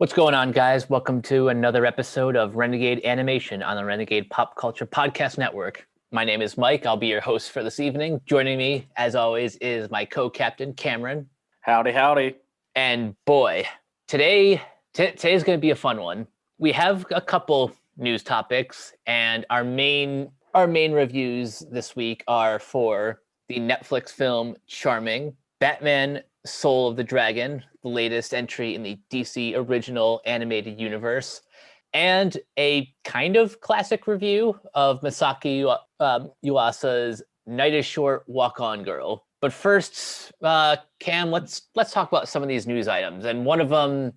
What's going on, guys? Welcome to another episode of Renegade Animation on the Renegade Pop Culture Podcast Network. My name is Mike. I'll be your host for this evening. Joining me, as always, is my co-captain, Cameron. Howdy, howdy. And boy, today's going to be a fun one. We have a couple news topics, and our main reviews this week are for the Netflix film Charming, Batman Soul of the Dragon, the latest entry in the DC original animated universe, and a kind of classic review of Masaaki Yuasa's Night is Short, Walk On Girl. But first, Cam, let's talk about some of these news items. And one of them,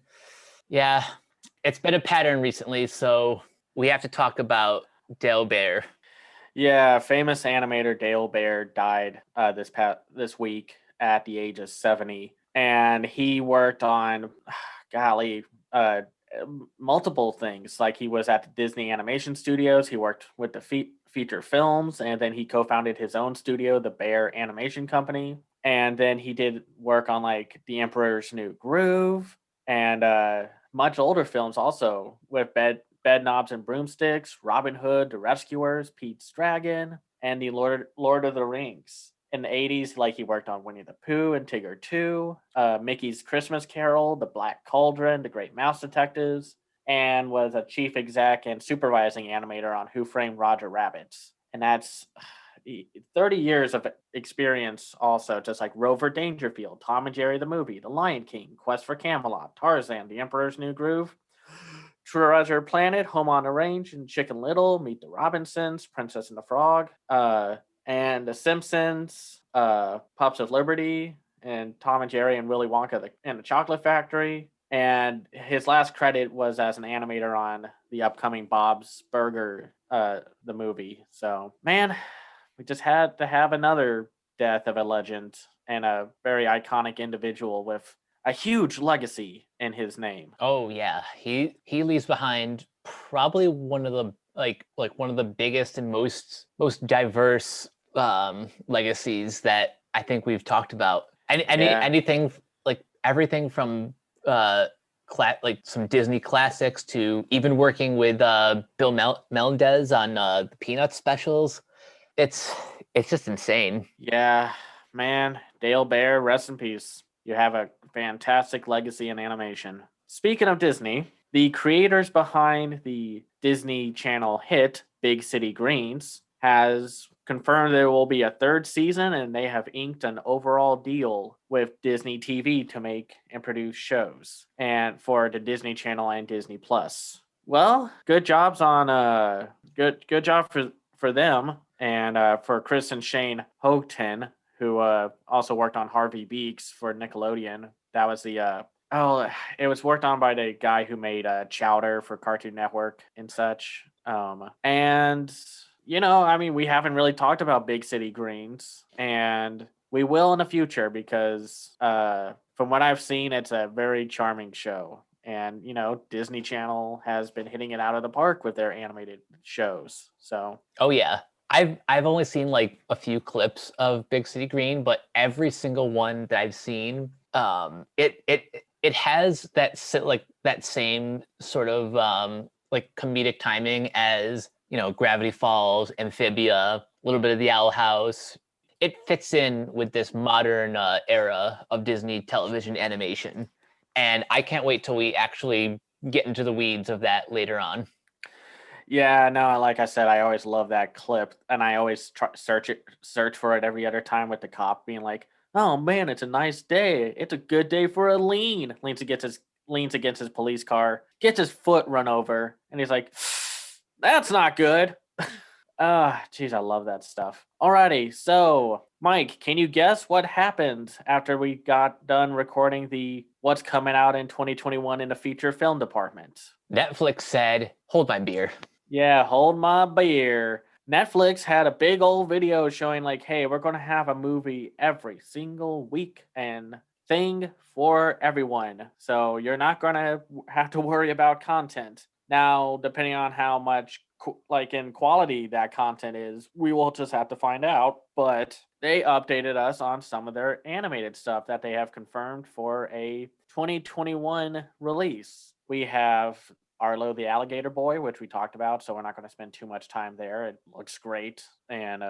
it's been a pattern recently, so we have to talk about Dale Bear. Yeah, famous animator Dale Bear died this week at the age of 70, and he worked on, multiple things. Like, he was at the Disney Animation Studios. He worked with the feature films, and then he co-founded his own studio, the Bear Animation Company. And then he did work on like The Emperor's New Groove and much older films also, with Bedknobs and Broomsticks, Robin Hood, The Rescuers, Pete's Dragon, and the Lord of the Rings. In the 80s, like, he worked on Winnie the Pooh and Tigger 2, Mickey's Christmas Carol, The Black Cauldron, The Great Mouse Detectives, and was a chief exec and supervising animator on Who Framed Roger Rabbit. And that's 30 years of experience also, just like Rover Dangerfield, Tom and Jerry the Movie, The Lion King, Quest for Camelot, Tarzan, The Emperor's New Groove, Treasure Planet, Home on the Range, and Chicken Little, Meet the Robinsons, Princess and the Frog, and The Simpsons, Pups of Liberty, and Tom and Jerry and Willy Wonka and the Chocolate Factory. And his last credit was as an animator on the upcoming Bob's Burger, the movie. So, man, we just had to have another death of a legend and a very iconic individual with a huge legacy in his name. Oh yeah, he leaves behind probably one of the one of the biggest and most diverse legacies that I think we've talked about. Anything, like everything from like some Disney classics to even working with Bill Melendez on the Peanuts specials. It's just insane. Yeah, man, Dale Bear, rest in peace. You have a fantastic legacy in animation. Speaking of Disney, the creators behind the Disney Channel hit Big City Greens has confirmed there will be a third season, and they have inked an overall deal with Disney TV to make and produce shows, and for the Disney Channel and Disney Plus. Well, good jobs on good job for them, and for Chris and Shane Houghton, who also worked on Harvey Beaks for Nickelodeon. That was it was worked on by the guy who made Chowder for Cartoon Network and such. And, we haven't really talked about Big City Greens, and we will in the future because from what I've seen, it's a very charming show. And, Disney Channel has been hitting it out of the park with their animated shows. So, oh yeah. I've only seen like a few clips of Big City Green, but every single one that I've seen, it has that same sort of like comedic timing as Gravity Falls, Amphibia, a little bit of The Owl House. It fits in with this modern era of Disney television animation, and I can't wait till we actually get into the weeds of that later on. Yeah, no, like I said, I always love that clip, and I always search for it every other time with the cop being like, "Oh man, it's a nice day. It's a good day for a lean." Leans against his police car, gets his foot run over, and he's like, "That's not good." Geez, I love that stuff. Alrighty, so Mike, can you guess what happened after we got done recording the what's coming out in 2021 in the feature film department? Netflix said, "Hold my beer." Yeah, hold my beer. Netflix had a big old video showing like, hey, we're going to have a movie every single week and thing for everyone. So you're not going to have to worry about content. Now, depending on how much in quality that content is, we will just have to find out. But they updated us on some of their animated stuff that they have confirmed for a 2021 release. We have Arlo the Alligator Boy, which we talked about, so we're not going to spend too much time there. It looks great, and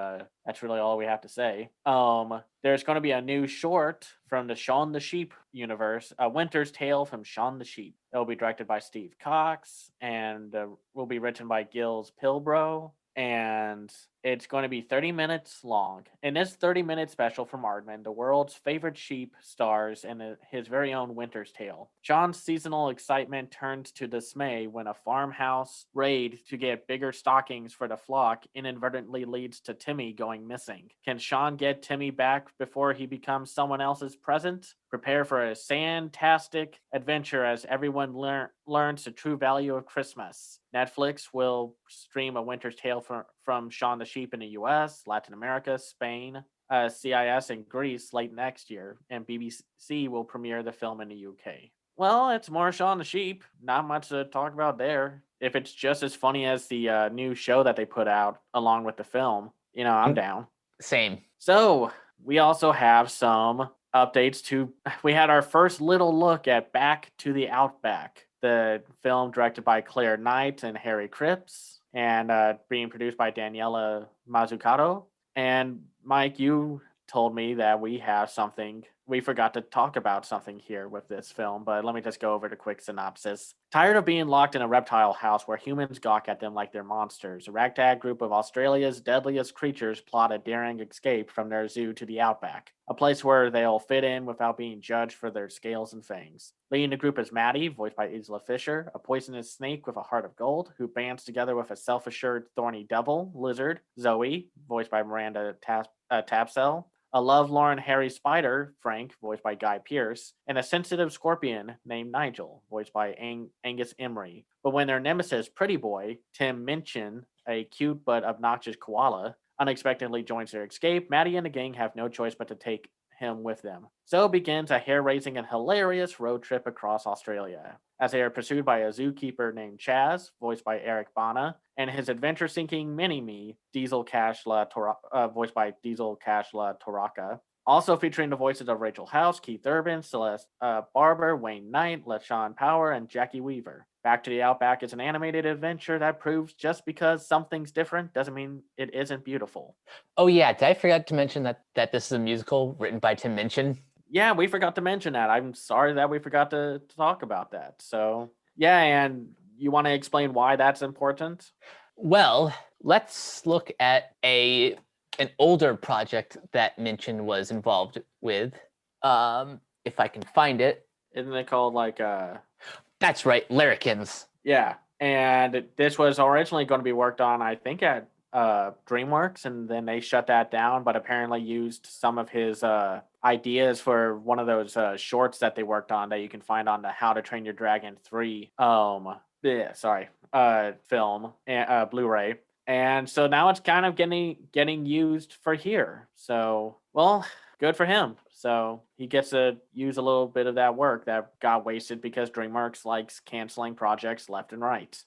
that's really all we have to say. There's going to be a new short from the Shaun the Sheep universe, A Winter's Tale from Shaun the Sheep. It'll be directed by Steve Cox, and will be written by Gilles Pilbro. And it's going to be 30 minutes long. In this 30-minute special from Aardman, the world's favorite sheep stars in his very own Winter's Tale. Sean's seasonal excitement turns to dismay when a farmhouse raid to get bigger stockings for the flock inadvertently leads to Timmy going missing. Can Sean get Timmy back before he becomes someone else's present? Prepare for a fantastic adventure as everyone learns the true value of Christmas. Netflix will stream A Winter's Tale from Shaun the Sheep in the US, Latin America, Spain, CIS, and Greece late next year, and BBC will premiere the film in the UK. Well, it's more Shaun the Sheep. Not much to talk about there. If it's just as funny as the new show that they put out along with the film, I'm down. Same. So we also have some updates to. We had our first little look at Back to the Outback, the film directed by Claire Knight and Harry Cripps, and being produced by Daniela Mazzucato. And Mike, you told me that we forgot to talk about something here with this film, but let me just go over the quick synopsis. Tired of being locked in a reptile house where humans gawk at them like they're monsters, a ragtag group of Australia's deadliest creatures plot a daring escape from their zoo to the outback, a place where they'll fit in without being judged for their scales and fangs. Leading the group is Maddie, voiced by Isla Fisher, a poisonous snake with a heart of gold, who bands together with a self-assured thorny devil, Lizard, Zoe, voiced by Miranda Tapsell, a lovelorn hairy spider, Frank, voiced by Guy Pearce, and a sensitive scorpion named Nigel, voiced by Angus Emery. But when their nemesis, Pretty Boy, Tim Minchin, a cute but obnoxious koala, unexpectedly joins their escape, Maddie and the gang have no choice but to take him with them. So begins a hair-raising and hilarious road trip across Australia, as they are pursued by a zookeeper named Chaz, voiced by Eric Bana, and his adventure-seeking mini-me, voiced by Diesel Cash La Toraka. Also featuring the voices of Rachel House, Keith Urban, Celeste Barber, Wayne Knight, LaShawn Power, and Jackie Weaver. Back to the Outback is an animated adventure that proves just because something's different doesn't mean it isn't beautiful. Oh yeah, did I forget to mention that this is a musical written by Tim Minchin? Yeah, we forgot to mention that. I'm sorry that we forgot to talk about that. So yeah, and you want to explain why that's important? Well, let's look at an older project that Minchin was involved with. If I can find it. Isn't it called like That's right, Larrikins. Yeah, and this was originally going to be worked on, I think, at DreamWorks, and then they shut that down, but apparently used some of his ideas for one of those shorts that they worked on that you can find on the How to Train Your Dragon 3 film Blu-ray. And so now it's kind of getting used for here. So, well, good for him. So he gets to use a little bit of that work that got wasted because DreamWorks likes canceling projects left and right.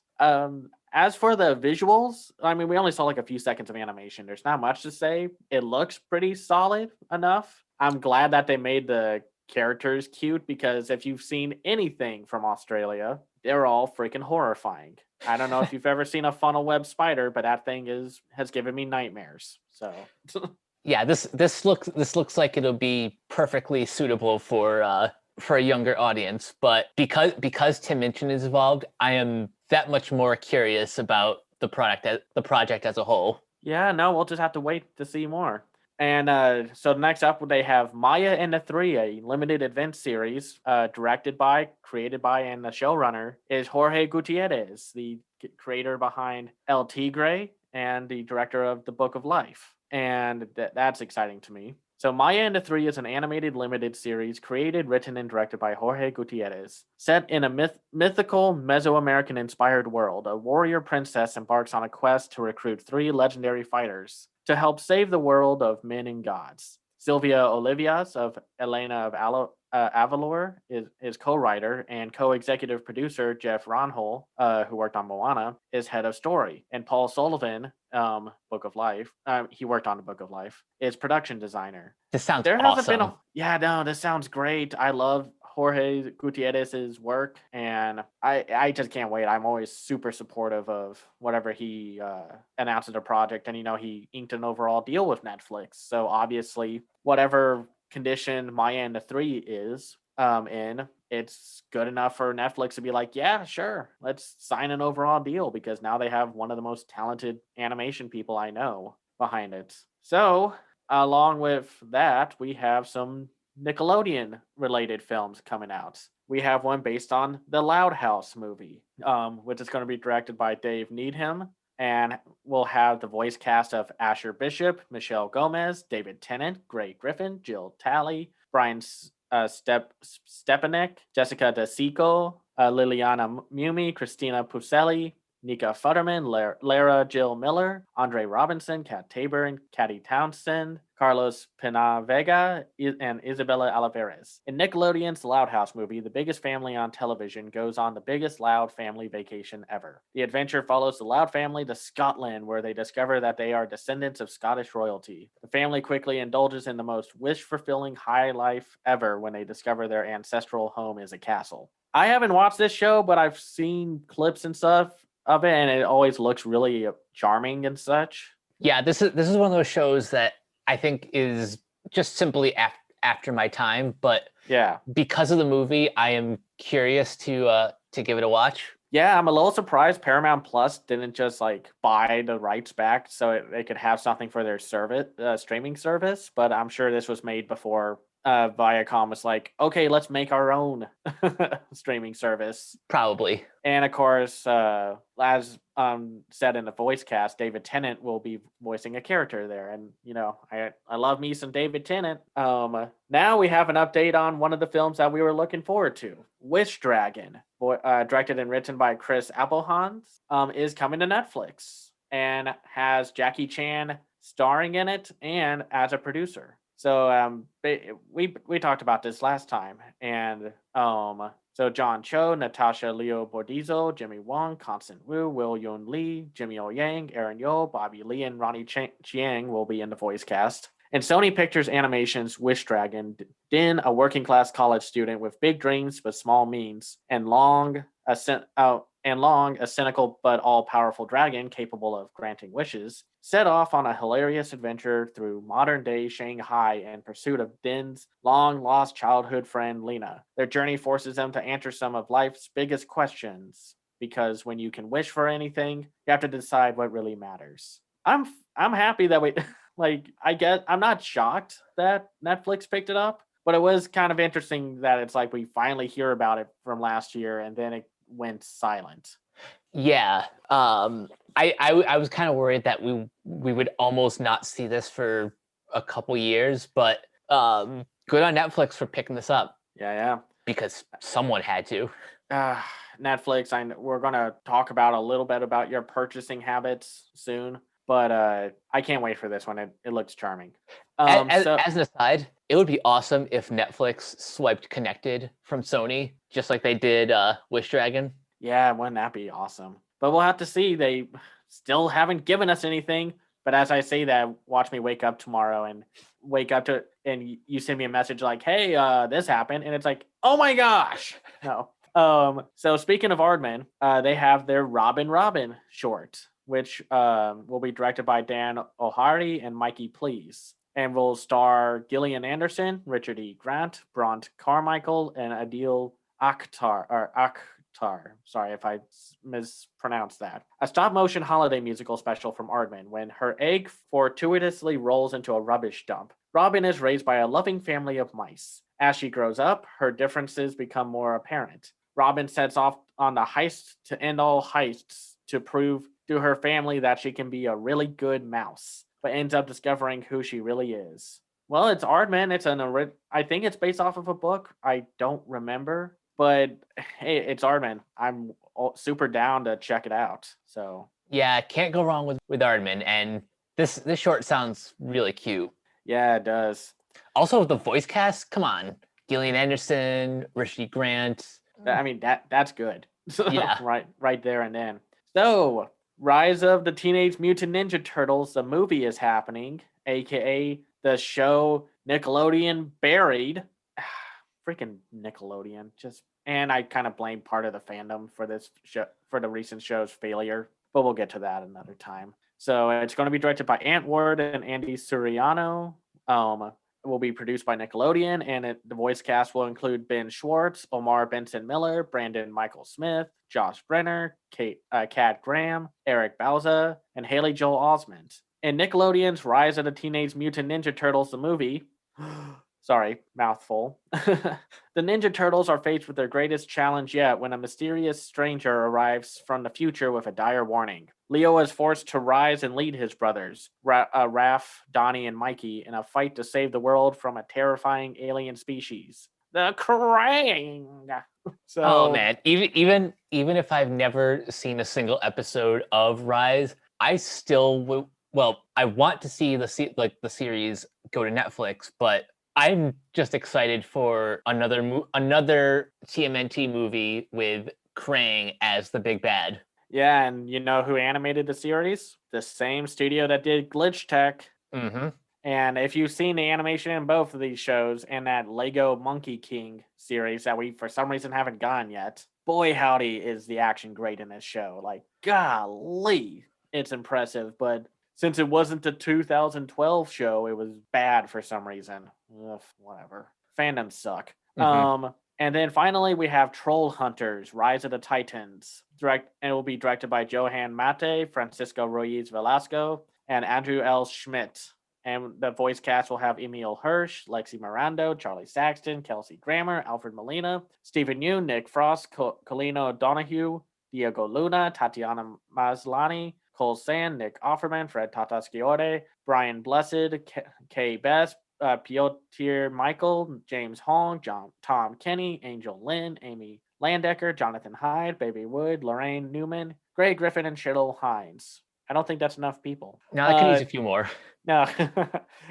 As for the visuals, I mean, we only saw like a few seconds of animation. There's not much to say. It looks pretty solid enough. I'm glad that they made the characters cute because if you've seen anything from Australia, they're all freaking horrifying. I don't know if you've ever seen a funnel web spider, but that thing has given me nightmares. So yeah, this looks like it'll be perfectly suitable for a younger audience. But because Tim Minchin is involved, I am that much more curious about the project as a whole. Yeah, no, we'll just have to wait to see more. And so next up, they have Maya and the Three, a limited event series directed by, created by, and the showrunner is Jorge Gutierrez, the creator behind El Tigre and the director of The Book of Life. And that's exciting to me. So Maya and the Three is an animated limited series created, written, and directed by Jorge Gutierrez. Set in a mythical Mesoamerican-inspired world, a warrior princess embarks on a quest to recruit 3 legendary fighters to help save the world of men and gods. Sylvia Olivias of Elena of Avalor is co-writer, and co-executive producer Jeff Ronhol, who worked on Moana, is head of story. And Paul Sullivan, Book of Life, he worked on the Book of Life, is production designer. This sounds awesome. This sounds great. I love Jorge Gutierrez's work, and I just can't wait. I'm always super supportive of whatever he announces a project, and he inked an overall deal with Netflix. So obviously, whatever condition Maya and the Three is in, it's good enough for Netflix to be like, yeah, sure, let's sign an overall deal, because now they have one of the most talented animation people I know behind it. So along with that, we have some Nickelodeon related films coming out. We have one based on the Loud House movie, which is going to be directed by Dave Needham, and we'll have the voice cast of Asher Bishop, Michelle Gomez, David Tennant, Gray Griffin, Jill Talley, Brian Stepanek, Jessica DeSico, Liliana Mumi, Christina Pucelli, Nika Futterman, Lara Jill Miller, Andre Robinson, Kat Tabor, and Caddy Townsend, Carlos Penavega, and Isabella Olivares. In Nickelodeon's Loud House movie, the biggest family on television goes on the biggest Loud family vacation ever. The adventure follows the Loud family to Scotland, where they discover that they are descendants of Scottish royalty. The family quickly indulges in the most wish-fulfilling high life ever when they discover their ancestral home is a castle. I haven't watched this show, but I've seen clips and stuff of it, and it always looks really charming and such. Yeah, this is one of those shows that I think is just simply after my time, but yeah, because of the movie, I am curious to give it a watch. Yeah, I'm a little surprised Paramount Plus didn't just like buy the rights back so they could have something for their service, streaming service. But I'm sure this was made before Viacom was like, okay, let's make our own streaming service. Probably. And of course, as said in the voice cast, David Tennant will be voicing a character there. And, I love me some David Tennant. Now we have an update on one of the films that we were looking forward to. Wish Dragon, directed and written by Chris Appelhans, is coming to Netflix and has Jackie Chan starring in it and as a producer. So we talked about this last time, and so John Cho, Natasha Leo Bordizzo, Jimmy Wong, Constant Wu, Will Yun Lee, Jimmy O Yang, Aaron Yo, Bobby Lee, and Ronnie Chiang will be in the voice cast. In Sony Pictures Animation's Wish Dragon, Din, a working class college student with big dreams but small means, and Long, a cynical but all-powerful dragon capable of granting wishes, set off on a hilarious adventure through modern-day Shanghai in pursuit of Din's long-lost childhood friend Lena. Their journey forces them to answer some of life's biggest questions, because when you can wish for anything, you have to decide what really matters. I'm happy that we I'm not shocked that Netflix picked it up, but it was kind of interesting that it's like we finally hear about it from last year and then it went silent. Yeah. I was kind of worried that we would almost not see this for a couple years, but good on Netflix for picking this up. Yeah. Because someone had to. Netflix, we're going to talk about a little bit about your purchasing habits soon, but I can't wait for this one. It looks charming. As an aside, it would be awesome if Netflix swiped Connected from Sony, just like they did Wish Dragon. Yeah, wouldn't that be awesome? But we'll have to see. They still haven't given us anything. But as I say that, watch me wake up tomorrow and and you send me a message like, hey, this happened. And it's like, oh my gosh. No. So speaking of Aardman, they have their Robin short, which will be directed by Dan O'Hary and Mikey Please, and will star Gillian Anderson, Richard E. Grant, Bront Carmichael, and Adil Akhtar. Sorry if I mispronounced that. A stop-motion holiday musical special from Aardman when her egg fortuitously rolls into a rubbish dump. Robin is raised by a loving family of mice. As she grows up, her differences become more apparent. Robin sets off on the heist to end all heists to prove to her family that she can be a really good mouse, but ends up discovering who she really is. Well, it's Aardman. I think it's based off of a book. I don't remember. But hey, it's Aardman. I'm super down to check it out. So yeah, can't go wrong with Aardman. And this short sounds really cute. Yeah, it does. Also, the voice cast. Come on, Gillian Anderson, Richard E. Grant. I mean that's good. Yeah, right there and then. So Rise of the Teenage Mutant Ninja Turtles, the movie is happening, aka the show Nickelodeon buried. freaking Nickelodeon. And I kind of blame part of the fandom for this show, for the recent show's failure, but we'll get to that another time. So it's going to be directed by Ant Ward and Andy Suriano. It will be produced by Nickelodeon, and the voice cast will include Ben Schwartz, Omar Benson Miller, Brandon Michael Smith, Josh Brenner, Kat Graham, Eric Bauza, and Haley Joel Osment. In Nickelodeon's Rise of the Teenage Mutant Ninja Turtles, the movie, sorry, mouthful. The Ninja Turtles are faced with their greatest challenge yet when a mysterious stranger arrives from the future with a dire warning. Leo is forced to rise and lead his brothers, Raph, Donnie, and Mikey, in a fight to save the world from a terrifying alien species, the Krang. So, oh man, even if I've never seen a single episode of Rise, I still will. Well, I want to see the series go to Netflix, but I'm just excited for another TMNT movie with Krang as the big bad. yeah, and you know who animated the series? The same studio that did Glitch Tech. Mm-hmm. And if you've seen the animation in both of these shows and that Lego Monkey King series that we for some reason haven't gotten yet, boy howdy is the action great in this show. Like, golly, it's impressive. But since it wasn't the 2012 show, it was bad for some reason. Ugh, whatever. Fandoms suck. Mm-hmm. And then finally we have Troll Hunters, Rise of the Titans. And it will be directed by Johan Mate, Francisco Ruiz Velasco, and Andrew L. Schmidt. And the voice cast will have Emil Hirsch, Lexi Mirando, Charlie Saxton, Kelsey Grammer, Alfred Molina, Stephen Yeun, Nick Frost, Colino Donahue, Diego Luna, Tatiana Maslany, Cole Sand, Nick Offerman, Fred Tatasciore, Brian Blessed, Kay Best, Piotr Michael, James Hong, Tom Kenny, Angel Lynn, Amy Landecker, Jonathan Hyde, Baby Wood, Lorraine Newman, Gray Griffin, and Shittle Hines. I don't think that's enough people. Now I could use a few more. No.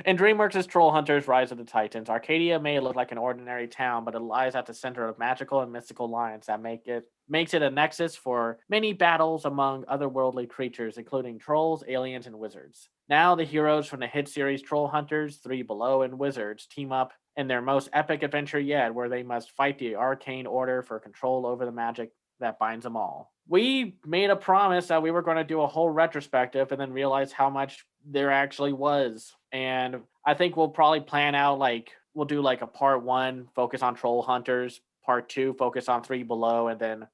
In DreamWorks' Troll Hunters Rise of the Titans, Arcadia may look like an ordinary town, but it lies at the center of magical and mystical lines that makes it a nexus for many battles among otherworldly creatures, including trolls, aliens, and wizards. Now the heroes from the hit series Troll Hunters, Three Below, and Wizards team up in their most epic adventure yet, where they must fight the arcane order for control over the magic that binds them all. We made a promise that we were going to do a whole retrospective and then realize how much there actually was. And I think we'll probably plan out we'll do like a part 1 focus on Troll Hunters, part 2 focus on Three Below, and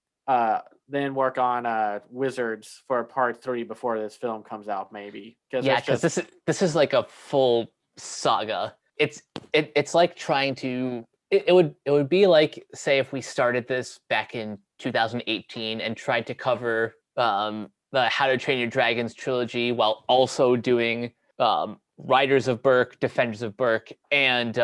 then work on Wizards for part 3 before this film comes out, maybe. Because this is like a full saga. It's like trying to. It would be like, say, if we started this back in 2018 and tried to cover the How to Train Your Dragons trilogy while also doing Riders of Berk, Defenders of Berk, and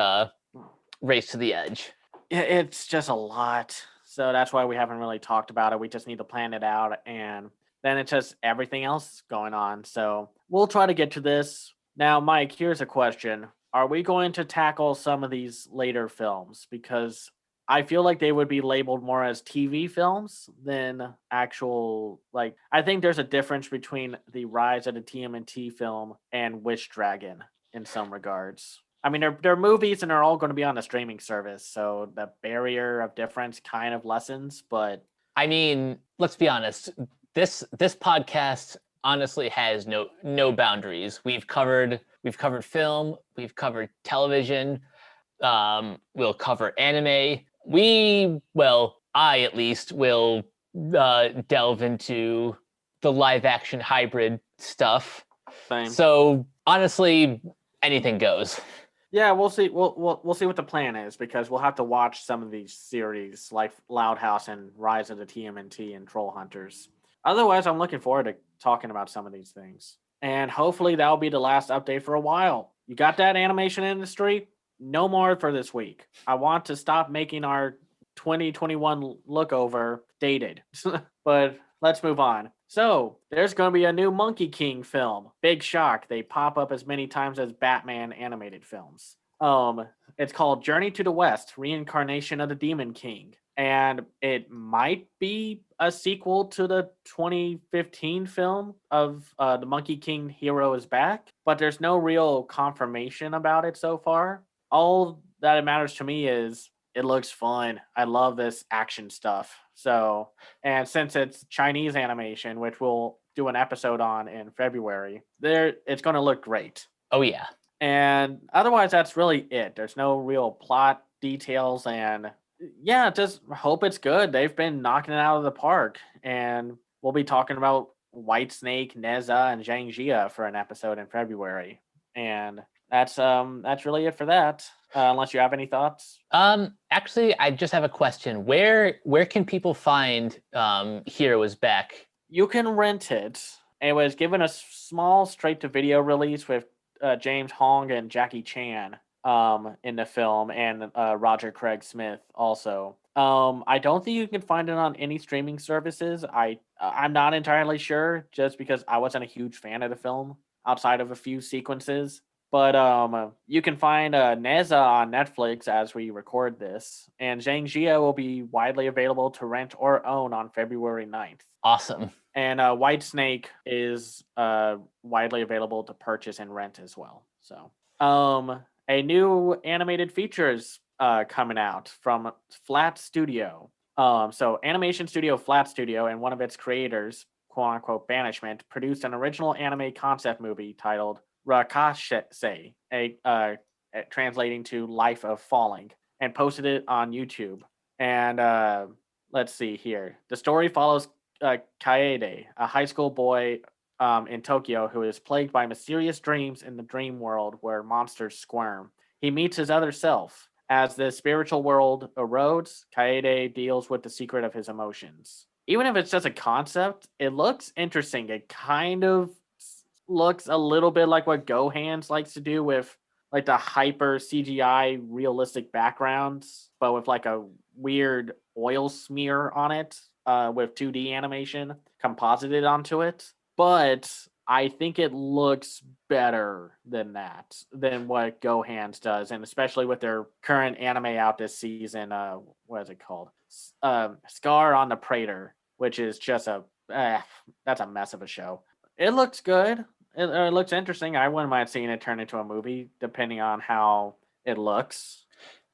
Race to the Edge. It's just a lot. So that's why we haven't really talked about it. We just need to plan it out, and then it's just everything else going on. So we'll try to get to this. Now, Mike, here's a question. Are we going to tackle some of these later films? Because I feel like they would be labeled more as TV films than actual, I think there's a difference between the Rise of the TMNT film and Wish Dragon in some regards. I mean, they're movies and they're all going to be on a streaming service, so the barrier of difference kind of lessens, but... I mean, let's be honest. This podcast honestly has no boundaries. We've covered film, we've covered television, we'll cover anime. I at least will delve into the live action hybrid stuff. Same. So honestly, anything goes. Yeah, we'll see. We'll see what the plan is, because we'll have to watch some of these series like Loud House and Rise of the TMNT and Troll Hunters. Otherwise, I'm looking forward to talking about some of these things. And hopefully that'll be the last update for a while. You got that, animation industry? No more for this week. I want to stop making our 2021 lookover dated. But let's move on. So, there's going to be a new Monkey King film. Big shock. They pop up as many times as Batman animated films. It's called Journey to the West, Reincarnation of the Demon King. And it might be a sequel to the 2015 film of The Monkey King Hero is Back, but there's no real confirmation about it so far. All that it matters to me is It looks fun. I love this action stuff. So, and since it's Chinese animation, which we'll do an episode on in February, it's going to look great. Oh yeah. And otherwise, that's really it. There's no real plot details, and yeah, just hope it's good. They've been knocking it out of the park, and we'll be talking about White Snake, Neza, and Zhang Jia for an episode in February. And that's really it for that. Unless you have any thoughts. Actually, I just have a question. Where can people find Heroes Back? You can rent it. It was given a small straight-to-video release with James Hong and Jackie Chan in the film, and Roger Craig Smith also. I don't think you can find it on any streaming services. I'm not entirely sure, just because I wasn't a huge fan of the film outside of a few sequences. But you can find Neza on Netflix as we record this, and Zhang Jia will be widely available to rent or own on February 9th. Awesome. And White Snake is widely available to purchase and rent as well. So, a new animated feature is coming out from Flat Studio. So animation studio Flat Studio and one of its creators, quote unquote Banishment, produced an original anime concept movie titled Rakashe, translating to Life of Falling, and posted it on YouTube. And let's see here. The story follows Kaede, a high school boy in Tokyo who is plagued by mysterious dreams in the dream world where monsters squirm. He meets his other self. As the spiritual world erodes, Kaede deals with the secret of his emotions. Even if it's just a concept, it looks interesting. It kind of looks a little bit like what GoHands likes to do with like the hyper CGI realistic backgrounds, but with like a weird oil smear on it with 2D animation composited onto it. But I think it looks better than that, than what GoHands does, and especially with their current anime out this season. What is it called? Scar on the Praetor, which is just that's a mess of a show. It looks good. It looks interesting. I wouldn't mind seeing it turn into a movie, depending on how it looks.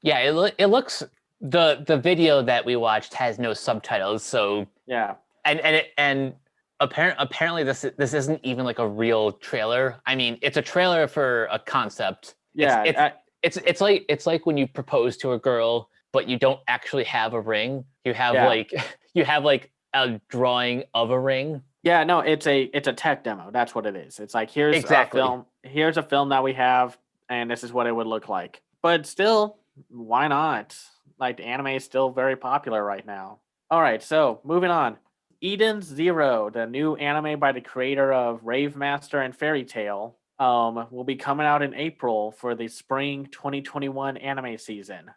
Yeah, it looks the video that we watched has no subtitles, so yeah, and apparently this isn't even like a real trailer. I mean, it's a trailer for a concept. Yeah, it's like when you propose to a girl, but you don't actually have a ring. You have like a drawing of a ring. Yeah, no, it's a tech demo. That's what it is. It's like here's exactly. a film. Here's a film that we have, and this is what it would look like. But still, why not? Like the anime is still very popular right now. All right, so moving on. Eden Zero, the new anime by the creator of Rave Master and Fairy Tail, will be coming out in April for the spring 2021 anime season.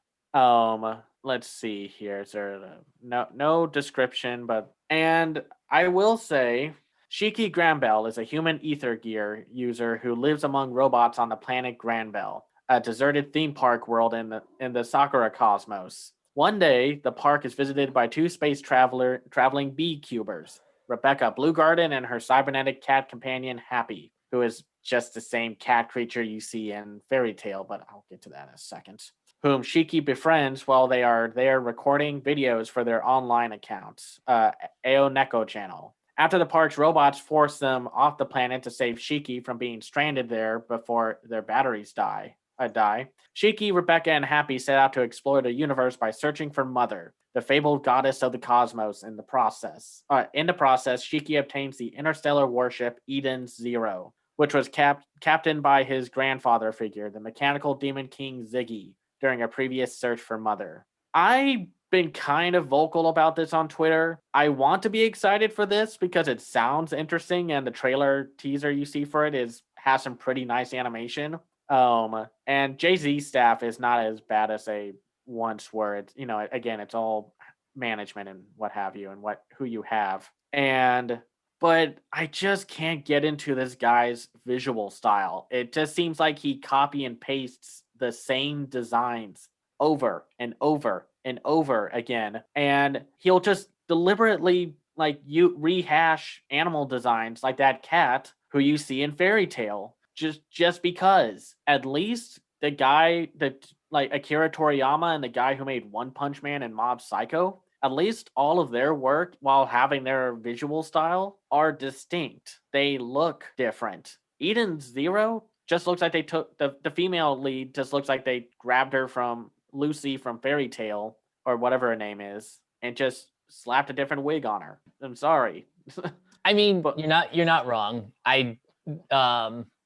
Let's see here. Is there no description, and I will say Shiki Granbell is a human ether gear user who lives among robots on the planet Granbell, a deserted theme park world in the Sakura cosmos. One day, the park is visited by two space traveling bee cubers, Rebecca Bluegarden and her cybernetic cat companion Happy, who is just the same cat creature you see in Fairy Tail, but I'll get to that in a second, whom Shiki befriends while they are there recording videos for their online accounts, Aoneko channel. After the park's robots force them off the planet to save Shiki from being stranded there before their batteries die, Shiki, Rebecca, and Happy set out to explore the universe by searching for Mother, the fabled goddess of the cosmos. In the process, Shiki obtains the interstellar warship Eden Zero, which was captained by his grandfather figure, the mechanical demon king Ziggy, during a previous search for Mother. I've been kind of vocal about this on Twitter. I want to be excited for this because it sounds interesting, and the trailer teaser you see for it has some pretty nice animation. And Jay-Z's staff is not as bad as they once were. It's, again, it's all management and what have you, and who you have. But I just can't get into this guy's visual style. It just seems like he copy and pastes the same designs over and over and over again, and he'll just deliberately rehash animal designs like that cat who you see in Fairy Tail just because. At least the guy, the like Akira Toriyama and the guy who made One Punch Man and Mob Psycho, at least all of their work, while having their visual style, are distinct. They look different. Eden Zero just looks like they took the female lead, just looks like they grabbed her from Lucy from Fairy Tale or whatever her name is and just slapped a different wig on her. I'm sorry. I mean, But you're not wrong.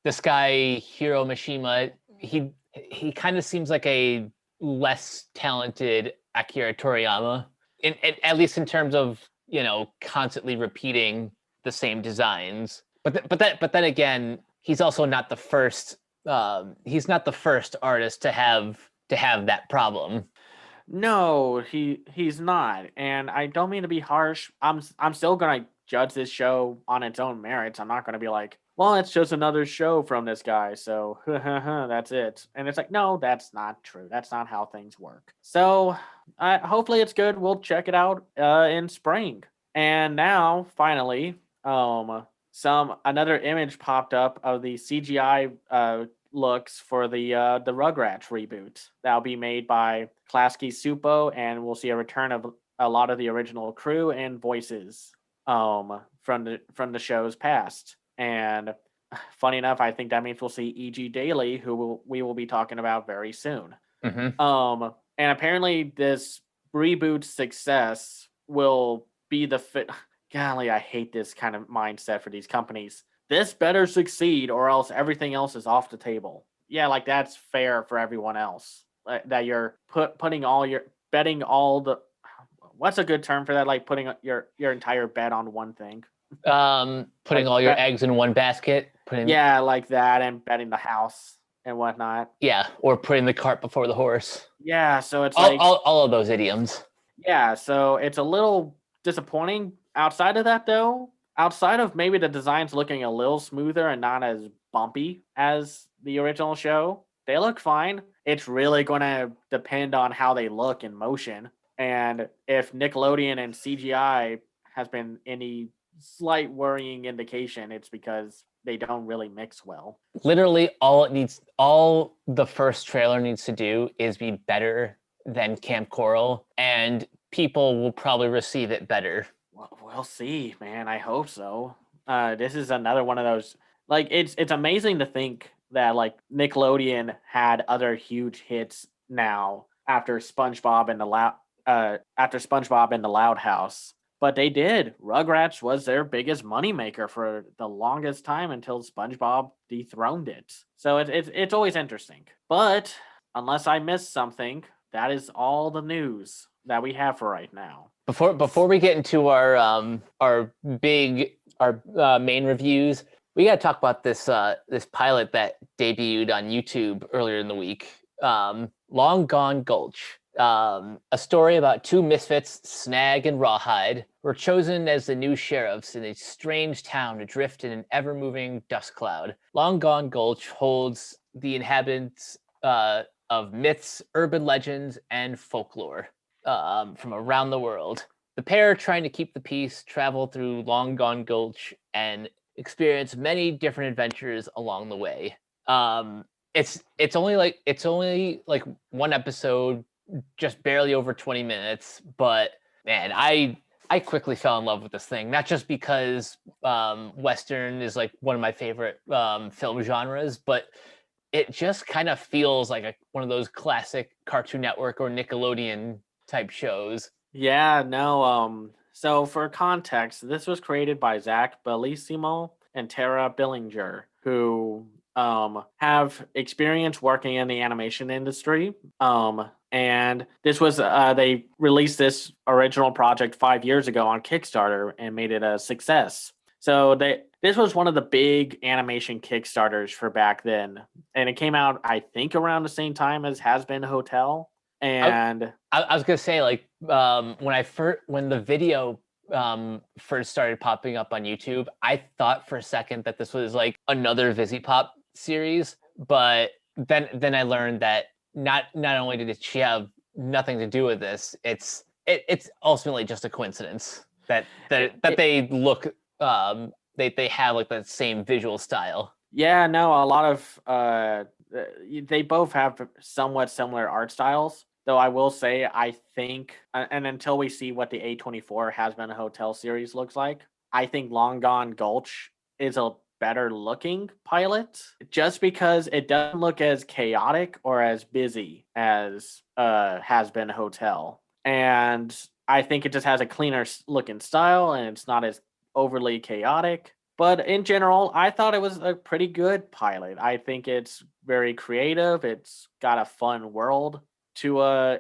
This guy Hiro Mishima, he kind of seems like a less talented Akira Toriyama, at least in terms of, you know, constantly repeating the same designs. But then again, he's also not the first. He's not the first artist to have that problem. no, he's not. And I don't mean to be harsh. I'm still gonna judge this show on its own merits. I'm not gonna be like, well, it's just another show from this guy, so that's it. And it's like, no, that's not true. That's not how things work. So hopefully it's good. We'll check it out in spring. And now, finally, another image popped up of the CGI looks for the Rugrats reboot that'll be made by Klasky Supo, and we'll see a return of a lot of the original crew and voices from the show's past. And funny enough, I think that means we'll see E.G. Daily, who we will be talking about very soon. Mm-hmm. And apparently this reboot success will be the fit. Golly, I hate this kind of mindset for these companies. This better succeed or else everything else is off the table. Yeah, like that's fair for everyone else. That you're putting all your betting all the what's a good term for that? Like putting your entire bet on one thing. Putting Like all your eggs in one basket. Yeah, like that, and betting the house and whatnot. Yeah, or putting the cart before the horse. Yeah, so it's all of those idioms. Yeah, so it's a little disappointing. Outside of that, though, outside of maybe the designs looking a little smoother and not as bumpy as the original show, they look fine. It's really going to depend on how they look in motion. And if Nickelodeon and CGI has been any slight worrying indication, it's because they don't really mix well. Literally, all the first trailer needs to do is be better than Camp Coral, and people will probably receive it better. We'll see, man. I hope so. This is another one of those. Like, it's amazing to think that like Nickelodeon had other huge hits now after SpongeBob and the Loud House. But they did. Rugrats was their biggest moneymaker for the longest time until SpongeBob dethroned it. So it's always interesting. But unless I missed something, that is all the news that we have for right now. Before we get into our main reviews, we got to talk about this pilot that debuted on YouTube earlier in the week. Long Gone Gulch. A story about two misfits, Snag and Rawhide, were chosen as the new sheriffs in a strange town adrift in an ever-moving dust cloud. Long Gone Gulch holds the inhabitants of myths, urban legends, and folklore from around the world. The pair, trying to keep the peace, travel through Long Gone Gulch and experience many different adventures along the way. It's only like one episode, just barely over 20 minutes, but man, I quickly fell in love with this thing, not just because Western is like one of my favorite film genres, but it just kind of feels like one of those classic Cartoon Network or Nickelodeon type shows. Yeah, no, so for context, this was created by Zach Bellissimo and Tara Billinger, who have experience working in the animation industry. And this was they released this original project 5 years ago on Kickstarter and made it a success. So this was one of the big animation Kickstarters for back then, and it came out I think around the same time as Has Been Hotel. And I was gonna say, like, when the video first started popping up on YouTube, I thought for a second that this was like another VisiPop series, but then I learned that not only did she have nothing to do with this, it's ultimately just a coincidence that they look they have like the same visual style. Yeah, no, a lot of they both have somewhat similar art styles. Though I will say, I think, and until we see what the A24 Has Been a Hotel series looks like, I think Long Gone Gulch is a better looking pilot, just because it doesn't look as chaotic or as busy as Has Been a Hotel, and I think it just has a cleaner looking style, and it's not as overly chaotic. But in general, I thought it was a pretty good pilot. I think it's very creative. It's got a fun world to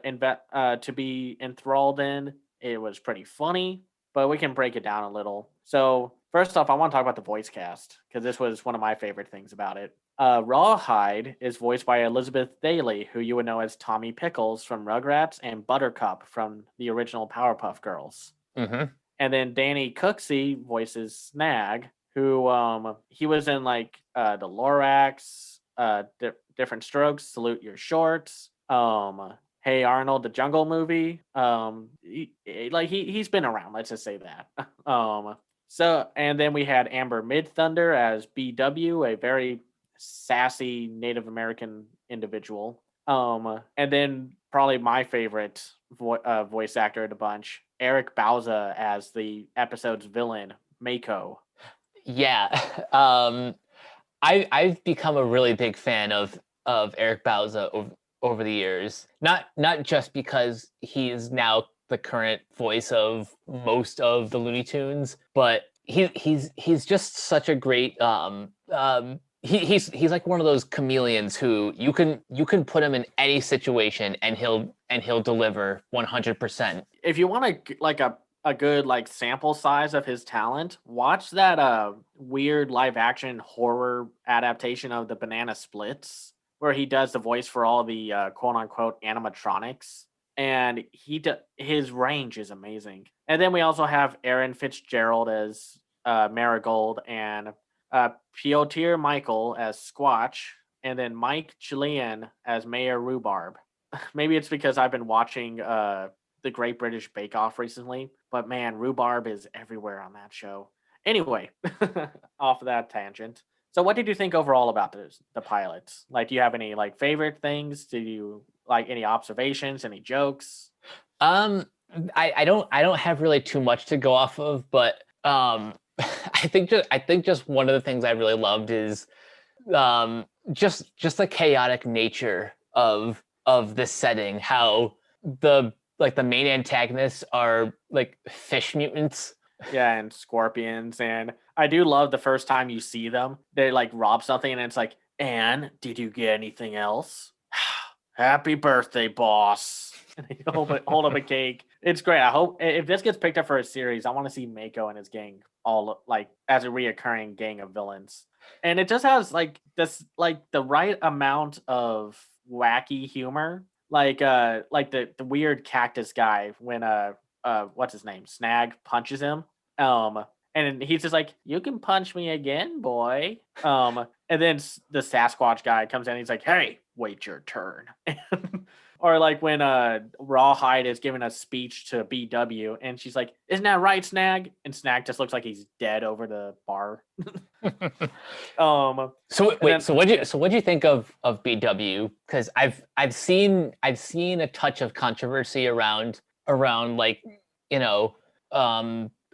be enthralled in. It was pretty funny, but we can break it down a little. So first off, I want to talk about the voice cast because this was one of my favorite things about it. Rawhide is voiced by Elizabeth Daily, who you would know as Tommy Pickles from Rugrats and Buttercup from the original Powerpuff Girls. Mm-hmm. And then Danny Cooksey voices Snag, who he was in like the Lorax, Different Strokes, Salute Your Shorts, Hey Arnold, the Jungle Movie. He's been around. Let's just say that. So and then we had Amber Midthunder as BW, a very sassy Native American individual. And then probably my favorite voice actor in the bunch, Eric Bauza as the episode's villain, Mako. Yeah. I've become a really big fan of Eric Bauza over the years. Not just because he is now the current voice of most of the Looney Tunes, but he's just such a great he's like one of those chameleons who you can put him in any situation and he'll deliver 100%. If you want a good like sample size of his talent, watch that weird live action horror adaptation of the Banana Splits, where he does the voice for all the quote unquote animatronics, and his range is amazing. And then we also have Aaron Fitzgerald as Marigold, and Piotr Michael as Squatch, and then Mike Chilean as Mayor Rhubarb. Maybe it's because I've been watching the Great British Bake Off recently, but man, Rhubarb is everywhere on that show. Anyway, off of that tangent. So what did you think overall about the pilots? Like, do you have any like favorite things? Do you like any observations, any jokes? I don't have really too much to go off of, but I think just one of the things I really loved is just the chaotic nature of this setting, how the main antagonists are like fish mutants. Yeah, and scorpions. And I do love the first time you see them, they like rob something and it's like, "Anne, did you get anything else?" "Happy birthday, boss." And they hold up a cake. It's great. I hope if this gets picked up for a series, I want to see Mako and his gang all like as a reoccurring gang of villains. And it just has like this like the right amount of wacky humor. Like the weird cactus guy when what's his name? Snag punches him. And he's just like, "You can punch me again, boy." And then the Sasquatch guy comes in and he's like, "Hey, wait your turn." Or like when Rawhide is giving a speech to BW and she's like, "Isn't that right, Snag?" And Snag just looks like he's dead over the bar. So wait, so what'd you think of BW? Because I've seen a touch of controversy around like, you know,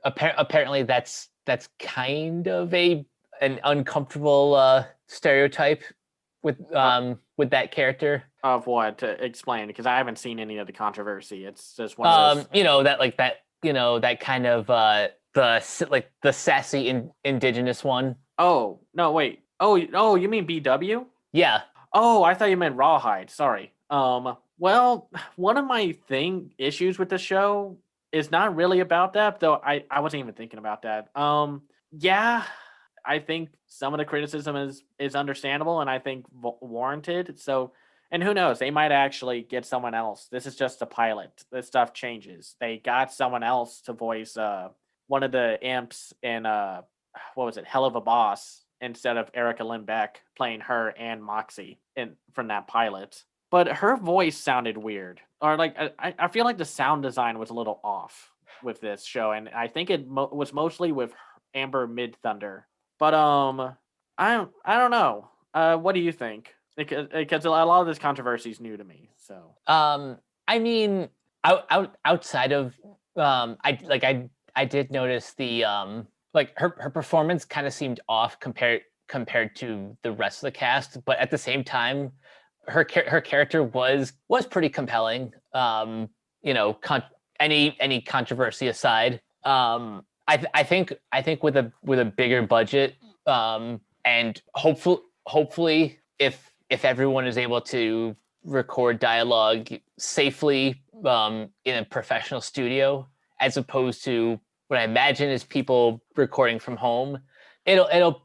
apparently that's kind of an uncomfortable stereotype with that character. Of what? To explain, because I haven't seen any of the controversy. It's just one of those. That kind of the sassy indigenous one. Oh no! Wait. Oh, you mean BW? Yeah. Oh, I thought you meant Rawhide. Sorry. Well, one of my issues with the show is not really about that, though. I wasn't even thinking about that. Yeah, I think some of the criticism is understandable and I think warranted. So, and who knows, they might actually get someone else. This is just a pilot. This stuff changes. They got someone else to voice one of the imps in what was it, Hell of a Boss, instead of Erica Lynn Beck playing her and Moxie from that pilot. But her voice sounded weird, or like I feel like the sound design was a little off with this show, and I think it was mostly with Amber Midthunder. But I don't know. What do you think? because a lot of this controversy is new to me. So I mean, outside of I did notice the like her performance kind of seemed off compared to the rest of the cast, but at the same time, her character was pretty compelling. You know, any controversy aside, I think with a bigger budget, and hopefully if everyone is able to record dialogue safely in a professional studio, as opposed to what I imagine is people recording from home, it'll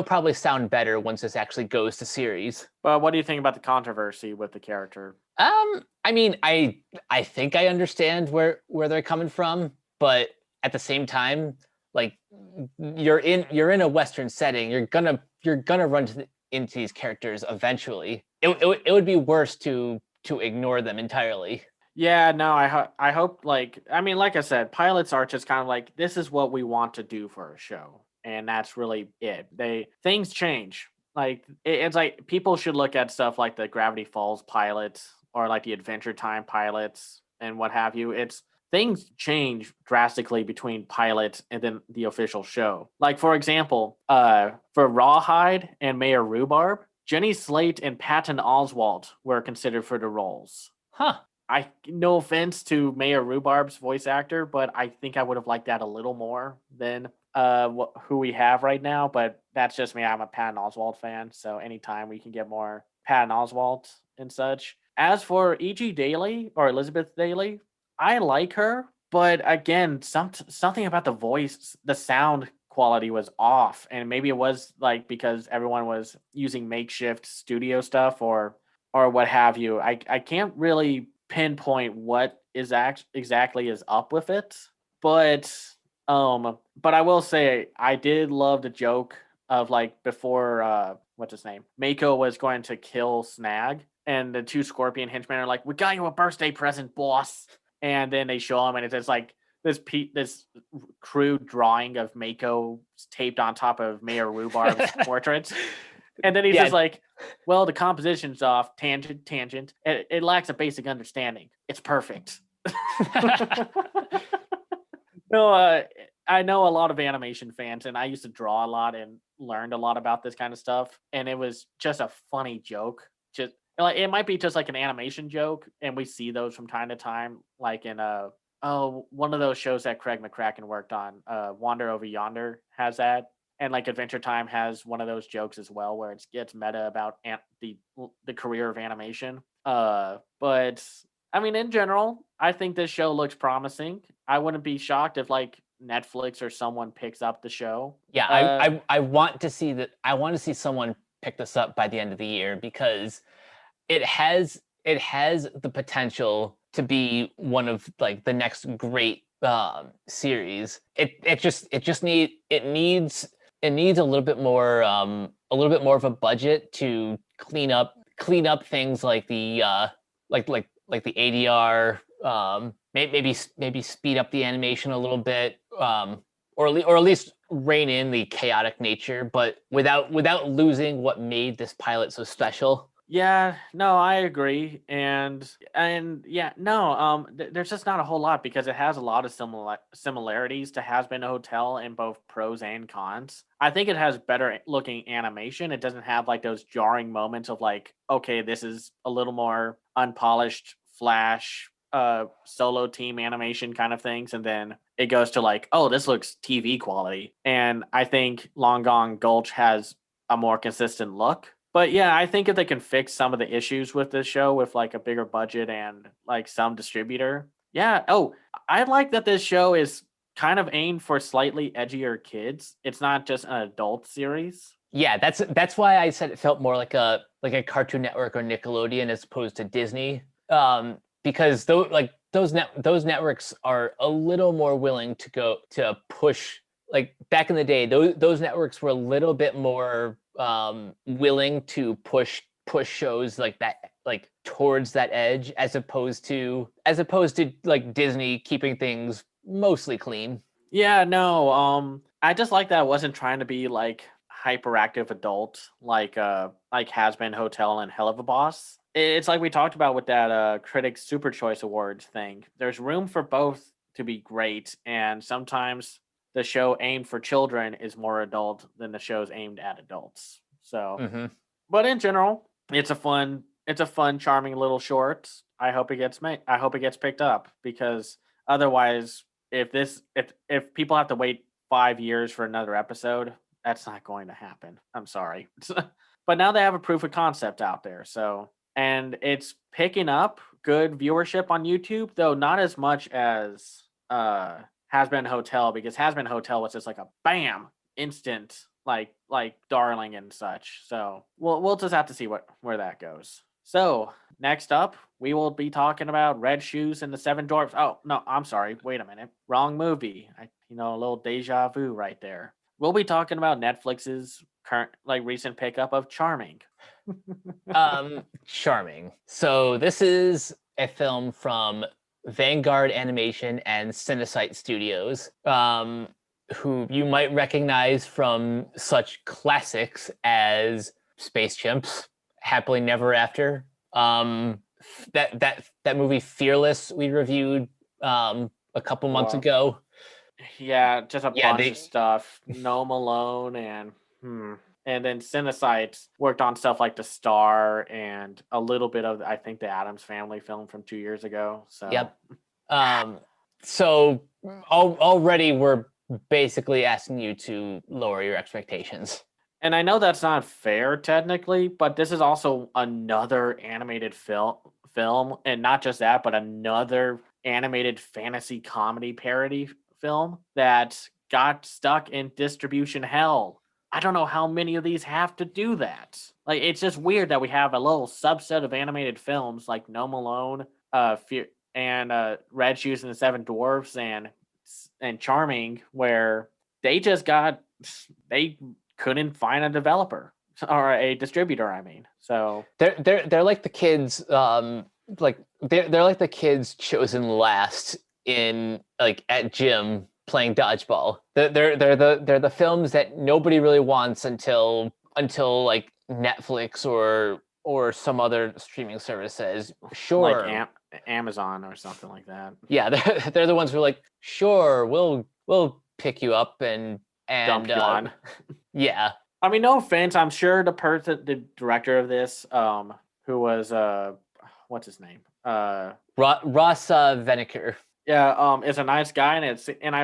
probably sound better once this actually goes to series. but what do you think about the controversy with the character? I mean, I think I understand where they're coming from, but at the same time, like you're in a Western setting, you're gonna run into these characters eventually. It would be worse to ignore them entirely. Yeah, no, I hope, like, I mean, like I said, pilots are just kind of like, this is what we want to do for a show, and that's really it. Things change. Like it's like people should look at stuff like the Gravity Falls pilots or like the Adventure Time pilots and what have you. It's things change drastically between pilots and then the official show. Like for example, for Rawhide and Mayor Rhubarb, Jenny Slate and Patton Oswalt were considered for the roles. Huh. No offense to Mayor Rhubarb's voice actor, but I think I would have liked that a little more than who we have right now. But that's just me. I'm a Patton Oswalt fan, so anytime we can get more Patton Oswalt and such. As for E.G. Daly or Elizabeth Daly, I like her, but again, something about the voice, the sound quality was off, and maybe it was like because everyone was using makeshift studio stuff or what have you. I can't really pinpoint what is exactly is up with it, but I will say I did love the joke of like before what's his name, Mako was going to kill Snag, and the two Scorpion henchmen are like, "We got you a birthday present, boss," and then they show him, and it's just like this crude drawing of Mako taped on top of Mayor Rhubarb's portraits. And then he's just like, well, the composition's off, tangent. It lacks a basic understanding. It's perfect. No, I know a lot of animation fans, and I used to draw a lot and learned a lot about this kind of stuff. And it was just a funny joke. Just like it might be just like an animation joke, and we see those from time to time, like in one of those shows that Craig McCracken worked on. Wander Over Yonder has that. And like Adventure Time has one of those jokes as well, where it gets meta about the career of animation. But I mean, in general, I think this show looks promising. I wouldn't be shocked if like Netflix or someone picks up the show. Yeah, I want to see that. I want to see someone pick this up by the end of the year, because it has the potential to be one of like the next great series. It just needs a little bit more of a budget to clean up things like the like the ADR, maybe speed up the animation a little bit, or at least rein in the chaotic nature, but without losing what made this pilot so special. Yeah, no, I agree, and yeah, no, there's just not a whole lot because it has a lot of similarities to Has Been a Hotel in both pros and cons. I think it has better looking animation. It doesn't have like those jarring moments of like, okay, this is a little more unpolished Flash solo team animation kind of things, and then it goes to like, oh, this looks TV quality. And I think Long Gone Gulch has a more consistent look. But yeah, I think if they can fix some of the issues with this show with like a bigger budget and like some distributor. Yeah. Oh, I like that this show is kind of aimed for slightly edgier kids. It's not just an adult series. Yeah, that's why I said it felt more like a Cartoon Network or Nickelodeon as opposed to Disney. Because those networks are a little more willing to go to push. Like back in the day, those networks were a little bit more willing to push shows like that, like towards that edge, as opposed to like Disney keeping things mostly clean. Yeah, no, I just like that I wasn't trying to be like, hyperactive adult like Has Been Hotel and Hell of a Boss. It's like we talked about with that Critics Super Choice Awards thing. There's room for both to be great, and sometimes the show aimed for children is more adult than the shows aimed at adults. So, but in general, it's a fun, charming little short. I hope it gets made. I hope it gets picked up, because otherwise, if people have to wait 5 years for another episode, that's not going to happen. I'm sorry. But now they have a proof of concept out there. So, and it's picking up good viewership on YouTube, though not as much as Has Been Hotel, because Has Been Hotel was just like a bam, instant, like darling and such. So we'll just have to see where that goes. So next up, we will be talking about Red Shoes and the Seven Dwarfs. Oh no, I'm sorry. Wait a minute. Wrong movie. A little deja vu right there. We'll be talking about Netflix's recent pickup of Charming. Charming. So this is a film from Vanguard Animation and Cinesite Studios, who you might recognize from such classics as Space Chimps, Happily Never After. That movie Fearless we reviewed a couple months ago. Yeah, just a bunch of stuff. No Malone and then Cinesites worked on stuff like The Star and a little bit of, I think, the Addams Family film from 2 years ago. So yep. So already we're basically asking you to lower your expectations. And I know that's not fair technically, but this is also another animated film, and not just that, but another animated fantasy comedy parody film that got stuck in distribution hell. I don't know how many of these have to do that. Like, it's just weird that we have a little subset of animated films like No Malone, and Red Shoes and the Seven Dwarfs and Charming, where they couldn't find a developer or a distributor. I mean, so they're like the kids, they're like the kids chosen last in at gym playing dodgeball. They're the films that nobody really wants until like Netflix or some other streaming service says sure, like Amazon or something like that. Yeah, they're the ones who are like, sure, we'll pick you up and dump you on. Yeah. I mean, no offense. I'm sure the director of this, who was what's his name? Ross Veneker. Yeah, is a nice guy, and I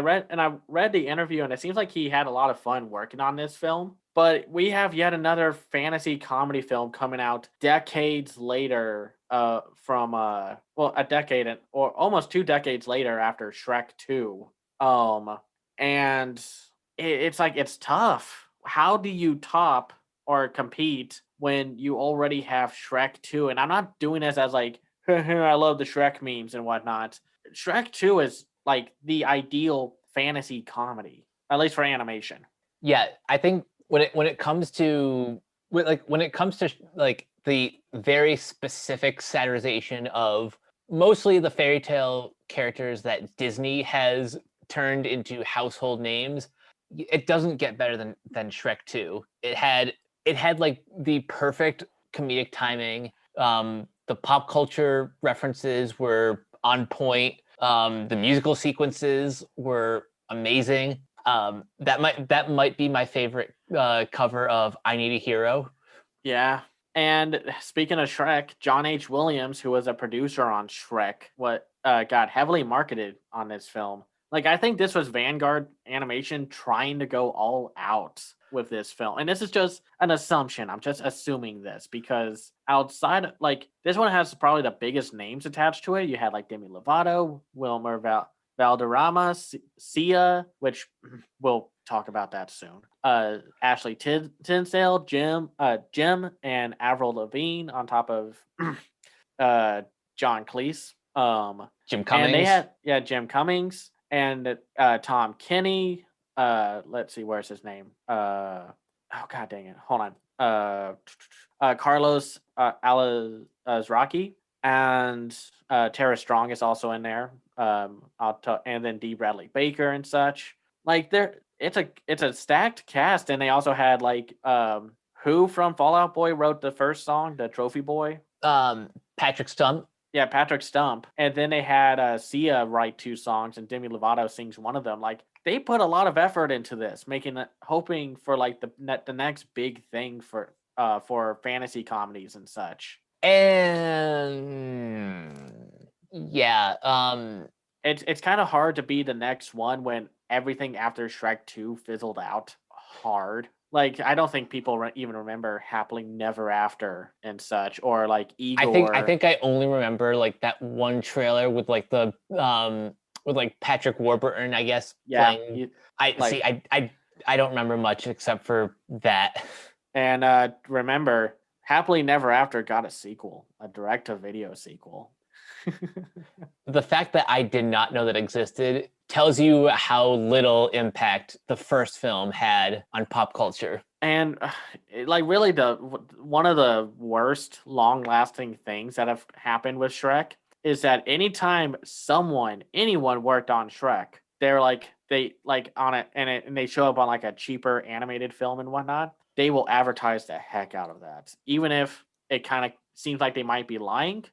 read the interview, and it seems like he had a lot of fun working on this film. But we have yet another fantasy comedy film coming out decades later, from a decade or almost 2 decades later after Shrek 2. And it's like, it's tough. How do you top or compete when you already have Shrek 2? And I'm not doing this as like, I love the Shrek memes and whatnot. Shrek 2 is like the ideal fantasy comedy, at least for animation. Yeah, I think when it comes to the very specific satirization of mostly the fairy tale characters that Disney has turned into household names, it doesn't get better than Shrek 2. It had like the perfect comedic timing. The pop culture references were on point. The musical sequences were amazing. That might be my favorite cover of I Need a Hero. Yeah. And speaking of Shrek, John H. Williams, who was a producer on Shrek, got heavily marketed on this film. Like, I think this was Vanguard Animation trying to go all out with this film. And this is just an assumption. I'm just assuming this because outside, like, this one has probably the biggest names attached to it. You had like Demi Lovato, Wilmer Valderrama, Sia, which we'll talk about that soon. Ashley Tinsdale, Jim, and Avril Lavigne on top of John Cleese. Jim Cummings. And they had Jim Cummings and Tom Kenny. Let's see, where's his name? Oh god dang it. Hold on. Carlos Alazraqui and Tara Strong is also in there. And then D. Bradley Baker and such. like it's a stacked cast, and they also had like who from Fallout Boy wrote the first song, the Trophy Boy? Patrick Stump. Yeah, Patrick Stump. And then they had Sia write 2 songs, and Demi Lovato sings one of them. Like they put a lot of effort into this, hoping for like the next big thing for fantasy comedies and such. And yeah, It's kind of hard to be the next one when everything after Shrek 2 fizzled out hard. Like I don't think people even remember Happily Never After and such, or like Igor. I think I only remember like that one trailer with like the with like Patrick Warburton, I guess, Yeah, playing. like I don't remember much except for that. and remember, Happily Never After got a sequel, a direct-to-video sequel. The fact that I did not know that existed tells you how little impact the first film had on pop culture. And like really one of the worst long-lasting things that have happened with Shrek is that anytime anyone worked on Shrek, they like on it and they show up on like a cheaper animated film and whatnot, they will advertise the heck out of that. Even if it kind of seems like they might be lying.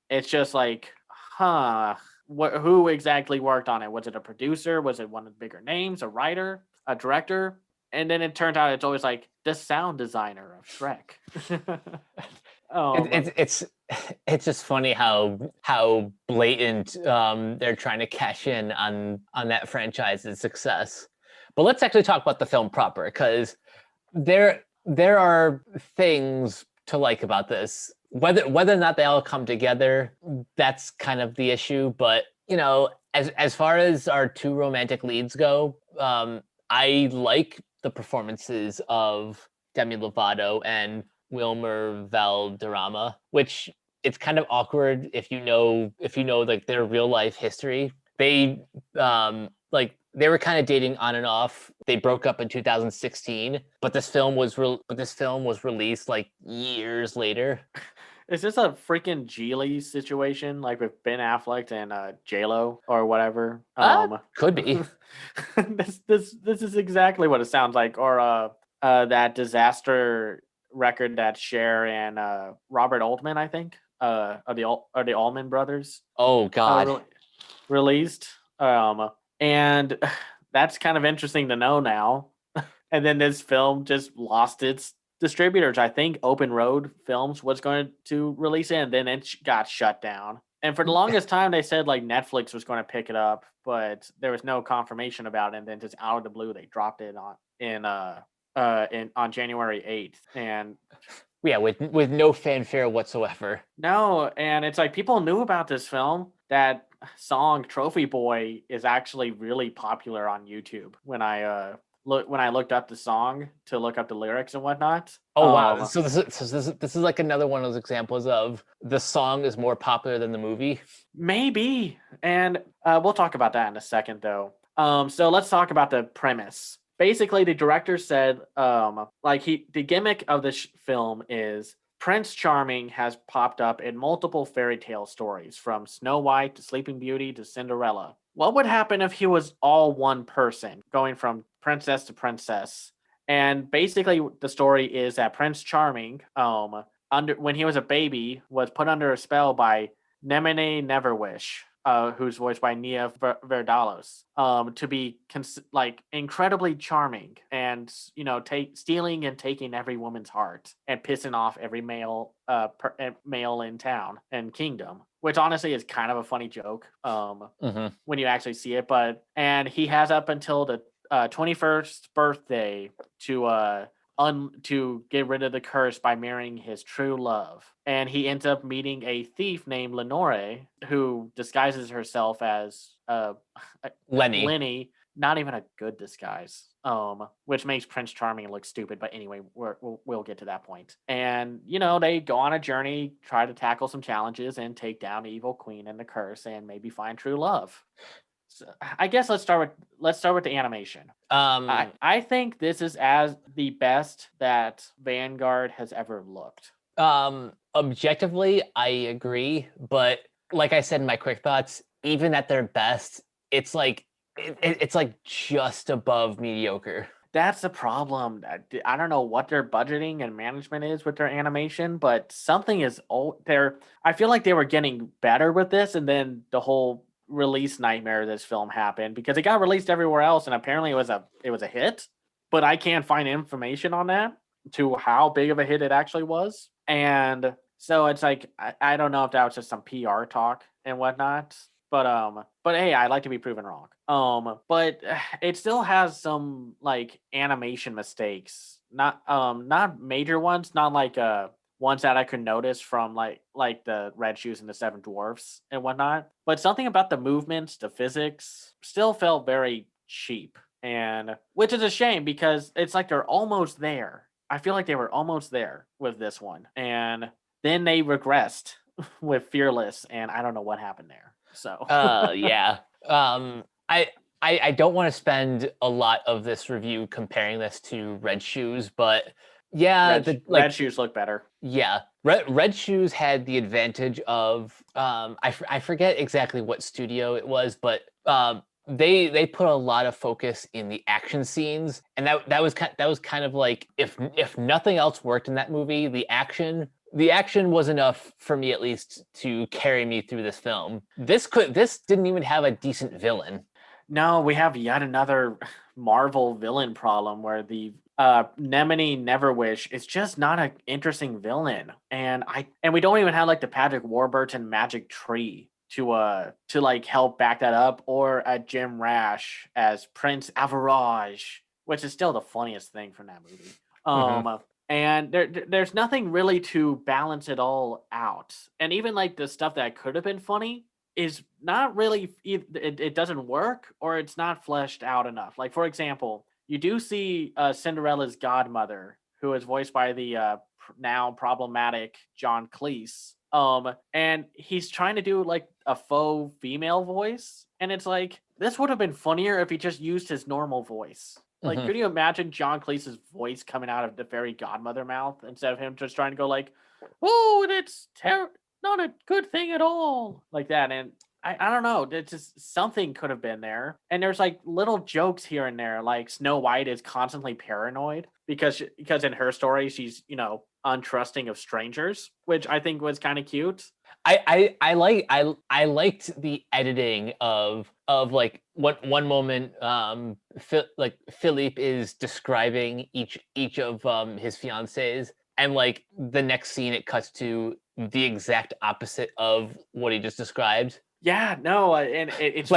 It's just like, who exactly worked on it? Was it a producer? Was it one of the bigger names, a writer, a director? And then it turned out it's always like the sound designer of Shrek. It's just funny how blatant they're trying to cash in on that franchise's success. But let's actually talk about the film proper, because there are things to like about this. Whether or not they all come together, that's kind of the issue. But you know, as far as our 2 romantic leads go, I like the performances of Demi Lovato and Wilmer Valderrama, which it's kind of awkward if you know like their real life history. They they were kind of dating on and off. They broke up in 2016, but this film was released like years later. Is this a freaking Geely situation, like with Ben Affleck and J-Lo or whatever? Could be. This is exactly what it sounds like, or that disaster record that Cher and Robert Altman, I think, are the Allman Brothers. Oh God. Released. And that's kind of interesting to know now. And then this film just lost its distributors. I think Open Road Films was going to release it, and then it got shut down. And for the longest time, they said like Netflix was going to pick it up, but there was no confirmation about it. And then just out of the blue, they dropped it on January 8th. And yeah, with no fanfare whatsoever. No, and it's like people knew about this film. That song Trophy Boy is actually really popular on YouTube. When I looked up the song to look up the lyrics and whatnot. Oh wow! So this is like another one of those examples of the song is more popular than the movie. Maybe, and we'll talk about that in a second, though. So let's talk about the premise. Basically, the director said, the gimmick of this film is Prince Charming has popped up in multiple fairy tale stories, from Snow White to Sleeping Beauty to Cinderella. What would happen if he was all one person, going from princess to princess? And basically, the story is that Prince Charming, when he was a baby, was put under a spell by Nemene Neverwish, who's voiced by Nia Vardalos, to be incredibly charming and stealing and taking every woman's heart and pissing off every male in town and kingdom, which honestly is kind of a funny joke when you actually see it. And he has up until the 21st birthday to get rid of the curse by marrying his true love. And he ends up meeting a thief named Lenore, who disguises herself as Lenny. Not even a good disguise, which makes Prince Charming look stupid. But anyway, we'll get to that point. And they go on a journey, try to tackle some challenges, and take down the evil queen and the curse, and maybe find true love. So I guess let's start with the animation. I think this is as the best that Vanguard has ever looked. Objectively, I agree, but like I said in my quick thoughts, even at their best, it's like it's like just above mediocre. That's the problem. I don't know what their budgeting and management is with their animation, but something is there. I feel like they were getting better with this, and then the whole release nightmare of this film happened because it got released everywhere else, and apparently it was a hit. But I can't find information on that to how big of a hit it actually was, and so it's like I don't know if that was just some PR talk and whatnot. But hey, I'd like to be proven wrong. But it still has some like animation mistakes. Not major ones, not like ones that I could notice from like the Red Shoes and the Seven Dwarfs and whatnot. But something about the movements, the physics, still felt very cheap. And which is a shame because it's like they're almost there. I feel like they were almost there with this one. And then they regressed with Fearless, and I don't know what happened there. So Yeah. I don't want to spend a lot of this review comparing this to Red Shoes, but yeah, Red Shoes look better. Yeah, Red Shoes had the advantage of I forget exactly what studio it was, but they put a lot of focus in the action scenes, and that was kind of like if nothing else worked in that movie, the action was enough for me at least to carry me through this film. This didn't even have a decent villain. No, we have yet another Marvel villain problem where the Nemini Neverwish is just not an interesting villain, and we don't even have like the Patrick Warburton magic tree to like help back that up, or a Jim Rash as Prince Average, which is still the funniest thing from that movie. And there's nothing really to balance it all out, and even like the stuff that could have been funny is not really it doesn't work, or it's not fleshed out enough. Like for example, you do see Cinderella's godmother, who is voiced by the now problematic John Cleese. And he's trying to do like a faux female voice, and it's like this would have been funnier if he just used his normal voice. Like, could you imagine John Cleese's voice coming out of the fairy godmother mouth instead of him just trying to go like, "Oh, that's not a good thing at all," like that? And I don't know. It's just something could have been there. And there's like little jokes here and there, like Snow White is constantly paranoid because in her story she's untrusting of strangers, which I think was kind of cute. I liked the editing of like one moment like Philippe is describing each of his fiancées, and like the next scene it cuts to the exact opposite of what he just described. Yeah, no, and it's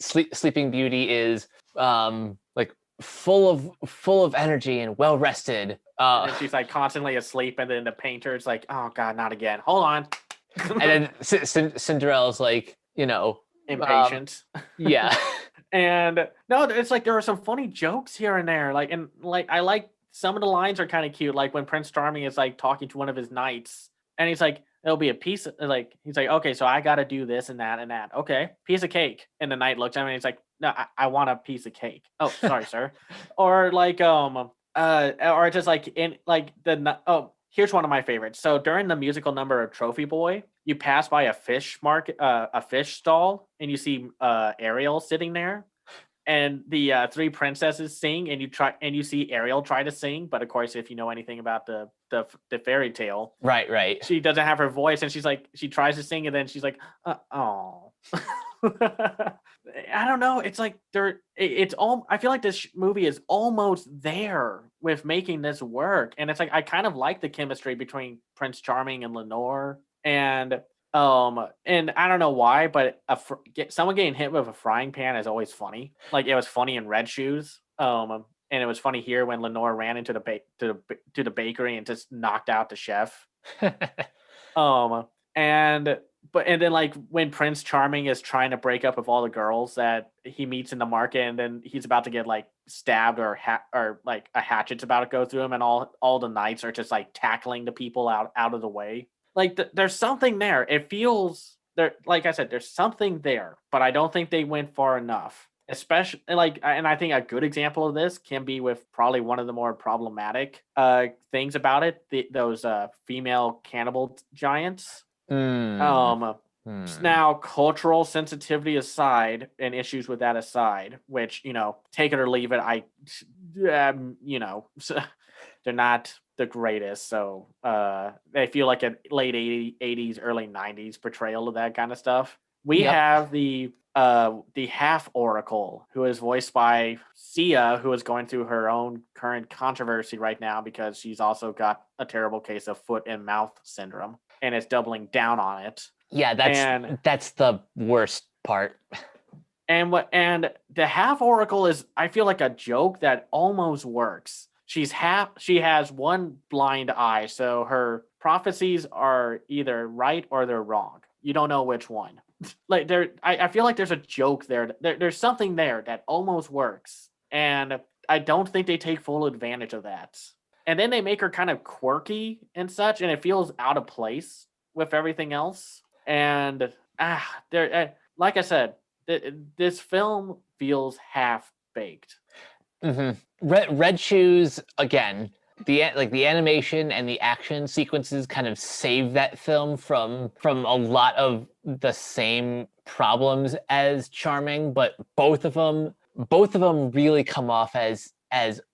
Sleeping Beauty is like full of energy and well rested. And she's like constantly asleep, and then the painter's like, "Oh God, not again! Hold on." And then Cinderella's like, impatient. Yeah. And no, it's like there are some funny jokes here and there. Like, and like I like some of the lines are kind of cute. Like when Prince Charming is like talking to one of his knights, and he's like, "It'll be a piece of, like," he's like, "Okay, so I got to do this and that and that. Okay, piece of cake." And the knight looks at him and he's like, "No, I want a piece of cake." "Oh, sorry, sir." Or like or just like in like here's one of my favorites. So during the musical number of Trophy Boy, you pass by a fish market, a fish stall, and you see Ariel sitting there, and the three princesses sing, and you see Ariel try to sing, but of course, if you know anything about the fairy tale, right, she doesn't have her voice, and she's like, she tries to sing, and then she's like, "Oh." I don't know. It's like it's all. I feel like this movie is almost there with making this work, and it's like I kind of like the chemistry between Prince Charming and Lenore, and I don't know why, but someone getting hit with a frying pan is always funny. Like it was funny in Red Shoes, and it was funny here when Lenore ran into to the bakery and just knocked out the chef. And then like when Prince Charming is trying to break up with all the girls that he meets in the market, and then he's about to get like stabbed or like a hatchet's about to go through him, and all the knights are just like tackling the people out of the way. Like there's something there. It feels there. Like I said, there's something there, but I don't think they went far enough. Especially like, and I think a good example of this can be with probably one of the more problematic things about it. Those female cannibal giants. Now, cultural sensitivity aside, and issues with that aside, which, take it or leave it, they're not the greatest. So they feel like a late 80s, early 90s portrayal of that kind of stuff. We have the half Oracle, who is voiced by Sia, who is going through her own current controversy right now because she's also got a terrible case of foot and mouth syndrome and is doubling down on it. Yeah, that's the worst part. And the half Oracle is, I feel like, a joke that almost works. She has one blind eye, so her prophecies are either right or they're wrong. You don't know which one. Like I feel like there's a joke there. There's something there that almost works, and I don't think they take full advantage of that. And then they make her kind of quirky and such, and it feels out of place with everything else. And like I said, this film feels half baked. Mm-hmm. Red Shoes, again, the animation and the action sequences kind of save that film from a lot of the same problems as Charming, but both of them really come off as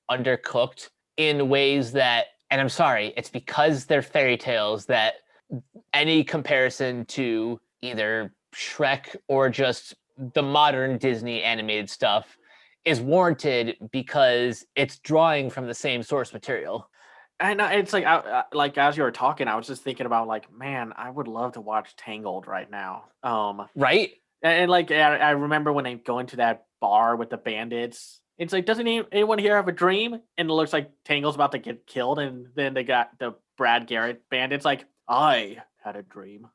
undercooked in ways that, and I'm sorry, it's because they're fairy tales that any comparison to either Shrek or just the modern Disney animated stuff is warranted because it's drawing from the same source material. I know, it's like as you were talking, I was just thinking about, like, man, I would love to watch Tangled right now. Right? And like I remember when they go into that bar with the bandits. It's like, doesn't anyone here have a dream? And it looks like Tangled's about to get killed, and then they got the Brad Garrett bandits like, I had a dream.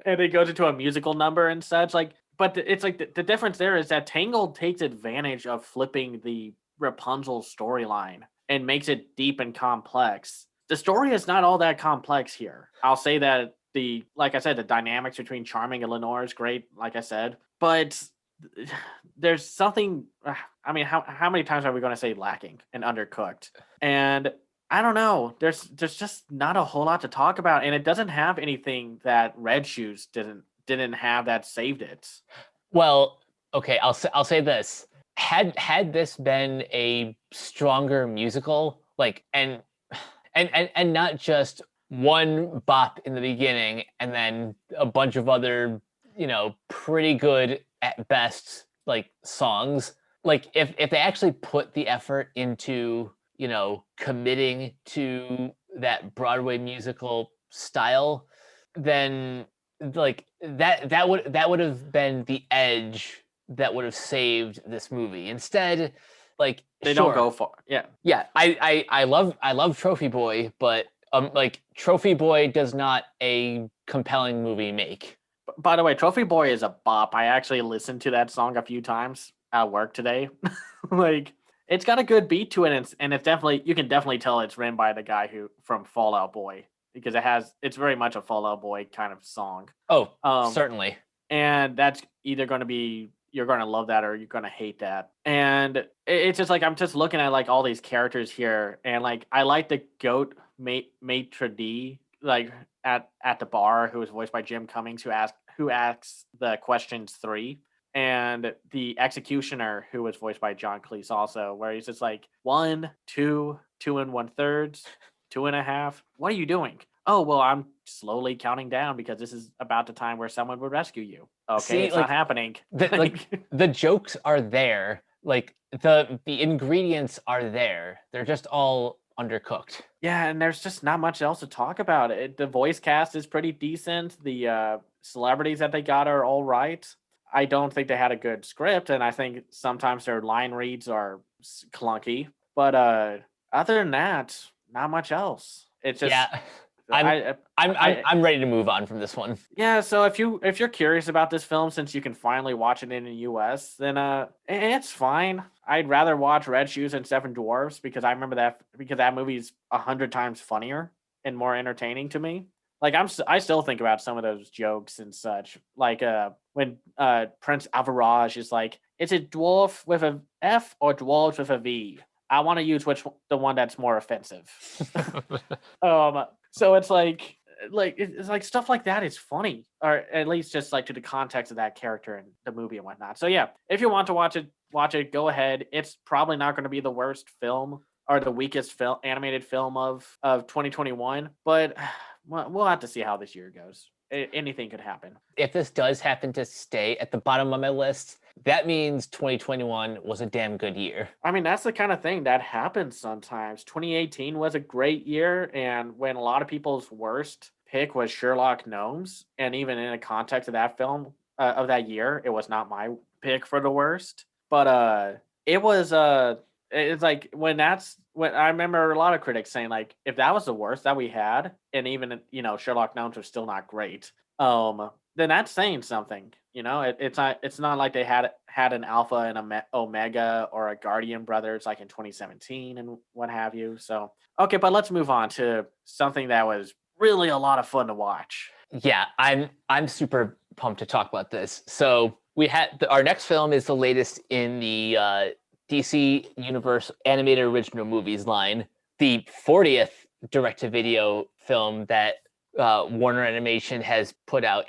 And it goes into a musical number and such. Like, but it's like the difference there is that Tangled takes advantage of flipping the Rapunzel storyline and makes it deep and complex. The story is not all that complex here. I'll say that like I said, the dynamics between Charming and Lenore is great, like I said, but there's something. I mean, how many times are we going to say lacking and undercooked? And I don't know. There's just not a whole lot to talk about, and it doesn't have anything that Red Shoes didn't have that saved it. Well, okay, I'll say this: had this been a stronger musical, like and not just one bop in the beginning and then a bunch of other, pretty good at best like songs. Like if they actually put the effort into, committing to that Broadway musical style, then like that would have been the edge that would have saved this movie. Instead, like they don't go far. Yeah. I love Trophy Boy, but like Trophy Boy does not a compelling movie make. By the way, Trophy Boy is a bop. I actually listened to that song a few times at work today. Like, it's got a good beat to it, and it's definitely, you can definitely tell it's written by the guy from Fall Out Boy, because it's very much a Fall Out Boy kind of song. Oh, certainly. And that's either going to be, you're going to love that or you're going to hate that. And it's just like, I'm just looking at like all these characters here, and like I like the goat maitre d', like at the bar, who is voiced by Jim Cummings, who asks the questions 3, and the executioner, who was voiced by John Cleese also, where he's just like 1, 2, 2 1/3, 2.5. What are you doing? Oh, well, I'm slowly counting down because this is about the time where someone would rescue you. Okay, see, it's not happening. The jokes are there. Like the ingredients are there. They're just all undercooked. Yeah, and there's just not much else to talk about. The voice cast is pretty decent. The celebrities that they got are all right. I don't think they had a good script, and I think sometimes their line reads are clunky. But other than that, not much else. It's just I'm ready to move on from this one. Yeah, so if you're curious about this film, since you can finally watch it in the US, then it's fine. I'd rather watch Red Shoes and Seven Dwarfs because I remember that movie's 100 times funnier and more entertaining to me. Like I still think about some of those jokes and such. Like when Prince Alvaraj is like, "Is it dwarf with a F or dwarves with a V? I want to use the one that's more offensive." So it's like, like it's like stuff like that is funny, or at least just like to the context of that character and the movie and whatnot. So yeah, if you want to watch it, go ahead. It's probably not going to be the worst film or the weakest film animated film of 2021, but we'll have to see how this year goes. Anything could happen. If this does happen to stay at the bottom of my list, that means 2021 was a damn good year. I mean, that's the kind of thing that happens sometimes. 2018 was a great year, and when a lot of people's worst pick was Sherlock Gnomes, and even in the context of that film of that year, it was not my pick for the worst. But it was it's like when I remember a lot of critics saying like if that was the worst that we had, and even Sherlock Gnomes was still not great, then that's saying something. It's not like they had an Alpha and a Omega or a Guardian Brothers like in 2017 and what have you. So okay, but let's move on to something that was really a lot of fun to watch. Yeah, I'm super pumped to talk about this. So we had our next film is the latest in the DC Universe animated original movies line, the 40th direct-to-video film that Warner Animation has put out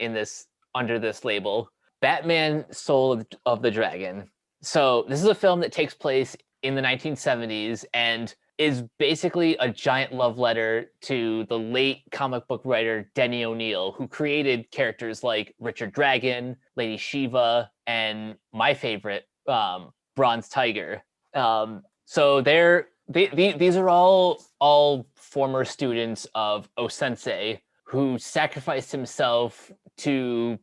under this label, Batman: Soul of the Dragon. So this is a film that takes place in the 1970s and is basically a giant love letter to the late comic book writer Denny O'Neil, who created characters like Richard Dragon, Lady Shiva, and my favorite, Bronze Tiger. So these are all former students of O-Sensei who sacrificed himself to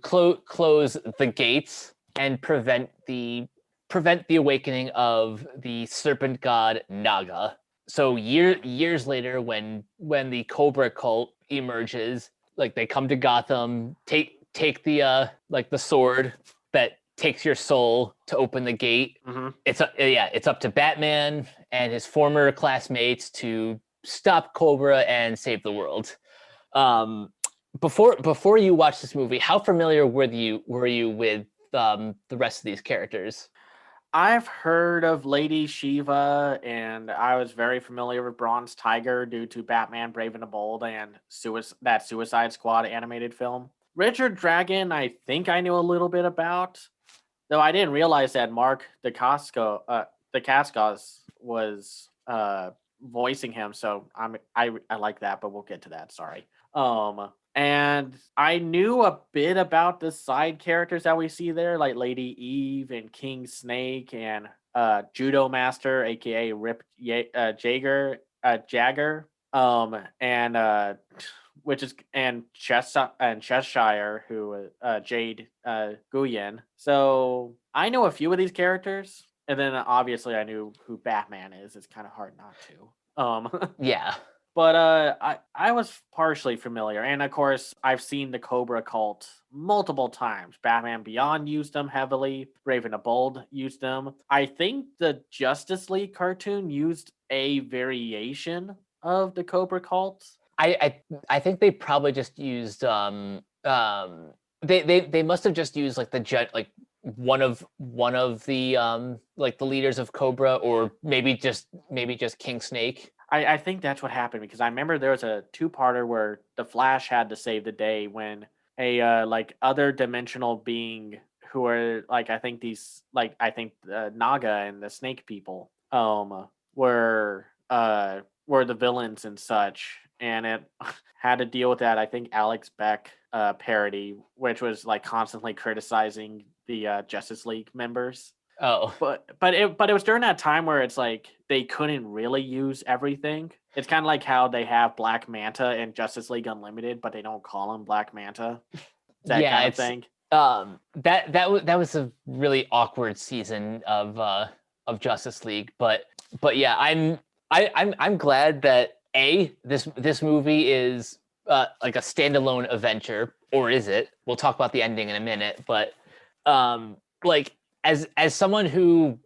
close the gates and prevent the awakening of the serpent god Naga. So years later, when the Cobra cult emerges, like they come to Gotham, take the the sword that takes your soul to open the gate. Mm-hmm. It's up to Batman and his former classmates to stop Cobra and save the world. Before you watched this movie, how familiar were you with the rest of these characters? I've heard of Lady Shiva, and I was very familiar with Bronze Tiger due to Batman Brave and the Bold and that Suicide Squad animated film. Richard Dragon, I think I knew a little bit about, though I didn't realize that Mark Dacascos was voicing him. So I like that, but we'll get to that. Sorry. And I knew a bit about the side characters that we see there, like Lady Eve and King Snake and Judo Master, aka Rip Jagger, and which is and Cheshire, who Jade Guyen. So I know a few of these characters, and then obviously I knew who Batman is. It's kind of hard not to. Yeah. But I was partially familiar. And of course, I've seen the Cobra cult multiple times. Batman Beyond used them heavily. Brave and the Bold used them. I think the Justice League cartoon used a variation of the Cobra cult. I think they probably just used they must have just used like one of the like the leaders of Cobra, or maybe just King Snake. I think that's what happened, because I remember there was a two-parter where the Flash had to save the day when a like other dimensional being who are like I think Naga and the Snake people were the villains and such, and it had to deal with that. I think Alex Beck parody, which was like constantly criticizing the Justice League members. Oh, but it was during that time where it's like they couldn't really use everything. It's kind of like how they have Black Manta and Justice League Unlimited, but they don't call him Black Manta. That yeah, kind of thing. That was a really awkward season of Justice League, but yeah, I'm glad that this movie is like a standalone adventure, or is it? We'll talk about the ending in a minute, but like as someone who,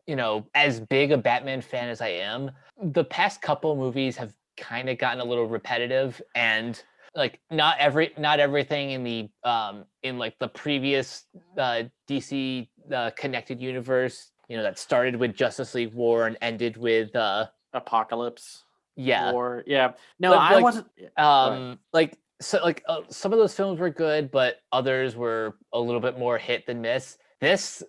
as big a Batman fan as I am, the past couple movies have kind of gotten a little repetitive, and like not everything in the in like the previous DC connected universe, that started with Justice League War and ended with Apocalypse. Yeah. War. Yeah. No, But I wasn't. Go ahead. some of those films were good, but others were a little bit more hit than miss. This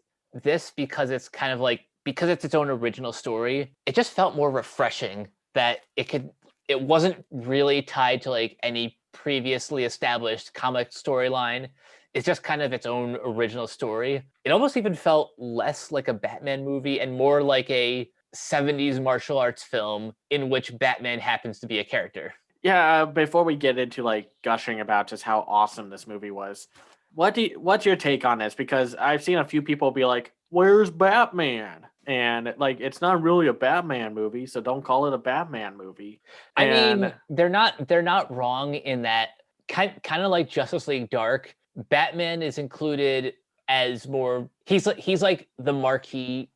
because it's kind of like, because it's its own original story, it just felt more refreshing that it wasn't really tied to like any previously established comic storyline. It's just kind of its own original story. It almost even felt less like a Batman movie and more like a 70s martial arts film in which Batman happens to be a character. Yeah. Before we get into like gushing about just how awesome this movie was, what's your take on this? Because I've seen a few people be like, "Where's Batman?" And like, it's not really a Batman movie, so don't call it a Batman movie. I And mean, they're not wrong in that, kind of like Justice League Dark, Batman is included as more, he's like the marquee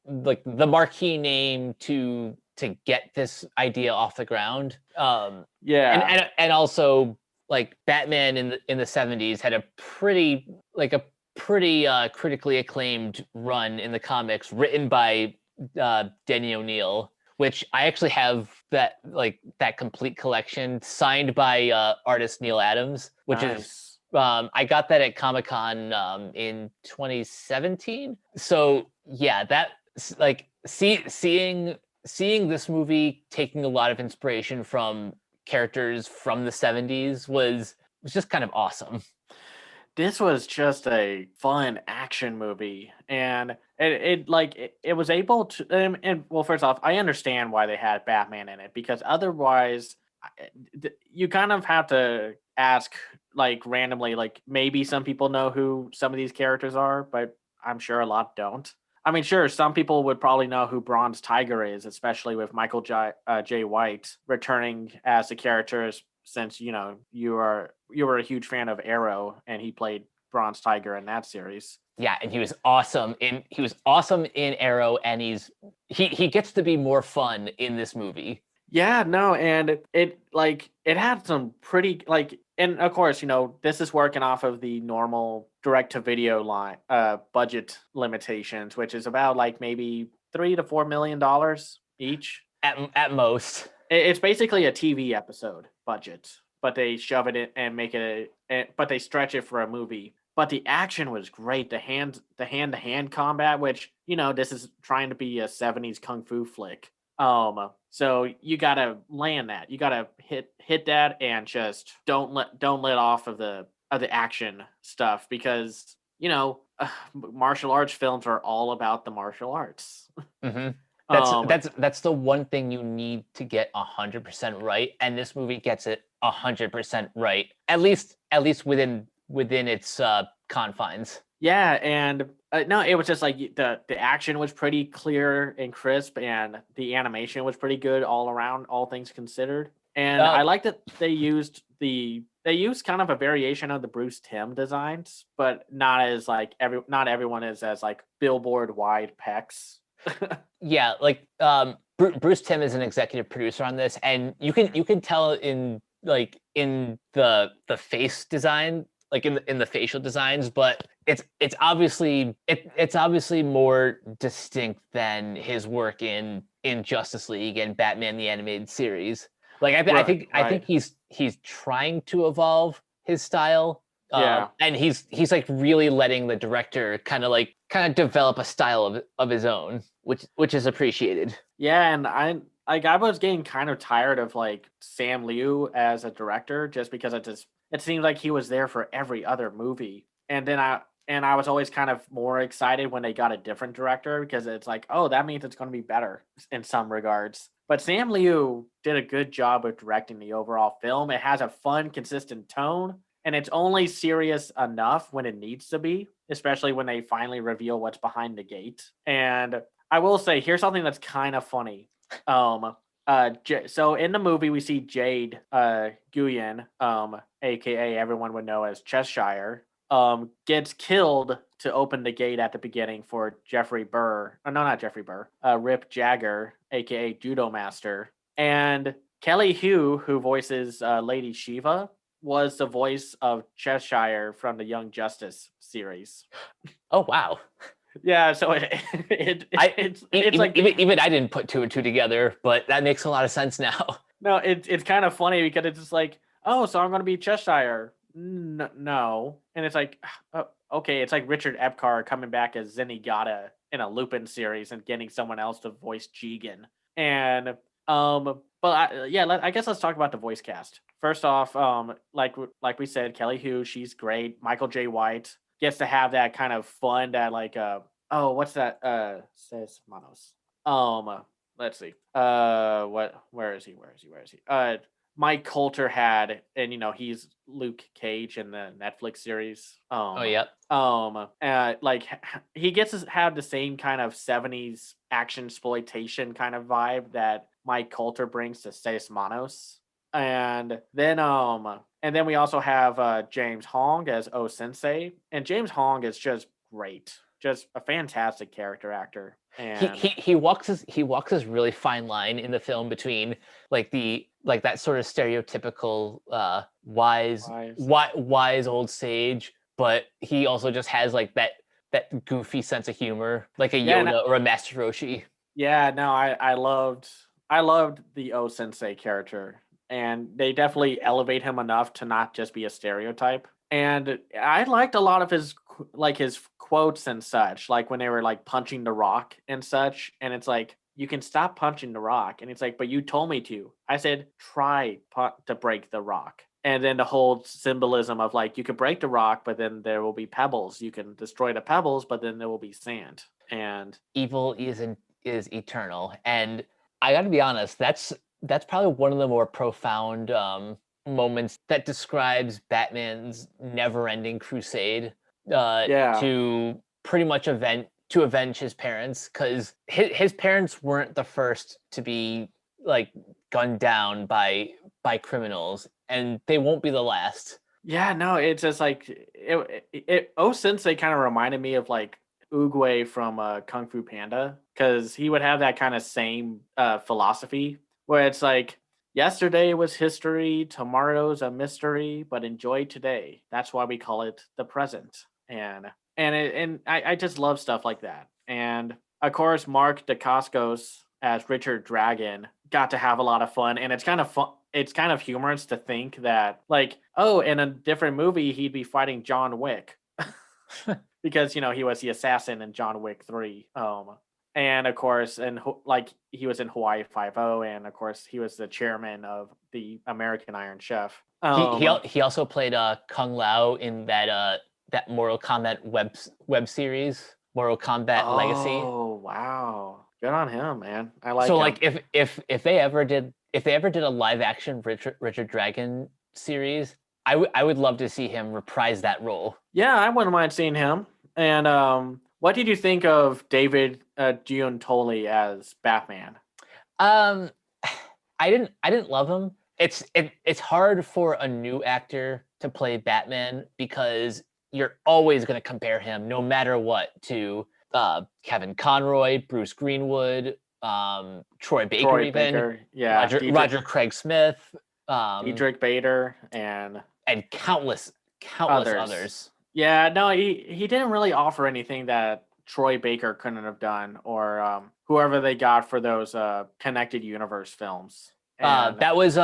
name to get this idea off the ground. yeah, And also, like, Batman in the 70s had a pretty critically acclaimed run in the comics, written by Denny O'Neil, which I actually have that complete collection signed by artist Neil Adams, which is nice. I got that at Comic-Con in 2017. So yeah, that like seeing this movie taking a lot of inspiration from characters from the 70s was just kind of awesome. This was just a fun action movie, and it was able to. And well, first off, I understand why they had Batman in it, because otherwise, you kind of have to ask like randomly, like maybe some people know who some of these characters are, but I'm sure a lot don't. I mean, sure, some people would probably know who Bronze Tiger is, especially with J. White returning as the characters, since you were a huge fan of Arrow, and he played Bronze Tiger in that series. Yeah, and he was awesome in Arrow, and he gets to be more fun in this movie. Yeah, no, and it had some pretty like, and of course, this is working off of the normal direct to video line budget limitations, which is about like maybe $3 to $4 million each. At most. It's basically a TV episode budget, but they shove it in and make it but they stretch it for a movie. But the action was great. The hand to hand combat, which this is trying to be a 70s kung fu flick. So you gotta land that. You gotta hit that, and just don't let off of the action stuff, because martial arts films are all about the martial arts. Mm-hmm. Um, That's the one thing you need to get 100% right, and this movie gets it 100% right. At least within its confines. Yeah, and no, it was just like the action was pretty clear and crisp, and the animation was pretty good all around, all things considered. And I like that they used kind of a variation of the Bruce Timm designs, but not as like not everyone is as like billboard wide pecs. Yeah, like Bruce Timm is an executive producer on this, and you can tell in the face design, like in the facial designs, but it's obviously more distinct than his work in Justice League and Batman the Animated Series. Like I think he's trying to evolve his style. Yeah. And he's like really letting the director kind of develop a style of his own, which is appreciated. Yeah, and I was getting kind of tired of like Sam Liu as a director, just because it seemed like he was there for every other movie. And then I was always kind of more excited when they got a different director, because it's like, oh, that means it's going to be better in some regards. But Sam Liu did a good job of directing the overall film. It has a fun, consistent tone, and it's only serious enough when it needs to be, especially when they finally reveal what's behind the gate. And I will say, here's something that's kind of funny. So in the movie, we see Jade Guyen, aka everyone would know as Cheshire, gets killed to open the gate at the beginning for Jeffrey Burr. Oh, no, not Jeffrey Burr. Rip Jagger, aka Judo Master. And Kelly Hu, who voices Lady Shiva, was the voice of Cheshire from the Young Justice series. Oh wow. Yeah, so it's even, like even I didn't put two and two together, but that makes a lot of sense now. No, it's kind of funny because it's just like, oh, so I'm going to be Cheshire. No. And it's like, okay, it's like Richard Epcar coming back as Zenigata in a Lupin series and getting someone else to voice Jigen. And I guess let's talk about the voice cast. First off, like we said, Kelly Hu, she's great. Michael J. White gets to have that kind of fun that what's that? Says Manos. Let's see. Where is he? Mike Coulter had, and he's Luke Cage in the Netflix series. Oh, yep. He gets to have the same kind of 70s action exploitation kind of vibe that Mike Coulter brings to Seis Manos. And then we also have James Hong as O Sensei, and James Hong is just great, just a fantastic character actor. And he walks this really fine line in the film between that sort of stereotypical wise old sage, but he also just has like that goofy sense of humor, like a Yoda or a Master Roshi. Yeah, no, I loved the O Sensei character, and they definitely elevate him enough to not just be a stereotype. And I liked a lot of his quotes and such, like when they were like punching the rock and such, and it's like, you can stop punching the rock, and it's like, but you told me to. I said try to break the rock. And then the whole symbolism of like, you can break the rock, but then there will be pebbles. You can destroy the pebbles, but then there will be sand. And evil is eternal. And I got to be honest, that's probably one of the more profound moments that describes Batman's never-ending crusade to pretty much avenge his parents, because his parents weren't the first to be like gunned down by criminals, and they won't be the last. Yeah, no, it's just like O Sensei kind of reminded me of like Oogway from Kung Fu Panda, because he would have that kind of same philosophy where it's like, yesterday was history, tomorrow's a mystery, but enjoy today. That's why we call it the present. And I just love stuff like that. And of course, Mark Dacascos as Richard Dragon got to have a lot of fun, and it's kind of fun. It's kind of humorous to think that, like, oh, in a different movie, he'd be fighting John Wick because he was the assassin in John Wick 3. And of course, he was in Hawaii Five-0, and of course, he was the chairman of the American Iron Chef. He also played Kung Lao in that Mortal Kombat web series, Mortal Kombat Legacy. Oh wow, good on him, man. I like. So him. like if they ever did a live action Richard Dragon series, I would love to see him reprise that role. Yeah, I wouldn't mind seeing him. And what did you think of David Giuntoli as Batman? I didn't love him. It's hard for a new actor to play Batman because you're always going to compare him, no matter what, to Kevin Conroy, Bruce Greenwood, Troy Baker, yeah, Roger Craig Smith, Diedrich Bader, and countless others. Yeah, no, he didn't really offer anything that Troy Baker couldn't have done, or whoever they got for those connected universe films. And that was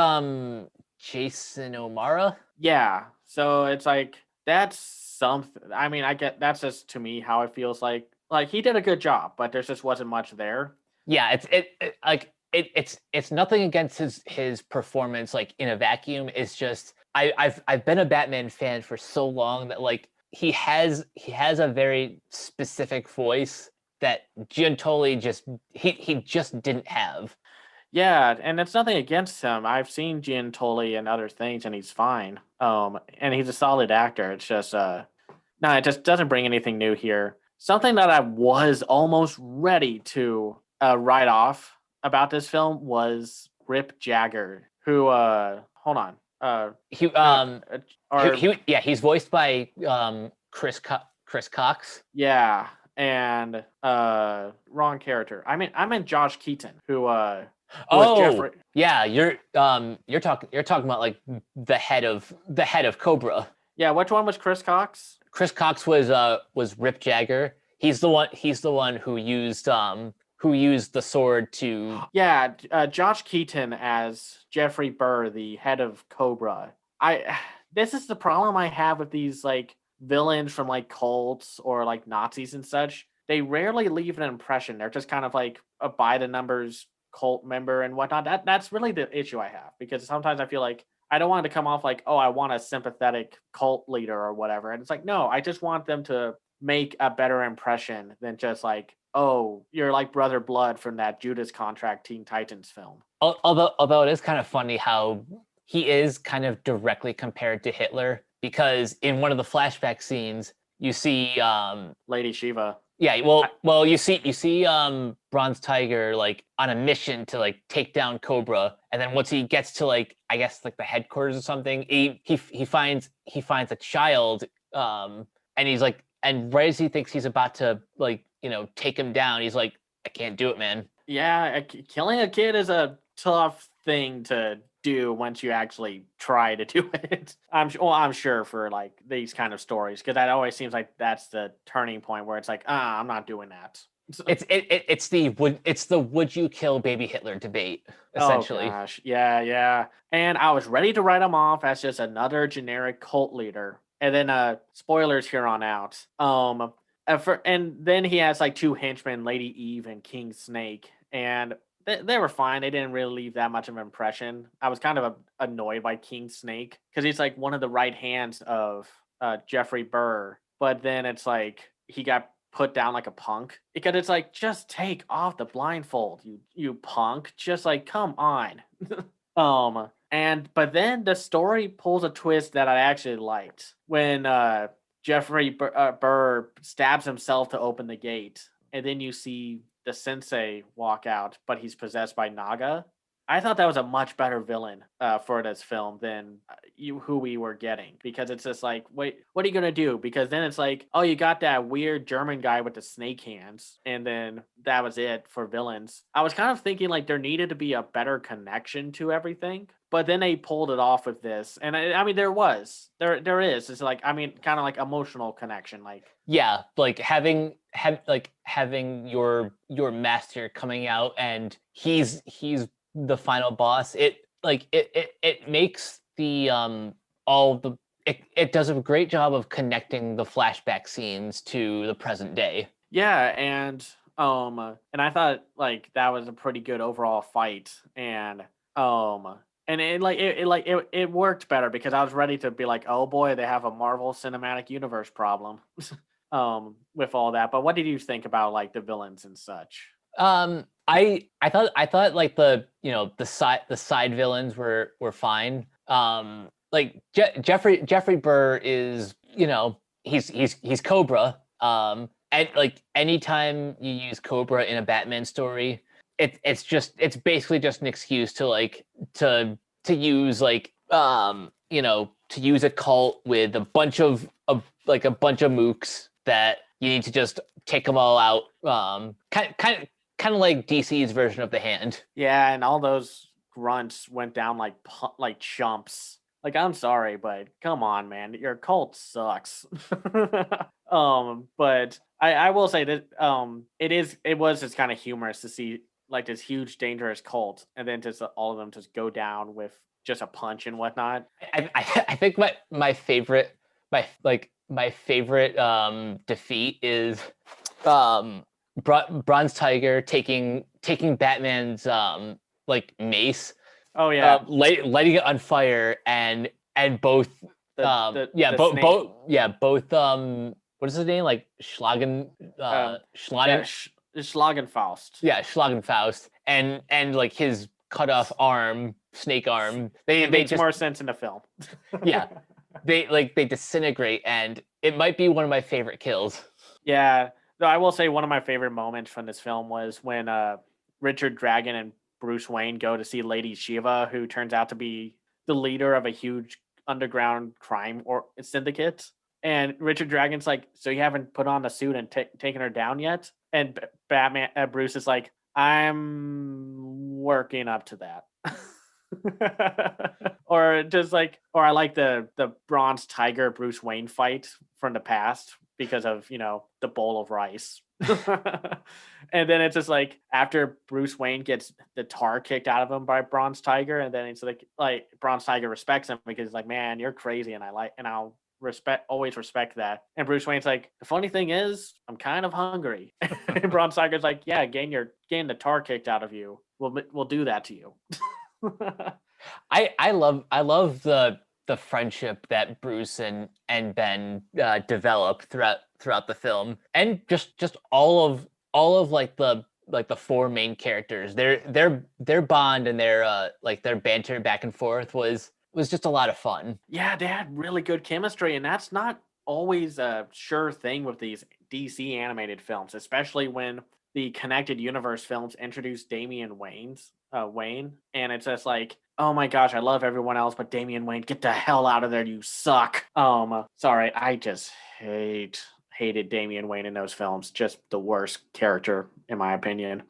Jason O'Mara. Yeah, so it's like, that's something. I mean, I get, that's just to me how it feels like he did a good job, but there just wasn't much there. Yeah, it's nothing against his performance like in a vacuum. It's just I've been a Batman fan for so long that like he has a very specific voice that Giuntoli he just didn't have. Yeah, and it's nothing against him. I've seen Giuntoli and other things, and he's fine. And he's a solid actor. It's just no, it just doesn't bring anything new here. Something that I was almost ready to write off about this film was Rip Jagger, who hold on. He's voiced by Chris Cox. Yeah, and wrong character. I meant Josh Keaton, who Jeffrey. Yeah, you're talking about like the head of Cobra. Yeah, which one was Chris Cox? Chris Cox was Rip Jagger. He's the one who used who used the sword to. Yeah, Josh Keaton as Jeffrey Burr, the head of Cobra. This is the problem I have with these like villains from like cults or like Nazis and such. They rarely leave an impression. They're just kind of like a by the numbers cult member and whatnot. That's really the issue I have, because sometimes I feel like I don't want it to come off like, oh, I want a sympathetic cult leader or whatever. And it's like, no, I just want them to make a better impression than just like, oh, you're like Brother Blood from that Judas Contract Teen Titans film. Although it is kind of funny how he is kind of directly compared to Hitler, because in one of the flashback scenes you see Lady Shiva. yeah, well, you see Bronze Tiger like on a mission to like take down Cobra, and then once he gets to like, I guess like the headquarters or something, he finds a child, and he's like, and right as he thinks he's about to like, take him down, he's like, I can't do it, man. Yeah, killing a kid is a tough thing to do once you actually try to do it. I'm sure for like these kind of stories, because that always seems like that's the turning point where it's like, I'm not doing that. It's the would you kill baby Hitler debate, essentially. Oh gosh, yeah. And I was ready to write him off as just another generic cult leader. And then spoilers here on out. And then he has like two henchmen, Lady Eve and King Snake, and they were fine. They didn't really leave that much of an impression. I was kind of annoyed by King Snake because he's like one of the right hands of Jeffrey Burr, but then it's like he got put down like a punk, because it's like, just take off the blindfold, you punk. Just like, come on. But then the story pulls a twist that I actually liked when Jeffrey Burr stabs himself to open the gate, and then you see the sensei walk out, but he's possessed by Naga. I thought that was a much better villain for this film than who we were getting, because it's just like, wait, what are you gonna do? Because then it's like, oh, you got that weird German guy with the snake hands, and then that was it for villains. I was kind of thinking like there needed to be a better connection to everything, but then they pulled it off with this, and I mean there is. It's like, I mean, kind of like emotional connection, like, yeah, like having your master coming out and he's the final boss. It makes the it does a great job of connecting the flashback scenes to the present day. Yeah, and I thought like that was a pretty good overall fight, and it worked better, because I was ready to be like, oh boy, they have a Marvel Cinematic Universe problem with all that. But what did you think about like the villains and such? I thought like the side villains were fine. Like Jeffrey Burr is, he's Cobra. And like anytime you use Cobra in a Batman story, it's basically just an excuse to like to use like to use a cult with a bunch of mooks that you need to just take them all out. Kind of like DC's version of the Hand. Yeah, and all those grunts went down like chumps. Like, I'm sorry, but come on, man, your cult sucks. But I will say that it was just kind of humorous to see like this huge dangerous cult, and then just all of them just go down with just a punch and whatnot. I think my favorite defeat is Bronze Tiger taking Batman's like mace. Oh yeah, lighting it on fire, and both both what is his name, like Schlagenfaust. Yeah, Schlagenfaust, and like his cut off arm, snake arm. It makes more sense in the film. Yeah, they disintegrate, and it might be one of my favorite kills. Yeah, though I will say one of my favorite moments from this film was when Richard Dragon and Bruce Wayne go to see Lady Shiva, who turns out to be the leader of a huge underground crime or syndicate. And Richard Dragon's like, so you haven't put on the suit and taken her down yet? And Bruce is like, I'm working up to that. Or I like the Bronze Tiger Bruce Wayne fight from the past because of, the bowl of rice. And then it's just like after Bruce Wayne gets the tar kicked out of him by Bronze Tiger, and then it's like Bronze Tiger respects him because he's like, man, you're crazy, and I'll always respect that. And Bruce Wayne's like, the funny thing is, I'm kind of hungry. And Bronze Tiger's like, yeah, gain the tar kicked out of you. We'll do that to you. I love the friendship that Bruce and Ben develop throughout the film, and just all of like the four main characters, their bond and their banter back and forth was just a lot of fun. Yeah, they had really good chemistry, and that's not always a sure thing with these DC animated films, especially when the connected universe films introduce Wayne, and it's just like, oh my gosh, I love everyone else, but Damian Wayne, get the hell out of there, you suck. Sorry, I just hated Damian Wayne in those films. Just the worst character, in my opinion.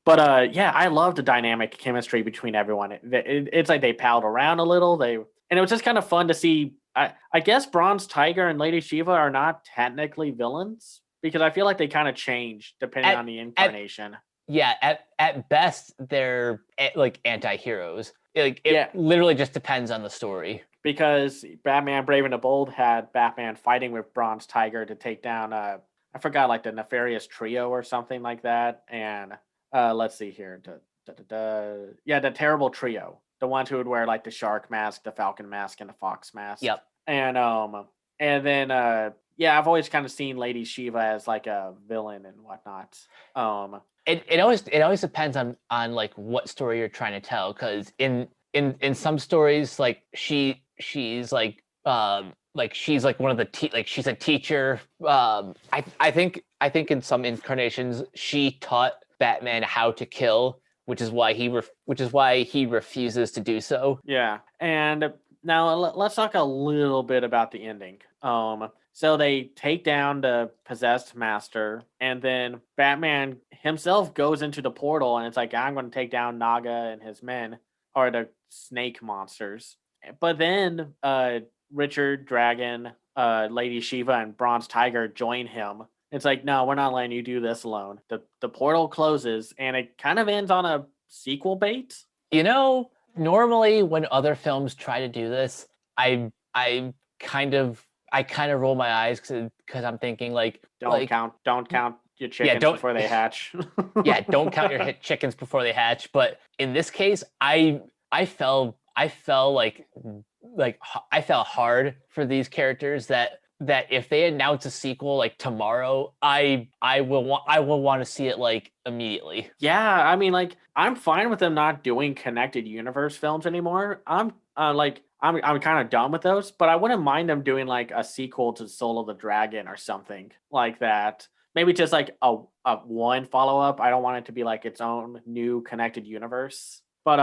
But yeah, I love the dynamic chemistry between everyone. It's like they palled around a little. And it was just kind of fun to see. I guess Bronze Tiger and Lady Shiva are not technically villains because I feel like they kind of change depending on the incarnation. At best they're like anti-heroes. It literally just depends on the story. Because Batman Brave and the Bold had Batman fighting with Bronze Tiger to take down I forgot, like the Nefarious Trio or something like that. And let's see here. Yeah, the Terrible Trio. The ones who would wear like the shark mask, the falcon mask, and the fox mask. Yep. And then yeah, I've always kind of seen Lady Shiva as like a villain and whatnot. It always depends on like what story you're trying to tell, because in some stories, like she's like she's like one of the like she's a teacher. I think in some incarnations she taught Batman how to kill, which is why he refuses to do so. Yeah, and now let's talk a little bit about the ending. So they take down the possessed master, and then Batman himself goes into the portal, and it's like, I'm going to take down Naga and his men, or the snake monsters. But then Richard Dragon, Lady Shiva, and Bronze Tiger join him. It's like, no, we're not letting you do this alone. The portal closes, and it kind of ends on a sequel bait. Normally when other films try to do this, I kind of roll my eyes because I'm thinking like, don't count your chickens before they hatch. Don't count your chickens before they hatch. But in this case, I fell hard for these characters that if they announce a sequel like tomorrow, I will want to see it like immediately. Yeah, I mean, like, I'm fine with them not doing connected universe films anymore. I'm kind of done with those, but I wouldn't mind them doing like a sequel to Soul of the Dragon or something like that. Maybe just like a one follow up. I don't want it to be like its own new connected universe. But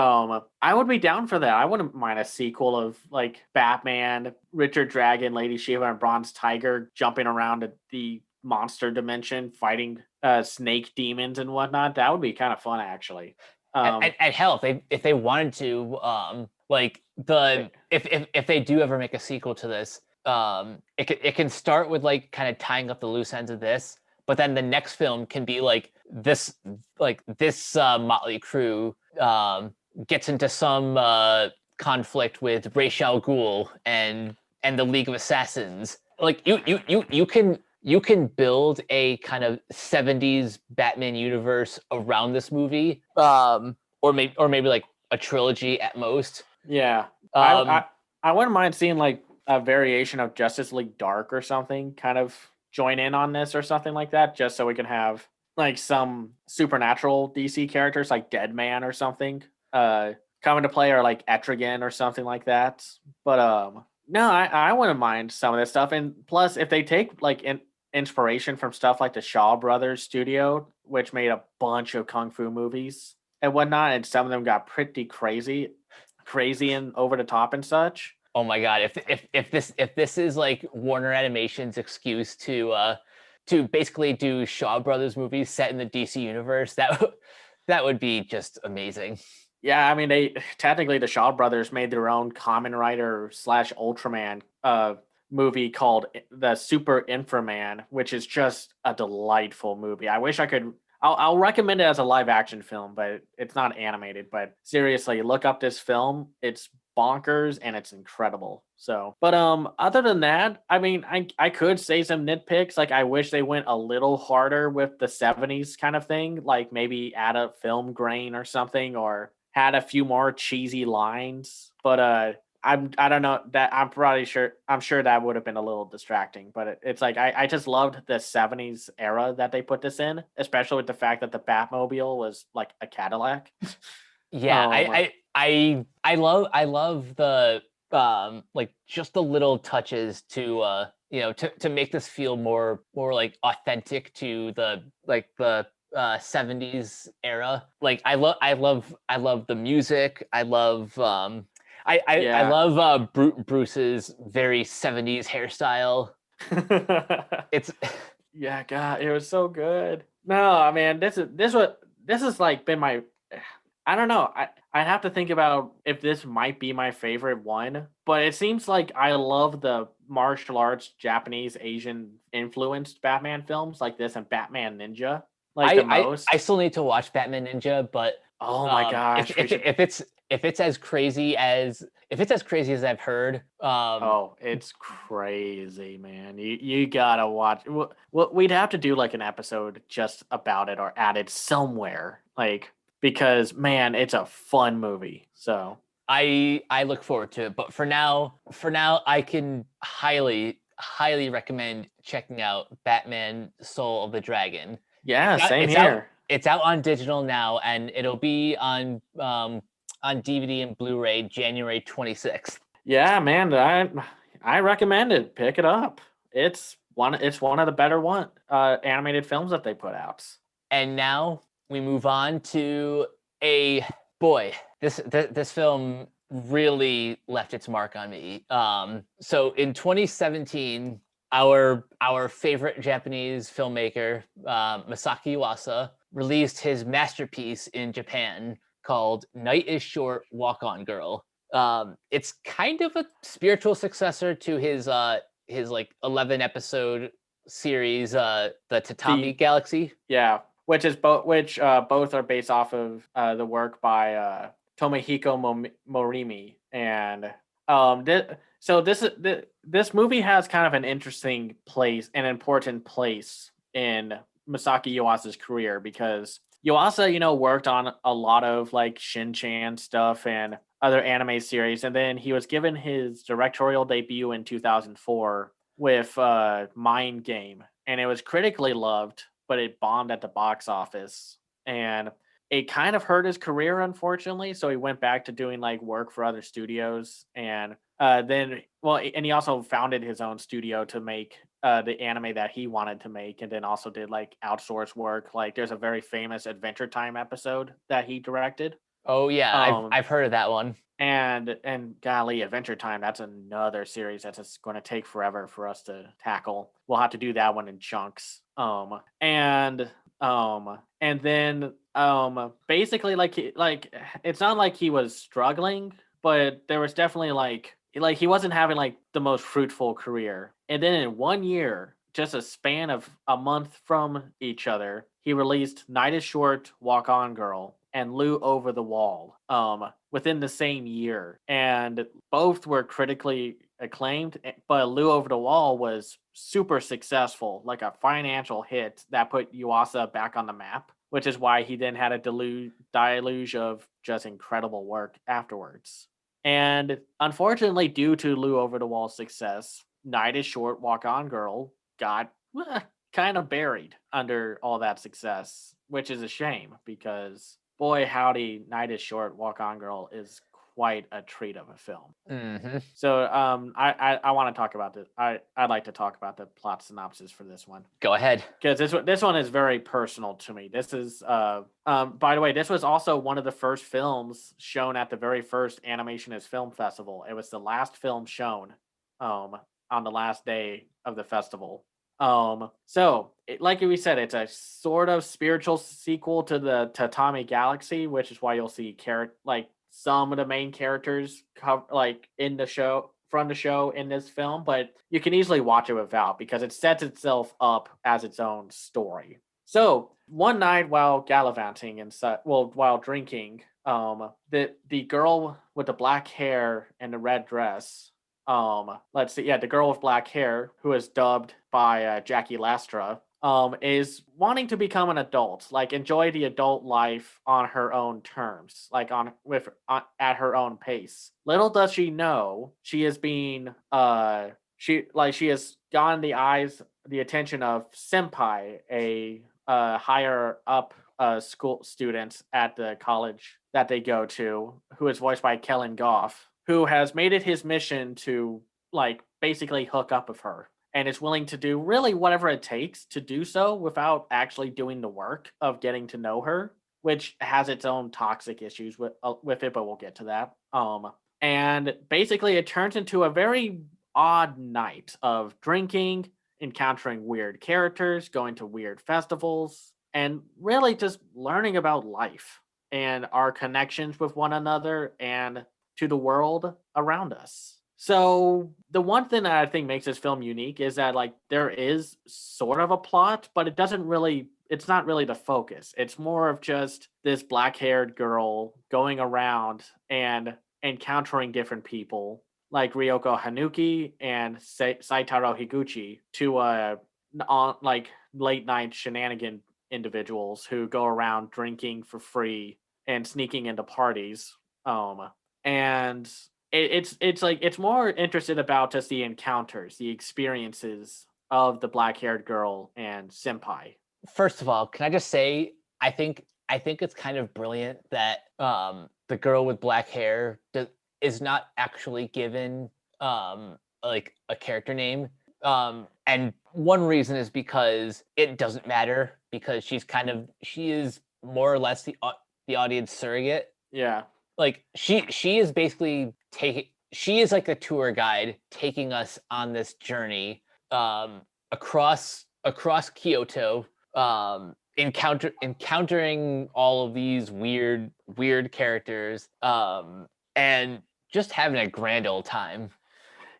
I would be down for that. I wouldn't mind a sequel of like Batman, Richard Dragon, Lady Shiva, and Bronze Tiger jumping around the monster dimension, fighting snake demons and whatnot. That would be kind of fun, actually. And hell, if they wanted to, if they do ever make a sequel to this, it can start with like kind of tying up the loose ends of this, but then the next film can be like this motley crew gets into some conflict with Ra's al Ghul and the League of Assassins. Like you can build a kind of 70s Batman universe around this movie, or maybe like a trilogy at most. Yeah, I wouldn't mind seeing like a variation of Justice League Dark or something kind of join in on this or something like that, just so we can have like some supernatural DC characters like Deadman or something come into play, or like Etrigan or something like that. But no, I wouldn't mind some of this stuff. And plus, if they take like inspiration from stuff like the Shaw Brothers studio, which made a bunch of kung fu movies and whatnot, and some of them got pretty crazy and over the top and such. Oh my god! If this is like Warner Animation's excuse to basically do Shaw Brothers movies set in the DC universe, that would be just amazing. Yeah, I mean, they technically, the Shaw Brothers made their own Kamen Rider / Ultraman movie called The Super Inframan, which is just a delightful movie. I wish I could. I'll recommend it as a live action film, but it's not animated. But seriously, look up this film. It's bonkers and it's incredible. So, but other than that, I mean, I could say some nitpicks. Like I wish they went a little harder with the 70s kind of thing, like maybe add a film grain or something, or had a few more cheesy lines. But I don't know that I'm sure that would have been a little distracting, but it's like I just loved the 70s era that they put this in, especially with the fact that the Batmobile was like a Cadillac. Yeah, I love the like just the little touches to to make this feel more like authentic to the 70s era. Like I love the music. I love I Yeah. love Bruce's very 70s hairstyle. It's Yeah, God, it was so good. No, I mean, this is like been my I don't know. I have to think about if this might be my favorite one, but it seems like I love the martial arts Japanese Asian influenced Batman films like this and Batman Ninja like the I most. still need to watch Batman Ninja, but Oh my if gosh, we if should. if it's as crazy as I've heard, Oh, it's crazy, man. You gotta watch. We'd have to do like an episode just about it or add it somewhere, like because man, it's a fun movie. So I look forward to it. But for now, I can highly recommend checking out Batman: Soul of the Dragon. yeah, same It's out here. it's out on digital now, and it'll be on DVD and Blu-ray January 26th. Yeah, man, I recommend it. Pick it up. It's one of the better animated films that they put out. And now we move on to a boy. This film really left its mark on me. So in 2017, our favorite Japanese filmmaker, Masaaki Yuasa, released his masterpiece in Japan called "Night Is Short, Walk On Girl." It's kind of a spiritual successor to his like 11 episode series, the Tatami The Galaxy. Yeah, which both are based off of the work by Tomohiko Morimi, and this movie has kind of an interesting place, an important place in Masaki Yuasa's career because Yuasa, worked on a lot of like Shin-chan stuff and other anime series, and then he was given his directorial debut in 2004 with Mind Game, and it was critically loved, but it bombed at the box office. And it kind of hurt his career, unfortunately. So he went back to doing like work for other studios. And and he also founded his own studio to make the anime that he wanted to make. And then also did like outsource work. Like there's a very famous Adventure Time episode that he directed. Oh yeah, Um, I've heard of that one. and golly, Adventure Time, that's another series that's just going to take forever for us to tackle. We'll have to do that one in chunks. And then basically like it's not like he was struggling, but there was definitely like he wasn't having like the most fruitful career. And then in 1 year, just a span of a month from each other, he released Night is Short, Walk On Girl, and Lou Over the Wall within the same year. And both were critically acclaimed, but Lou Over the Wall was super successful, like a financial hit that put Yuasa back on the map, which is why he then had a deluge of just incredible work afterwards. And unfortunately, due to Lou Over the Wall's success, Night is Short, Walk On Girl got kind of buried under all that success, which is a shame because boy, howdy, Night is Short, Walk On Girl is quite a treat of a film. Mm-hmm. So I want to talk about this. I'd like to talk about the plot synopsis for this one Go ahead. because this one is very personal to me. This is by the way, this was also one of the first films shown at the very first Animationist Film Festival. It was the last film shown on the last day of the festival. Like we said, it's a sort of spiritual sequel to the Tatami Galaxy, which is why you'll see like some of the main characters in the show from the show in this film, but you can easily watch it without because it sets itself up as its own story. So one night while gallivanting and while drinking, the girl with the black hair and the red dress, let's see, yeah, the girl with black hair who is dubbed by Jackie Lastra, is wanting to become an adult, like enjoy the adult life on her own terms, like at her own pace. Little does she know, she is being she has gotten the attention of Senpai, a higher up school student at the college that they go to, who is voiced by Kellen Goff, who has made it his mission to like basically hook up with her and is willing to do really whatever it takes to do so without actually doing the work of getting to know her, which has its own toxic issues with it, but we'll get to that. And basically it turns into a very odd night of drinking, encountering weird characters, going to weird festivals, and really just learning about life and our connections with one another and to the world around us. So the one thing that I think makes this film unique is that like there is sort of a plot, but it's not really the focus. It's more of just this black-haired girl going around and encountering different people like Ryoko Hanuki and Saitaro Higuchi, two on like late night shenanigan individuals who go around drinking for free and sneaking into parties. And it's like it's more interested about just the encounters, the experiences of the black-haired girl and Senpai. First of all, can I just say I think it's kind of brilliant that the girl with black hair is not actually given like a character name. And one reason is because it doesn't matter because she is more or less the audience surrogate. Yeah. Like she is basically she is like a tour guide taking us on this journey across Kyoto, encountering all of these weird characters, and just having a grand old time.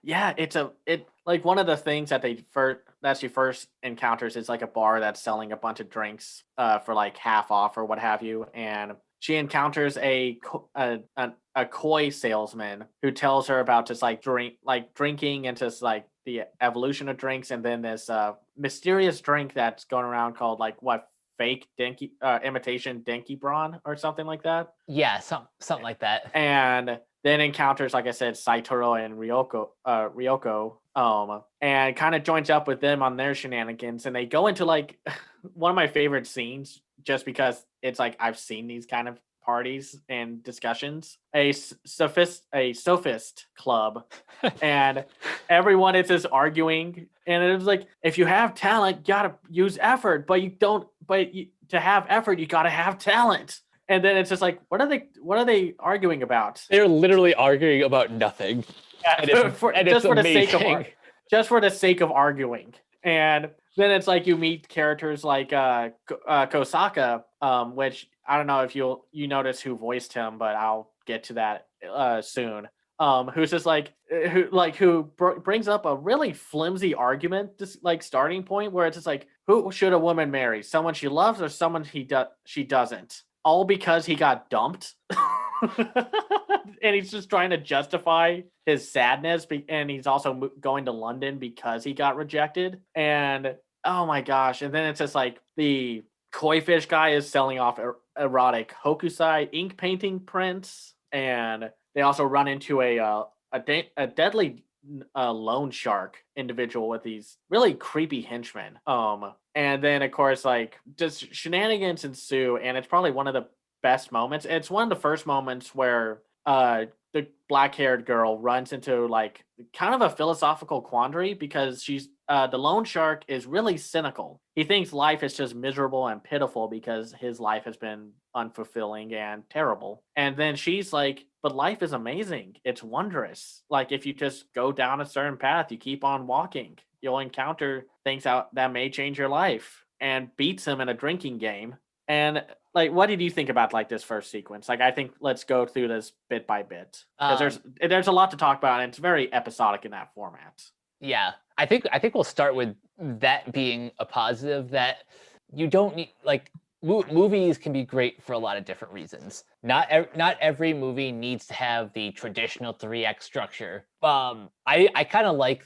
Yeah, it like one of the things that she first encounters is like a bar that's selling a bunch of drinks for like half off or what have you, and she encounters a koi salesman who tells her about just like drinking and just like the evolution of drinks, and then this mysterious drink that's going around called like what fake denki imitation denki brawn or something like that. Yeah, something like that. And then encounters, like I said, Saitaro and Ryoko, and kind of joins up with them on their shenanigans, and they go into like one of my favorite scenes, just because it's like I've seen these kind of parties and discussions, a sophist club, and everyone is just arguing, and it was like, if you have talent, you gotta use effort, but to have effort, you gotta have talent. And then it's just like, what are they arguing about? They're literally arguing about nothing. Yeah, just for the sake of arguing. And then it's like you meet characters like Kosaka, which I don't know if you notice who voiced him, but I'll get to that soon. Who's just like who brings up a really flimsy argument, just like starting point, where it's just like, who should a woman marry? Someone she loves or someone she doesn't? All because he got dumped. And he's just trying to justify his sadness, and he's also going to London because he got rejected. And oh my gosh, and then it's just like the koi fish guy is selling off erotic hokusai ink painting prints, and they also run into a deadly loan shark individual with these really creepy henchmen. And then of course like just shenanigans ensue, and it's probably one of the best moments. It's one of the first moments where the black-haired girl runs into like kind of a philosophical quandary, because she's the loan shark is really cynical. He thinks life is just miserable and pitiful because his life has been unfulfilling and terrible. And then she's like, but life is amazing. It's wondrous. Like if you just go down a certain path, you keep on walking, you'll encounter things that may change your life, and beats him in a drinking game. And like, what did you think about like this first sequence? Like, I think let's go through this bit by bit because there's a lot to talk about, and it's very episodic in that format. Yeah, I think we'll start with that being a positive, that you don't need, like, movies can be great for a lot of different reasons. Not every movie needs to have the traditional 3 act structure. I kind of like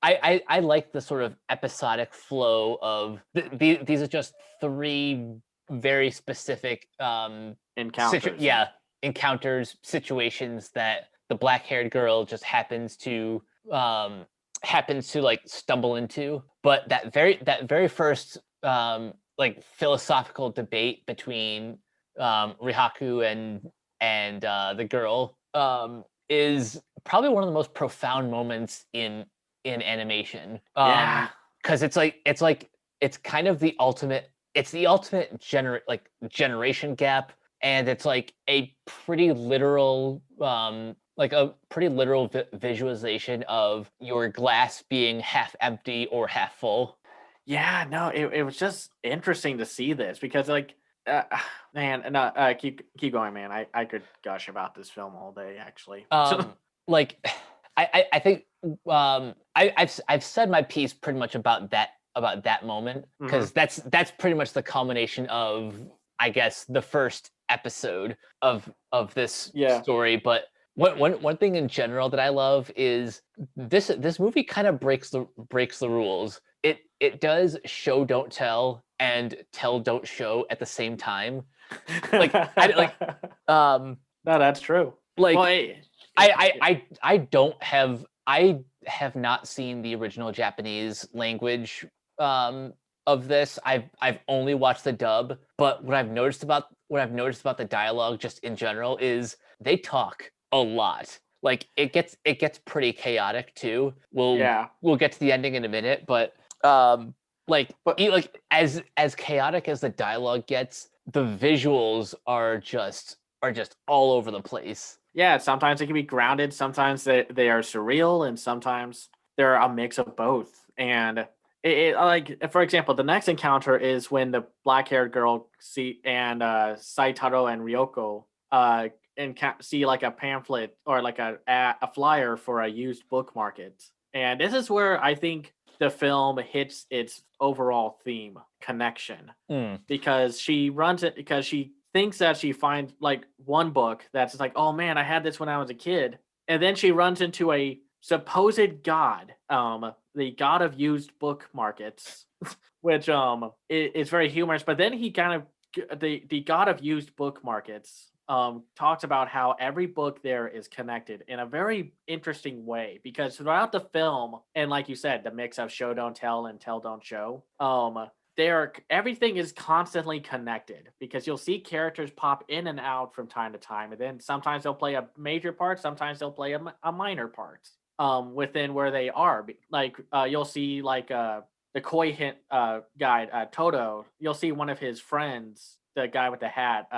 I like the sort of episodic flow of these are just 3 very specific Encounters. encounters, situations that the black-haired girl just happens to like stumble into. But that very first like philosophical debate between Rihaku and the girl is probably one of the most profound moments in animation. Yeah. Because it's kind of the ultimate. It's the ultimate generation gap, and it's like a pretty literal visualization of your glass being half empty or half full. Yeah, no, it was just interesting to see this because, like, man, no, keep going, man. I could gush about this film all day, actually. Like, I think I've said my piece pretty much about that moment, because that's pretty much the culmination of, I guess, the first episode of this story. But one thing in general that I love is this movie kind of breaks the rules. It does show don't tell and tell don't show at the same time. Like no, that's true. Like, well, I have not seen the original Japanese language of this. I've only watched the dub, but what I've noticed about the dialogue just in general is they talk a lot. Like, it gets pretty chaotic too. We'll get to the ending in a minute, but as chaotic as the dialogue gets, the visuals are just all over the place. Yeah, sometimes it can be grounded, sometimes they are surreal, and sometimes they're a mix of both. And it like, for example, the next encounter is when the black-haired girl and Saitaro and Ryoko see like a pamphlet or like a flyer for a used book market. And this is where I think the film hits its overall theme connection, because she thinks that she finds like one book that's like, oh man, I had this when I was a kid. And then she runs into a supposed god, the god of used book markets, which is very humorous. But then he kind of, the god of used book markets talks about how every book there is connected in a very interesting way, because throughout the film, and like you said, the mix of show don't tell and tell don't show, everything is constantly connected, because you'll see characters pop in and out from time to time, and then sometimes they'll play a major part, sometimes they'll play a minor part within where they are. Like you'll see like the koi hint guy, Toto. You'll see one of his friends, the guy with the hat,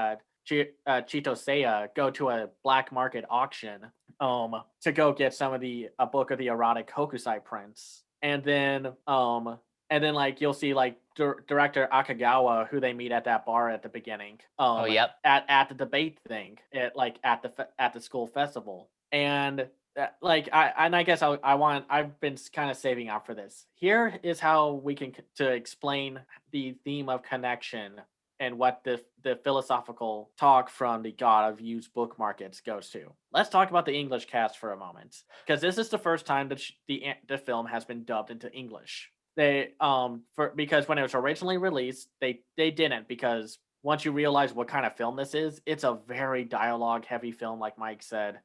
Chitoseiya, go to a black market auction to go get some of a book of the erotic Hokusai prints, and then like you'll see like director Akagawa, who they meet at that bar at the beginning. At the debate thing at the school festival. And I guess I've been kind of saving up for this. Here is how we can to explain the theme of connection and what the philosophical talk from the god of used book markets goes to. Let's talk about the English cast for a moment, because this is the first time that the film has been dubbed into English. They because when it was originally released, they didn't, because once you realize what kind of film this is, it's a very dialogue heavy film, like Mike said,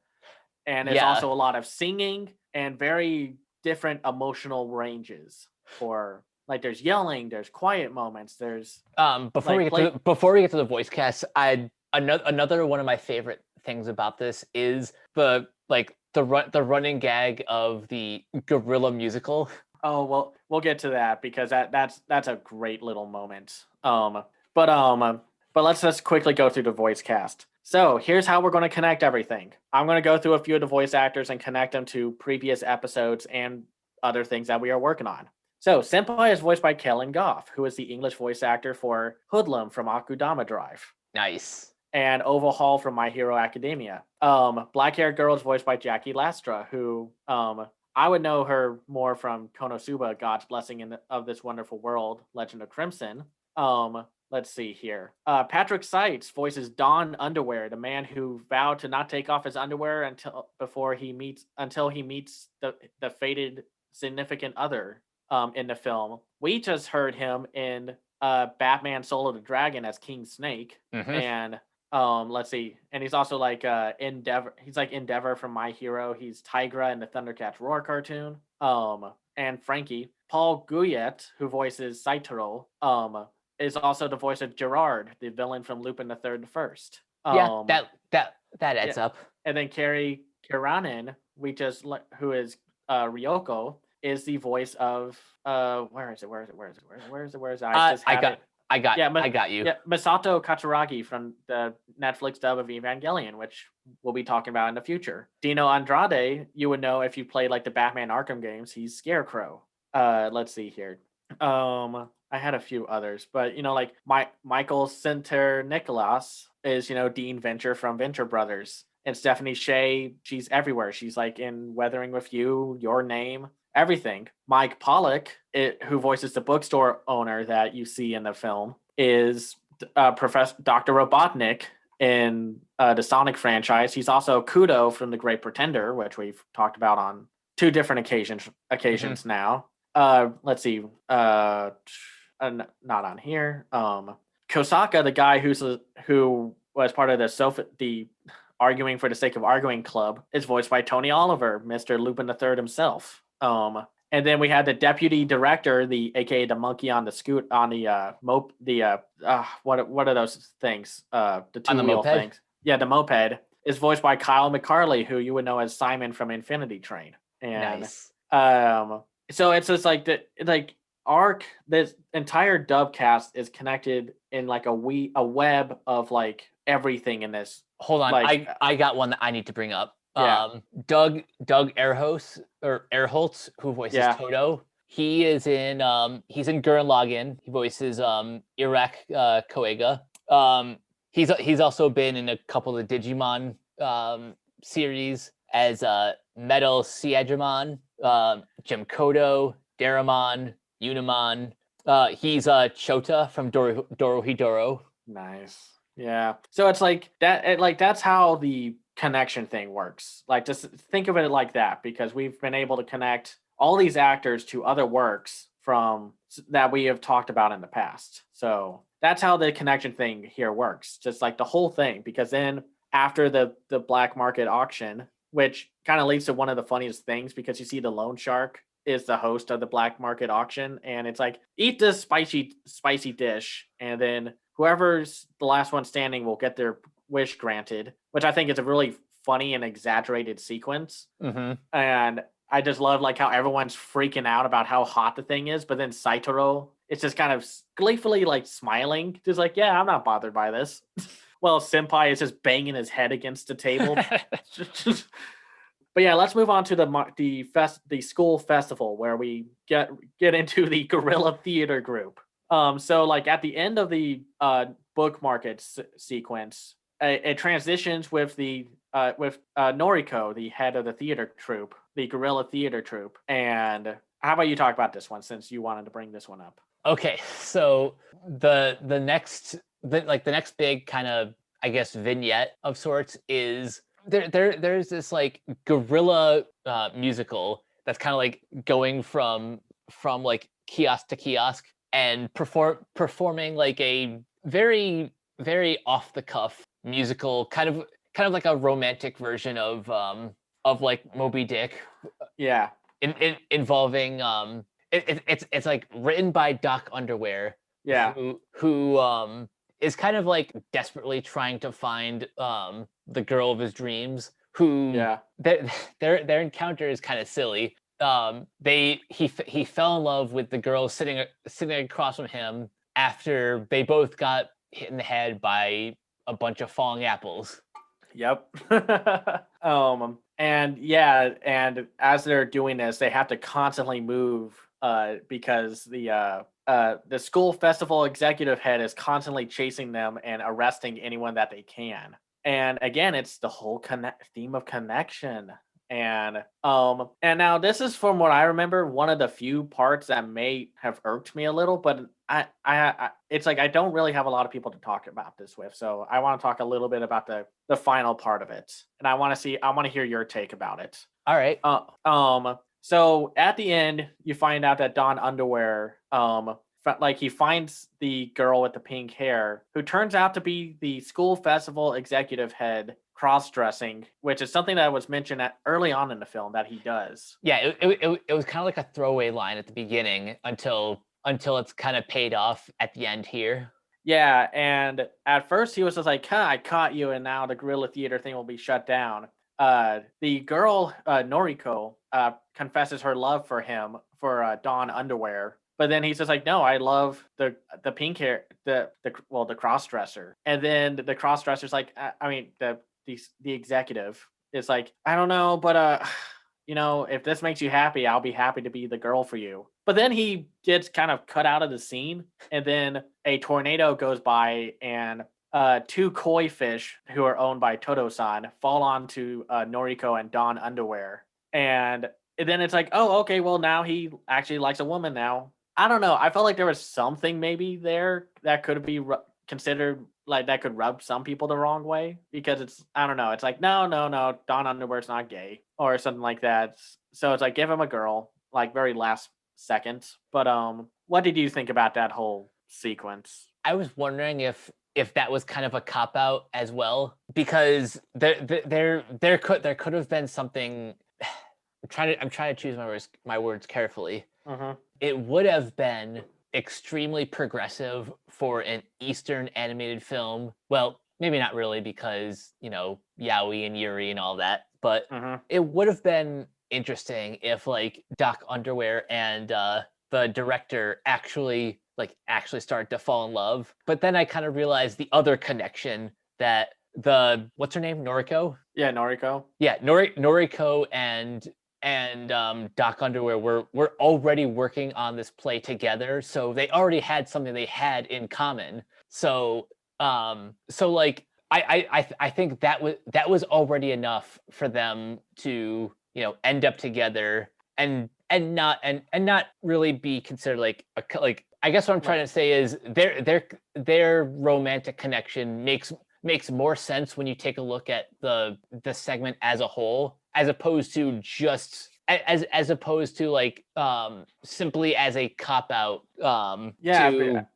and it's also a lot of singing and very different emotional ranges. For like, there's yelling, there's quiet moments, there's before we get to the voice cast, another one of my favorite things about this is the running gag of the gorilla musical. Oh, well, we'll get to that, because that's a great little moment. But let's just quickly go through the voice cast. So here's how we're going to connect everything. I'm going to go through a few of the voice actors and connect them to previous episodes and other things that we are working on. So Senpai is voiced by Kellen Goff, who is the English voice actor for Hoodlum from Akudama Drive, Nice. and Oval Hall from My Hero Academia. Black-haired girl is voiced by Jackie Lastra, who I would know her more from Konosuba, God's Blessing of This Wonderful World, Legend of Crimson. Let's see here. Patrick Seitz voices Don Underwear, the man who vowed to not take off his underwear until he meets the fated significant other in the film. We just heard him in Batman Soul of the Dragon as King Snake, and let's see, and he's also like Endeavor. He's like Endeavor from My Hero. He's Tigra in the Thundercats Roar cartoon. And Frankie Paul Guyet, who voices Saitaro, is also the voice of Gerard, the villain from Lupin the Third and First. Yeah, that adds up. And then Carrie Kiranen, who is Ryoko, is the voice of where is it? I got you. Yeah, Masato Katsuragi from the Netflix dub of Evangelion, which we'll be talking about in the future. Dino Andrade, you would know if you played like the Batman Arkham games. He's Scarecrow. Let's see here. I had a few others, but like Michael Center Nicholas is Dean Venture from Venture Brothers, and Stephanie Shea. She's everywhere. She's like in Weathering with You, Your Name, everything. Mike Pollock, who voices the bookstore owner that you see in the film, is Professor Dr. Robotnik in the Sonic franchise. He's also Kudo from The Great Pretender, which we've talked about on 2 different occasions now. Let's see. Not on here. Kosaka, the guy who was part of the Arguing for the Sake of Arguing club, is voiced by Tony Oliver, Mr. Lupin the Third himself. And then we had the deputy director, aka the monkey on the scoot on the what are those things? The 2-wheel things. Yeah, the moped is voiced by Kyle McCarley, who you would know as Simon from Infinity Train. And nice. So it's just like this entire dub cast is connected in like a web of like everything in this. Hold on, like, I got one that I need to bring up. Yeah. Doug Erholtz, who voices Toto. He is in he's in Gurren Lagann. He voices Iraq Koega. He's also been in a couple of Digimon series as Metal Seadramon, Jim Kodo, Daramon, Unimon. He's Chota from Dorohedoro. Nice. Yeah. So it's like that. That's how the connection thing works. Like, just think of it like that, because we've been able to connect all these actors to other works from that we have talked about in the past. So that's how the connection thing here works. Just like the whole thing, because then after the black market auction, which kind of leads to one of the funniest things, because you see the loan shark is the host of the black market auction, and it's like, eat this spicy dish, and then whoever's the last one standing will get their wish granted, which I think is a really funny and exaggerated sequence. And I just love like how everyone's freaking out about how hot the thing is, but then Saitaro is just kind of gleefully like smiling, just like, yeah, I'm not bothered by this. Well, Senpai is just banging his head against the table. But yeah, let's move on to the school festival, where we get into the guerrilla theater group. So like at the end of the book market sequence, it transitions with Noriko, the head of the theater troupe, the guerrilla theater troupe. And how about you talk about this one, since you wanted to bring this one up? Okay, so the next big kind of, I guess, vignette of sorts is there's this like guerrilla musical that's kind of like going from like kiosk to kiosk and performing like a very, very off the cuff musical, kind of like a romantic version of like Moby Dick. Yeah. Involving it's like written by Doc Underwear. Yeah. Who is kind of like desperately trying to find the girl of his dreams, who their encounter is kind of silly. He fell in love with the girl sitting across from him after they both got hit in the head by a bunch of falling apples. Yep. And as they're doing this, they have to constantly move because the school festival executive head is constantly chasing them and arresting anyone that they can. And again, it's the whole theme of connection. And now this is, from what I remember, one of the few parts that may have irked me a little, but I it's like I don't really have a lot of people to talk about this with, so I want to talk a little bit about the final part of it, and I want to hear your take about it. All right. So at the end, you find out that Don Underwear, like he finds the girl with the pink hair, who turns out to be the school festival executive head, cross-dressing, which is something that was mentioned early on in the film that he does. Yeah, it was kind of like a throwaway line at the beginning until it's kind of paid off at the end here. Yeah, and at first he was just like, I caught you, and now the guerrilla theater thing will be shut down. The girl, Noriko, confesses her love for him, for Don Underwear. But then he's just like, no, I love the pink hair, the cross-dresser. And then the cross-dresser's like, the executive is like, I don't know, but if this makes you happy, I'll be happy to be the girl for you. But then he gets kind of cut out of the scene, and then a tornado goes by, and two koi fish who are owned by Todo-san fall onto Noriko and Don Underwear. And then it's like, oh, okay, well, now he actually likes a woman now. I don't know. I felt like there was something maybe there that could be considered, like, that could rub some people the wrong way, because it's, I don't know. It's like, no, Don Underwear's not gay or something like that. So it's like, give him a girl, like, very last second. But what did you think about that whole sequence? I was wondering if that was kind of a cop out as well, because there could have been something. I'm trying to choose my words carefully. Mm-hmm. It would have been extremely progressive for an Eastern animated film. Well, maybe not really, because Yaoi and Yuri and all that, but it would have been interesting if, like, Doc Underwear and the director actually started to fall in love. But then I kind of realized the other connection, that what's her name, Noriko? Yeah, Noriko. Yeah, Noriko and Doc Underwear were already working on this play together, so they already had something they had in common. So like I think that was already enough for them to end up together and not really be considered like I guess what I'm trying to say is their romantic connection makes more sense when you take a look at the segment as a whole, as opposed to just like simply as a cop out to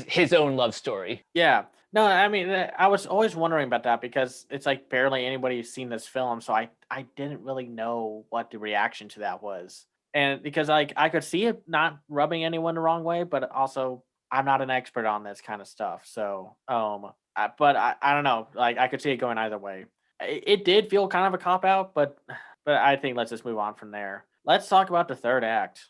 his own love story. Yeah. No, I mean, I was always wondering about that, because it's like barely anybody's seen this film, so I didn't really know what the reaction to that was. And because, like, I could see it not rubbing anyone the wrong way, but also I'm not an expert on this kind of stuff. So, but I don't know. Like, I could see it going either way. It did feel kind of a cop out, but I think let's just move on from there. Let's talk about the third act.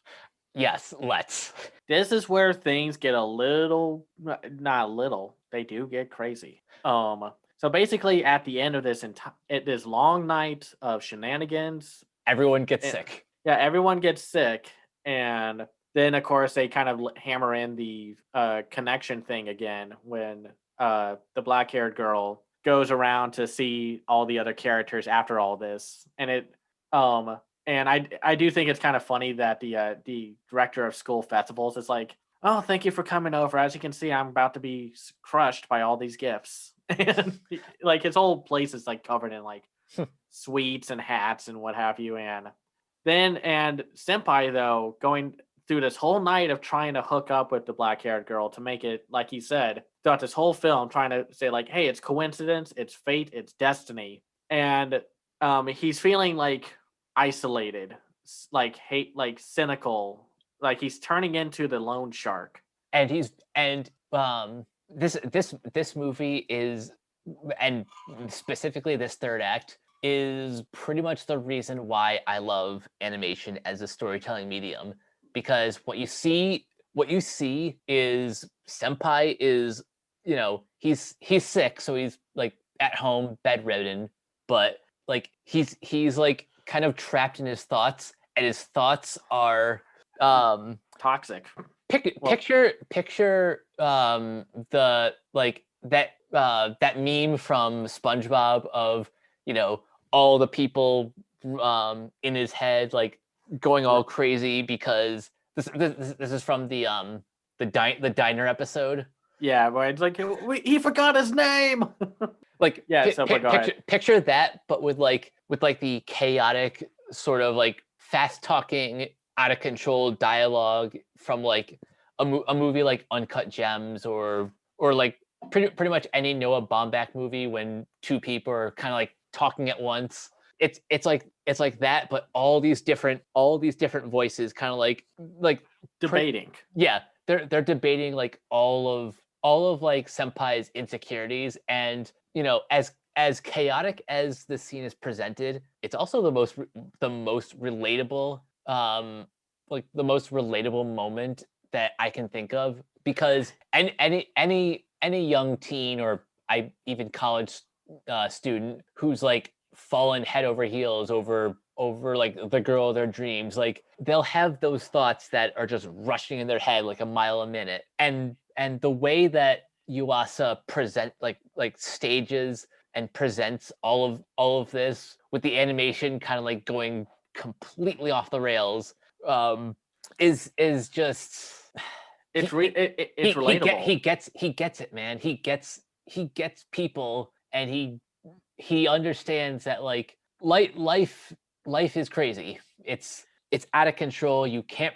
Yes, let's. This is where things get a little, not a little, they do get crazy. So basically, at the end of this long night of shenanigans, everyone gets sick. Yeah, everyone gets sick, and then of course they kind of hammer in the connection thing again when the black-haired girl goes around to see all the other characters after all this, and I do think it's kind of funny that the director of school festivals is like, oh, thank you for coming over. As you can see, I'm about to be crushed by all these gifts. And like his whole place is like covered in like sweets and hats and what have you. And Senpai, though, going through this whole night of trying to hook up with the black-haired girl to make it, like he said, throughout this whole film, trying to say like, hey, it's coincidence, it's fate, it's destiny. And he's feeling like isolated, like hate, like cynical, like he's turning into the loan shark. And this movie is, and specifically this third act, is pretty much the reason why I love animation as a storytelling medium, because what you see is Senpai is, he's sick, so he's like at home bedridden, but like he's like kind of trapped in his thoughts, and his thoughts are Toxic. Picture the like that meme from SpongeBob of, you know, all the people in his head like going all crazy because this is from the diner episode. Yeah, where it's like he forgot his name. Like Yeah, so but go ahead. picture that, but with the chaotic sort of like fast talking, out of control dialogue from like a movie like Uncut Gems or like pretty much any Noah Baumbach movie when two people are kind of like talking at once. It's like that, but all these different voices kind of like Debating. yeah, they're debating like all of like Senpai's insecurities, and you know, as chaotic as the scene is presented, it's also the most relatable like the most relatable moment that I can think of, because any young teen or even college student who's like fallen head over heels over like the girl of their dreams, like they'll have those thoughts that are just rushing in their head like a mile a minute, and the way that Yuasa stages and presents all of this with the animation kind of like going completely off the rails, is just it's relatable. He gets it, man. He gets people, and he understands that like life is crazy. It's out of control. You can't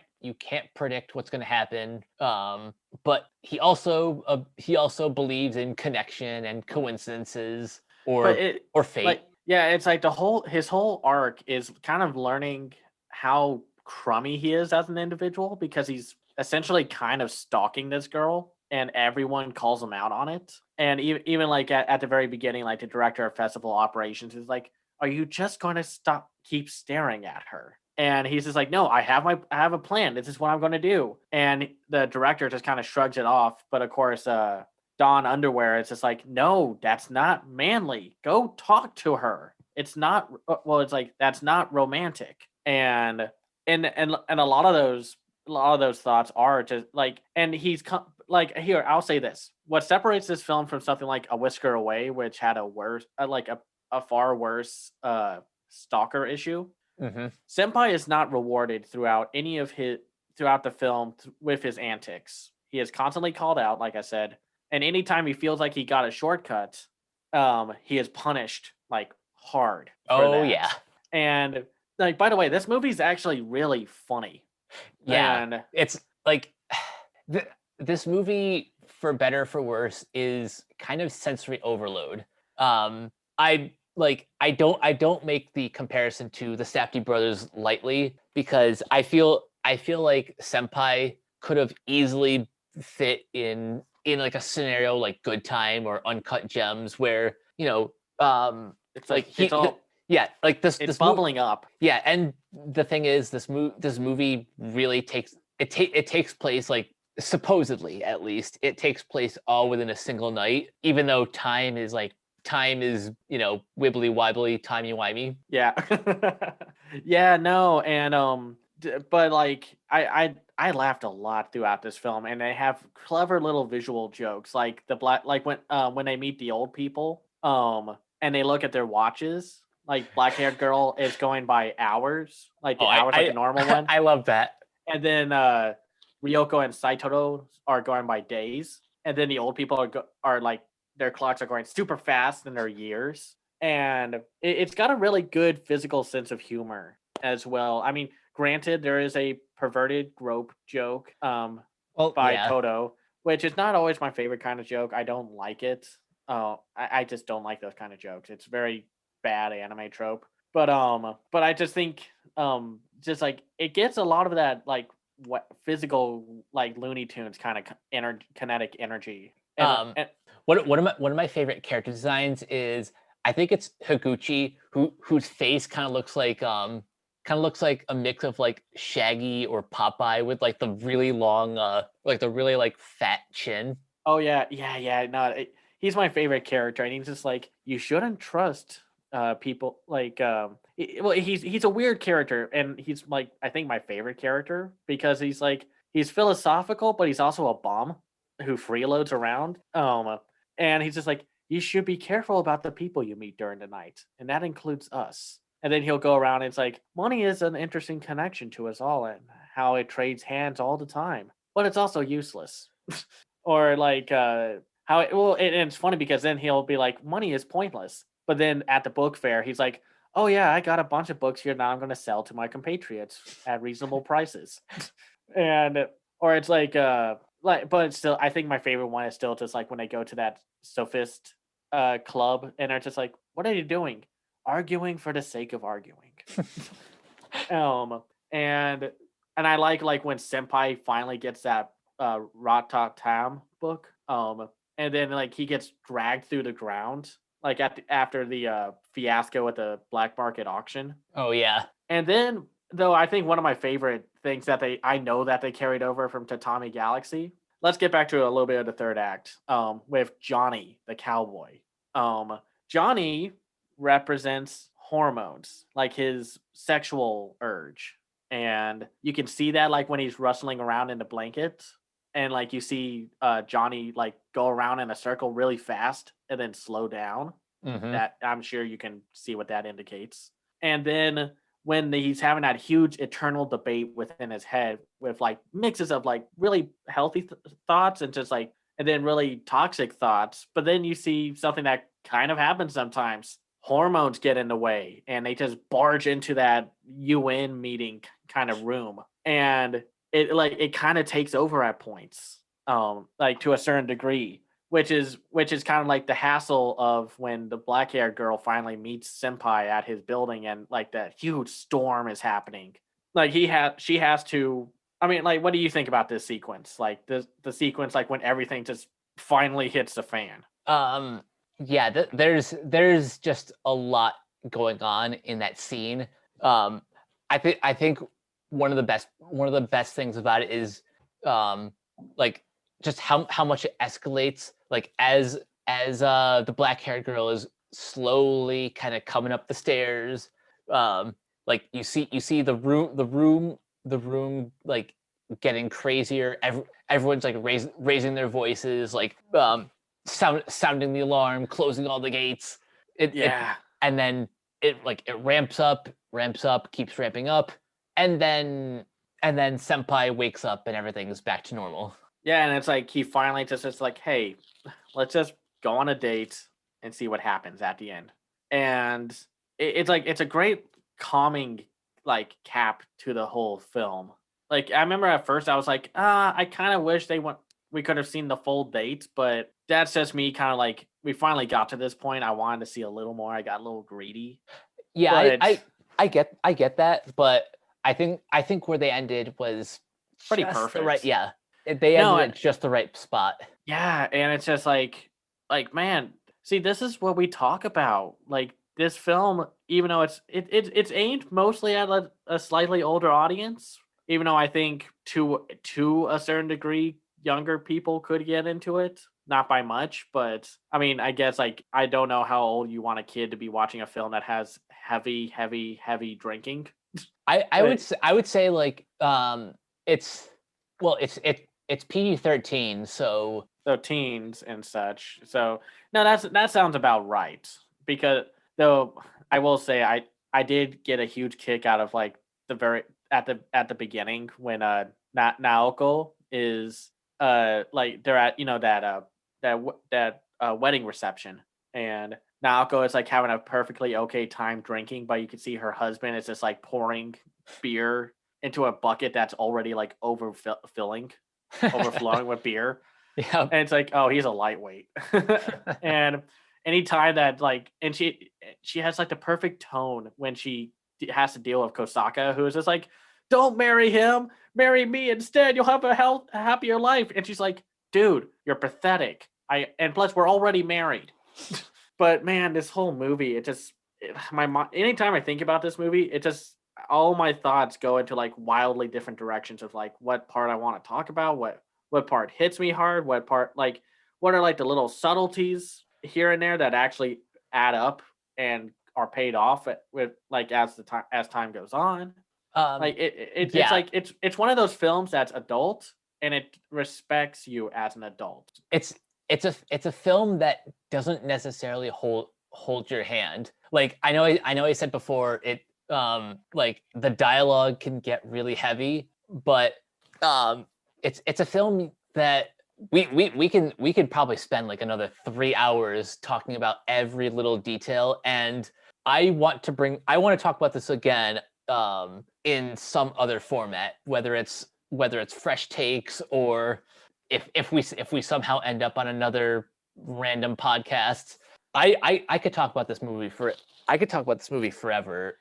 predict what's going to happen. But he also believes in connection and coincidences or fate. Like, yeah, it's like his whole arc is kind of learning how crummy he is as an individual, because he's essentially kind of stalking this girl and everyone calls him out on it. And even like at the very beginning, like the director of festival operations is like, are you just going to keep staring at her? And he's just like, no, I have a plan. This is what I'm going to do. And the director just kind of shrugs it off. But of course, Dawn Underwear is just like, no, that's not manly. Go talk to her. It's not, well, it's like, that's not romantic. And a lot of those thoughts are just like, and he's like, here, I'll say this. What separates this film from something like A Whisker Away, which had a worse, a far worse stalker issue. Mm-hmm. Senpai is not rewarded throughout the film with his antics. He is constantly called out, like I said, and anytime he feels like he got a shortcut, he is punished like hard. Oh yeah, and like, by the way, this movie is actually really funny. Yeah, and it's like this movie, for better or for worse, is kind of sensory overload. I don't make the comparison to the Safdie brothers lightly, because I feel like Senpai could have easily fit in like a scenario like Good Time or Uncut Gems, where, you know, it's like it's bubbling up. Yeah, and the thing is, this movie really takes place, like, supposedly, at least, it takes place all within a single night, even though time is, you know, wibbly wobbly, timey wimey. Yeah. Yeah, no, and but like I laughed a lot throughout this film, and they have clever little visual jokes, like when they meet the old people, and they look at their watches, like black haired girl is going by hours, like the hours like a normal one. I love that. And then Ryoko and Saitoro are going by days, and then the old people are like, their clocks are going super fast in their years. And it's got a really good physical sense of humor as well. I mean, granted, there is a perverted grope joke by Toto, which is not always my favorite kind of joke. I don't like it. I just don't like those kind of jokes. It's very bad anime trope. But I just think just like it gets a lot of that like what physical like Looney Tunes kind of kinetic energy. And one of my favorite character designs is, I think it's Higuchi, whose face kind of looks like a mix of like Shaggy or Popeye, with like the really long like the really like fat chin. Oh yeah. No, he's my favorite character, and he's just like, you shouldn't trust people like well, he's a weird character, and he's like I think my favorite character because he's philosophical, but he's also a bum who freeloads around. And he's just like, you should be careful about the people you meet during the night, and that includes us. And then he'll go around and it's like, money is an interesting connection to us all, and how it trades hands all the time, but it's also useless. Or like how it, well, and it's funny because then he'll be like, money is pointless. But then at the book fair, he's like, oh yeah, I got a bunch of books here now. I'm going to sell to my compatriots at reasonable prices. And or it's like, but it's still, I think my favorite one is still just like when they go to that sophist club and they're just like, what are you doing? Arguing for the sake of arguing. um, and I like when Senpai finally gets that Rata Tam book. And then like he gets dragged through the ground like after the fiasco at the black market auction. Oh yeah. And then though I think one of my favorite things that I know that they carried over from Tatami Galaxy. Let's get back to a little bit of the third act. With Johnny the cowboy. Johnny represents hormones, like his sexual urge. And you can see that like when he's rustling around in the blanket and like you see Johnny like go around in a circle really fast and then slow down. Mm-hmm. That I'm sure you can see what that indicates. And then when he's having that huge eternal debate within his head with like mixes of like really healthy thoughts and just like and then really toxic thoughts, but then you see something that kind of happens sometimes. Hormones get in the way and they just barge into that UN meeting kind of room, and it kind of takes over at points, like to a certain degree, which is kind of like the hassle of when the black haired girl finally meets Senpai at his building and like that huge storm is happening. Like she has to. I mean, like, what do you think about this sequence? Like the sequence, like when everything just finally hits the fan. Yeah, there's just a lot going on in that scene. I think one of the best things about it is like just how much it escalates, like as the black haired girl is slowly kind of coming up the stairs. Like you see the room like getting crazier. Everyone's like raising their voices, like sounding the alarm, closing all the gates. And then it ramps up, keeps ramping up, and then Senpai wakes up and everything's back to normal. Yeah, and it's like he finally just like, hey, let's just go on a date and see what happens at the end. And it's a great calming like cap to the whole film. Like I remember at first I was like, I kind of wish we could have seen the full date, but that's just me kind of like we finally got to this point. I wanted to see a little more. I got a little greedy. Yeah, but I get that, but I think where they ended was pretty perfect. Right, yeah. They ended at just the right spot. Yeah, and it's just like man, see, this is what we talk about. Like this film, even though it's aimed mostly at a slightly older audience, even though I think to a certain degree younger people could get into it, not by much, but I mean, I guess like I don't know how old you want a kid to be watching a film that has heavy drinking. I would say like it's PG-13, so teens and such. So no, that sounds about right. Because though I will say I did get a huge kick out of like the very at the beginning when Naoko is like they're at that wedding reception, and Naoko is like having a perfectly okay time drinking, but you can see her husband is just like pouring beer into a bucket that's already like overflowing with beer. Yeah, and it's like, oh, he's a lightweight. And anytime that like, and she has like the perfect tone when she has to deal with Kosaka, who is just like, don't marry him, marry me instead. You'll have a happier life. And she's like, dude, you're pathetic. And plus we're already married. But man, this whole movie, anytime I think about this movie, it just all my thoughts go into like wildly different directions of like what part I want to talk about, what part hits me hard, what part like what are like the little subtleties here and there that actually add up and are paid off with like as time goes on. Um, Like it's yeah, like it's one of those films that's adult and it respects you as an adult. it's it's a film that doesn't necessarily hold your hand. Like I know I said before it like the dialogue can get really heavy, but it's a film that we could probably spend like another 3 hours talking about every little detail, and I want to talk about this again in some other format, whether it's fresh takes or if we somehow end up on another random podcast. I could talk about this movie for I could talk about this movie forever.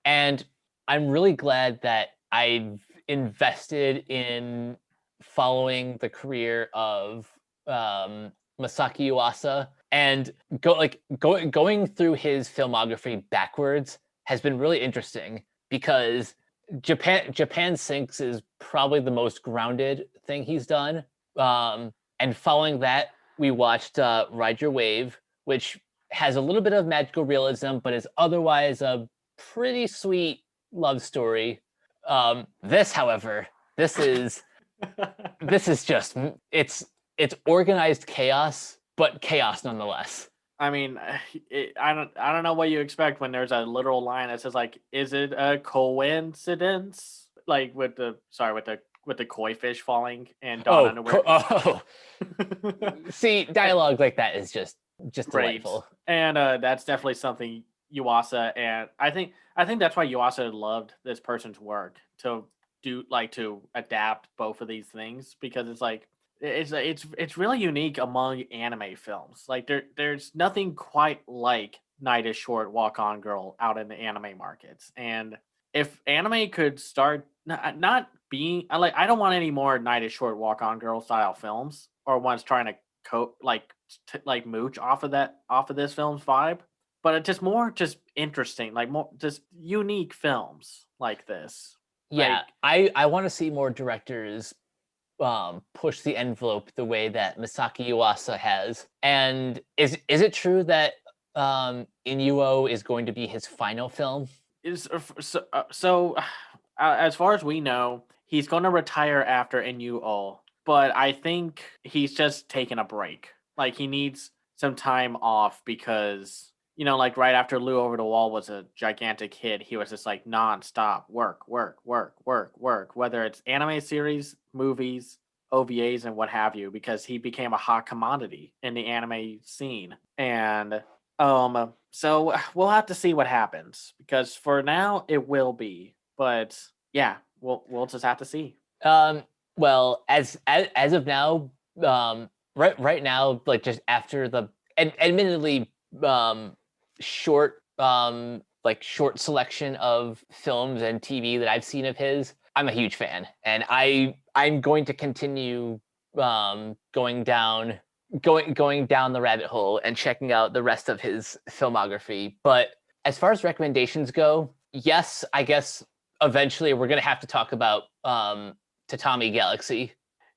And I'm really glad that I've invested in following the career of Masaaki Yuasa, and going through his filmography backwards has been really interesting because Japan Sinks is probably the most grounded thing he's done. And following that, we watched Ride Your Wave, which has a little bit of magical realism, but is otherwise a pretty sweet love story. This, however, this is just it's organized chaos, but chaos nonetheless. I mean, I don't know what you expect when there's a literal line that says like, "Is it a coincidence?" Like with the koi fish falling and Dawn underwear. See, dialogue like that is just Great, delightful. and that's definitely something Yuasa, and I think that's why Yuasa loved this person's work to to adapt both of these things, because it's like it's really unique among anime films. Like there's nothing quite like Night is Short, Walk On Girl out in the anime markets. And if anime could start not being I don't want any more Night is Short, Walk On Girl style films, or ones trying to mooch off of this film's vibe, but it's just interesting, like more just unique films like this. Yeah, Like I want to see more directors push the envelope the way that Masaaki Yuasa has. And is it true that Inuo is going to be his final film? is as far as we know, he's going to retire after NUO, but I think he's just taking a break. Like he needs some time off because like right after Lou Over the Wall was a gigantic hit, he was just like nonstop work, work, work, work, work, whether it's anime series, movies, OVAs, and what have you, because he became a hot commodity in the anime scene. And so we'll have to see what happens, because for now it will be, but yeah, we'll just have to see. Um, well, as of now, right now, like just after the admittedly short short selection of films and TV that I've seen of his, I'm a huge fan, and I'm going to continue going down the rabbit hole and checking out the rest of his filmography. But as far as recommendations go, yes, I guess eventually we're gonna have to talk about Tatami Galaxy.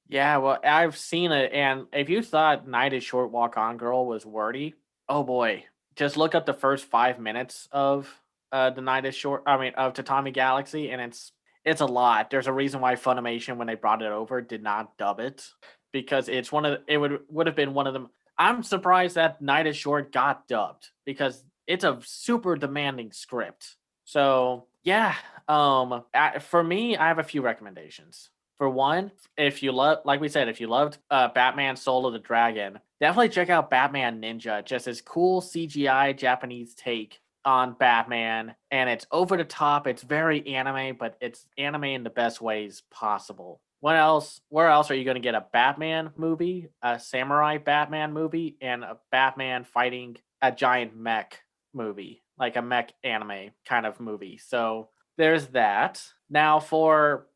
Yeah, well, I've seen it, and if you thought Night is Short, Walk On Girl was wordy, oh boy, just look up the first 5 minutes of the Night is Short. I mean, of Tatami Galaxy, and it's a lot. There's a reason why Funimation, when they brought it over, did not dub it, because it's it would have been one of them. I'm surprised that Night is Short got dubbed, because it's a super demanding script. So yeah, for me, I have a few recommendations. For one, if you love, like we said, if you loved Batman Soul of the Dragon, definitely check out Batman Ninja. Just this cool CGI Japanese take on Batman, and it's over the top. It's very anime, but it's anime in the best ways possible. What else? Where else are you going to get a Batman movie, a samurai Batman movie, and a Batman fighting a giant mech movie, like a mech anime kind of movie? So there's that. Now for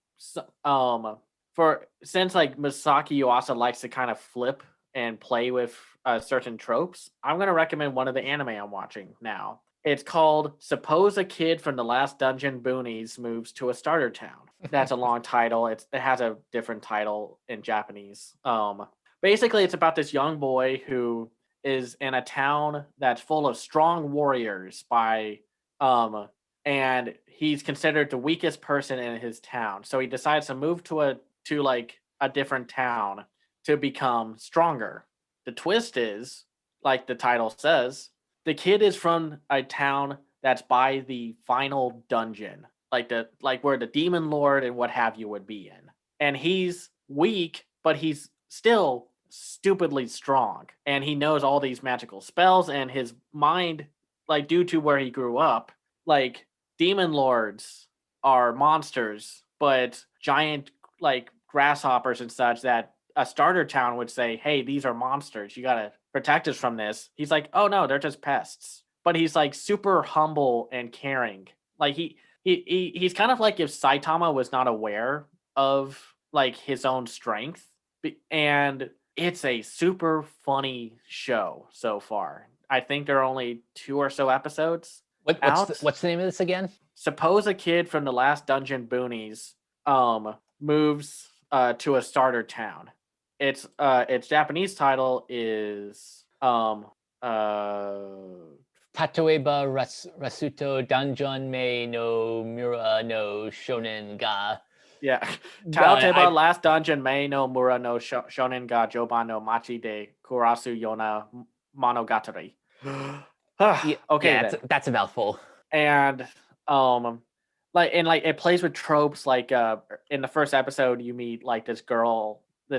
since like Masaki Yuasa likes to kind of flip and play with certain tropes, I'm going to recommend one of the anime I'm watching now. It's called Suppose a Kid from the Last Dungeon Boonies Moves to a Starter Town. That's a long title. It has a different title in Japanese. Basically, it's about this young boy who is in a town that's full of strong warriors and he's considered the weakest person in his town. So he decides to move to like a different town to become stronger. The twist is, like the title says, the kid is from a town that's by the final dungeon, like where the demon lord and what have you would be in. And he's weak, but he's still stupidly strong. And he knows all these magical spells, and his mind, like due to where he grew up, like demon lords are monsters, but giant like grasshoppers and such that a starter town would say, hey, these are monsters. You got to protect us from this. He's like, oh no, they're just pests. But he's like super humble and caring. Like he's kind of like if Saitama was not aware of like his own strength. And it's a super funny show so far. I think there are only 2 or so episodes What's the name of this again? Suppose a kid from the last dungeon boonies moves to a starter town. Its Japanese title is Tatoeba Rasuto Danjon Me no Mura no Shonen ga. Yeah. Taoteba last dungeon Mei no Mura no Shonen ga Joban no Machi de Kurasu Yona Monogatari. Okay, yeah, that's a mouthful. And it plays with tropes like in the first episode you meet like this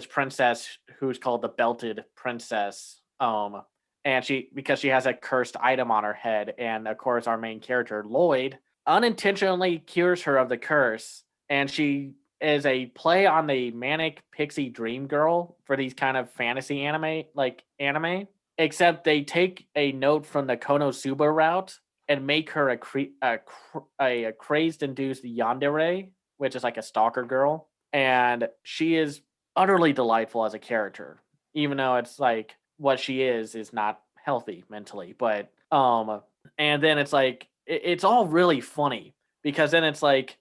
princess who's called the Belted Princess. And because she has a cursed item on her head, and of course our main character, Lloyd, unintentionally cures her of the curse, and she is a play on the manic pixie dream girl for these kind of fantasy anime, except they take a note from the Konosuba route and make her a crazed induced yandere, which is like a stalker girl. And she is utterly delightful as a character, even though it's like what she is not healthy mentally. But and then it's like it's all really funny, because then it's like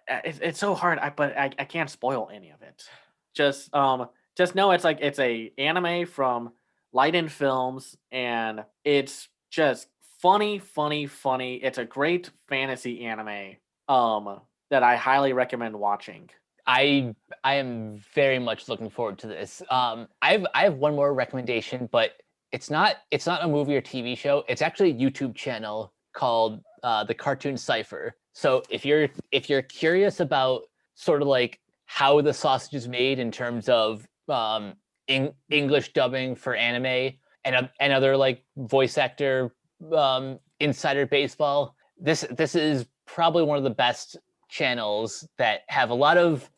it's so hard. I can't spoil any of it. Just know it's like it's a anime from Light Films, and it's just funny. It's a great fantasy anime that I highly recommend watching. I am very much looking forward to this. I have one more recommendation, but it's not a movie or TV show. It's actually a YouTube channel called The Cartoon Cipher. So if you're curious about sort of like how the sausage is made in terms of English dubbing for anime and other like voice actor insider baseball, this is probably one of the best channels that have a lot of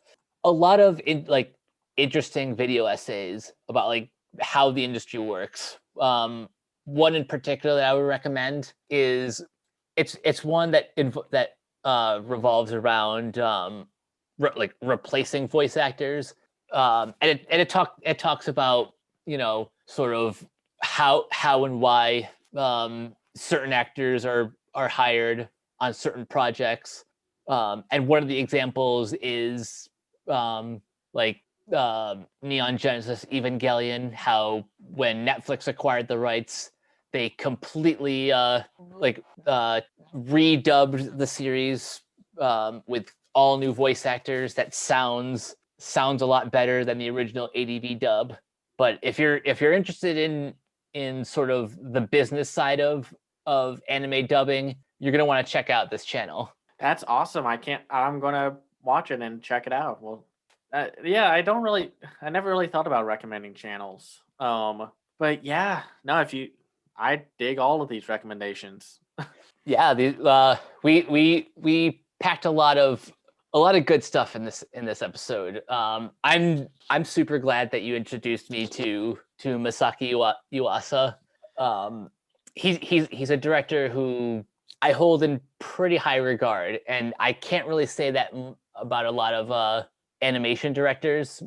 interesting video essays about like how the industry works. One in particular that I would recommend is it's one that revolves around replacing voice actors, and it talks about, you know, sort of how and why certain actors are hired on certain projects. And one of the examples is Neon Genesis Evangelion, how when Netflix acquired the rights, they completely redubbed the series with all new voice actors that sounds a lot better than the original ADV dub. But if you're interested in sort of the business side of anime dubbing, you're going to want to check out this channel. That's awesome. I'm going to watch it and check it out. Well, yeah, I never really thought about recommending channels. But yeah, no, I dig all of these recommendations. Yeah, we packed a lot of good stuff in this episode. I'm super glad that you introduced me to Masaaki Yuasa. He's a director who I hold in pretty high regard, and I can't really say that about a lot of animation directors.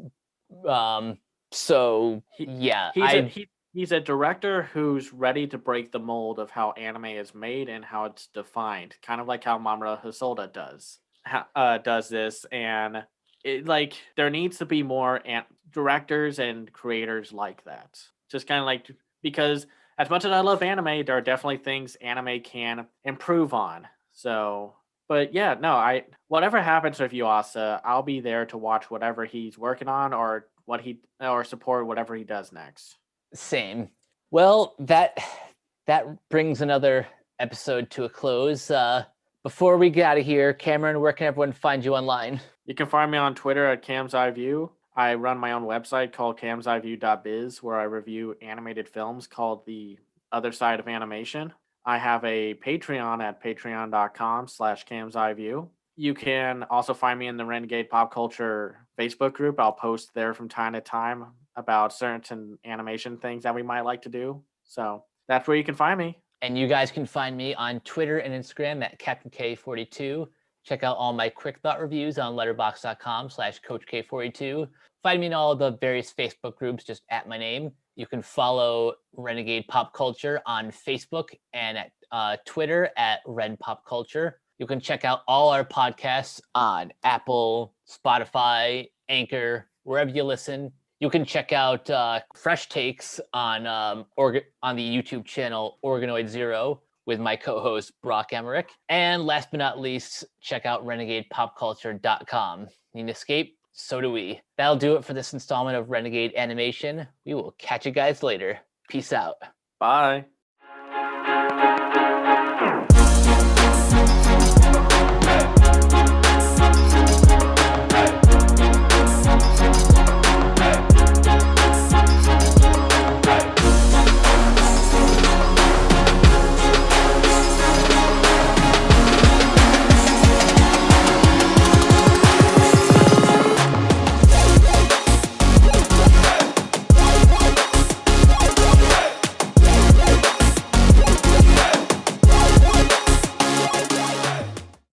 He's a director who's ready to break the mold of how anime is made and how it's defined, kind of like how Mamoru Hosoda does this. And there needs to be more directors and creators like that. Just kind of like, because as much as I love anime, there are definitely things anime can improve on. So, but yeah, no, whatever happens with Yuasa, I'll be there to watch whatever he's working on or support whatever he does next. Same. Well, that brings another episode to a close. Before we get out of here, Cameron, where can everyone find you online? You can find me on Twitter at Cam's Eye View. I run my own website called camseyeview.biz where I review animated films called The Other Side of Animation. I have a Patreon at patreon.com/camseyeview. You can also find me in the Renegade Pop Culture Facebook group. I'll post there from time to time about certain animation things that we might like to do. So that's where you can find me. And you guys can find me on Twitter and Instagram at Captain K42. Check out all my quick thought reviews on letterboxd.com/CoachK42. Find me in all the various Facebook groups just at my name. You can follow Renegade Pop Culture on Facebook and at Twitter at Ren Pop Culture. You can check out all our podcasts on Apple, Spotify, Anchor, wherever you listen. You can check out fresh takes on the YouTube channel Organoid Zero with my co-host Brock Emmerich. And last but not least, check out renegadepopculture.com. Need an escape? So do we. That'll do it for this installment of Renegade Animation. We will catch you guys later. Peace out. Bye.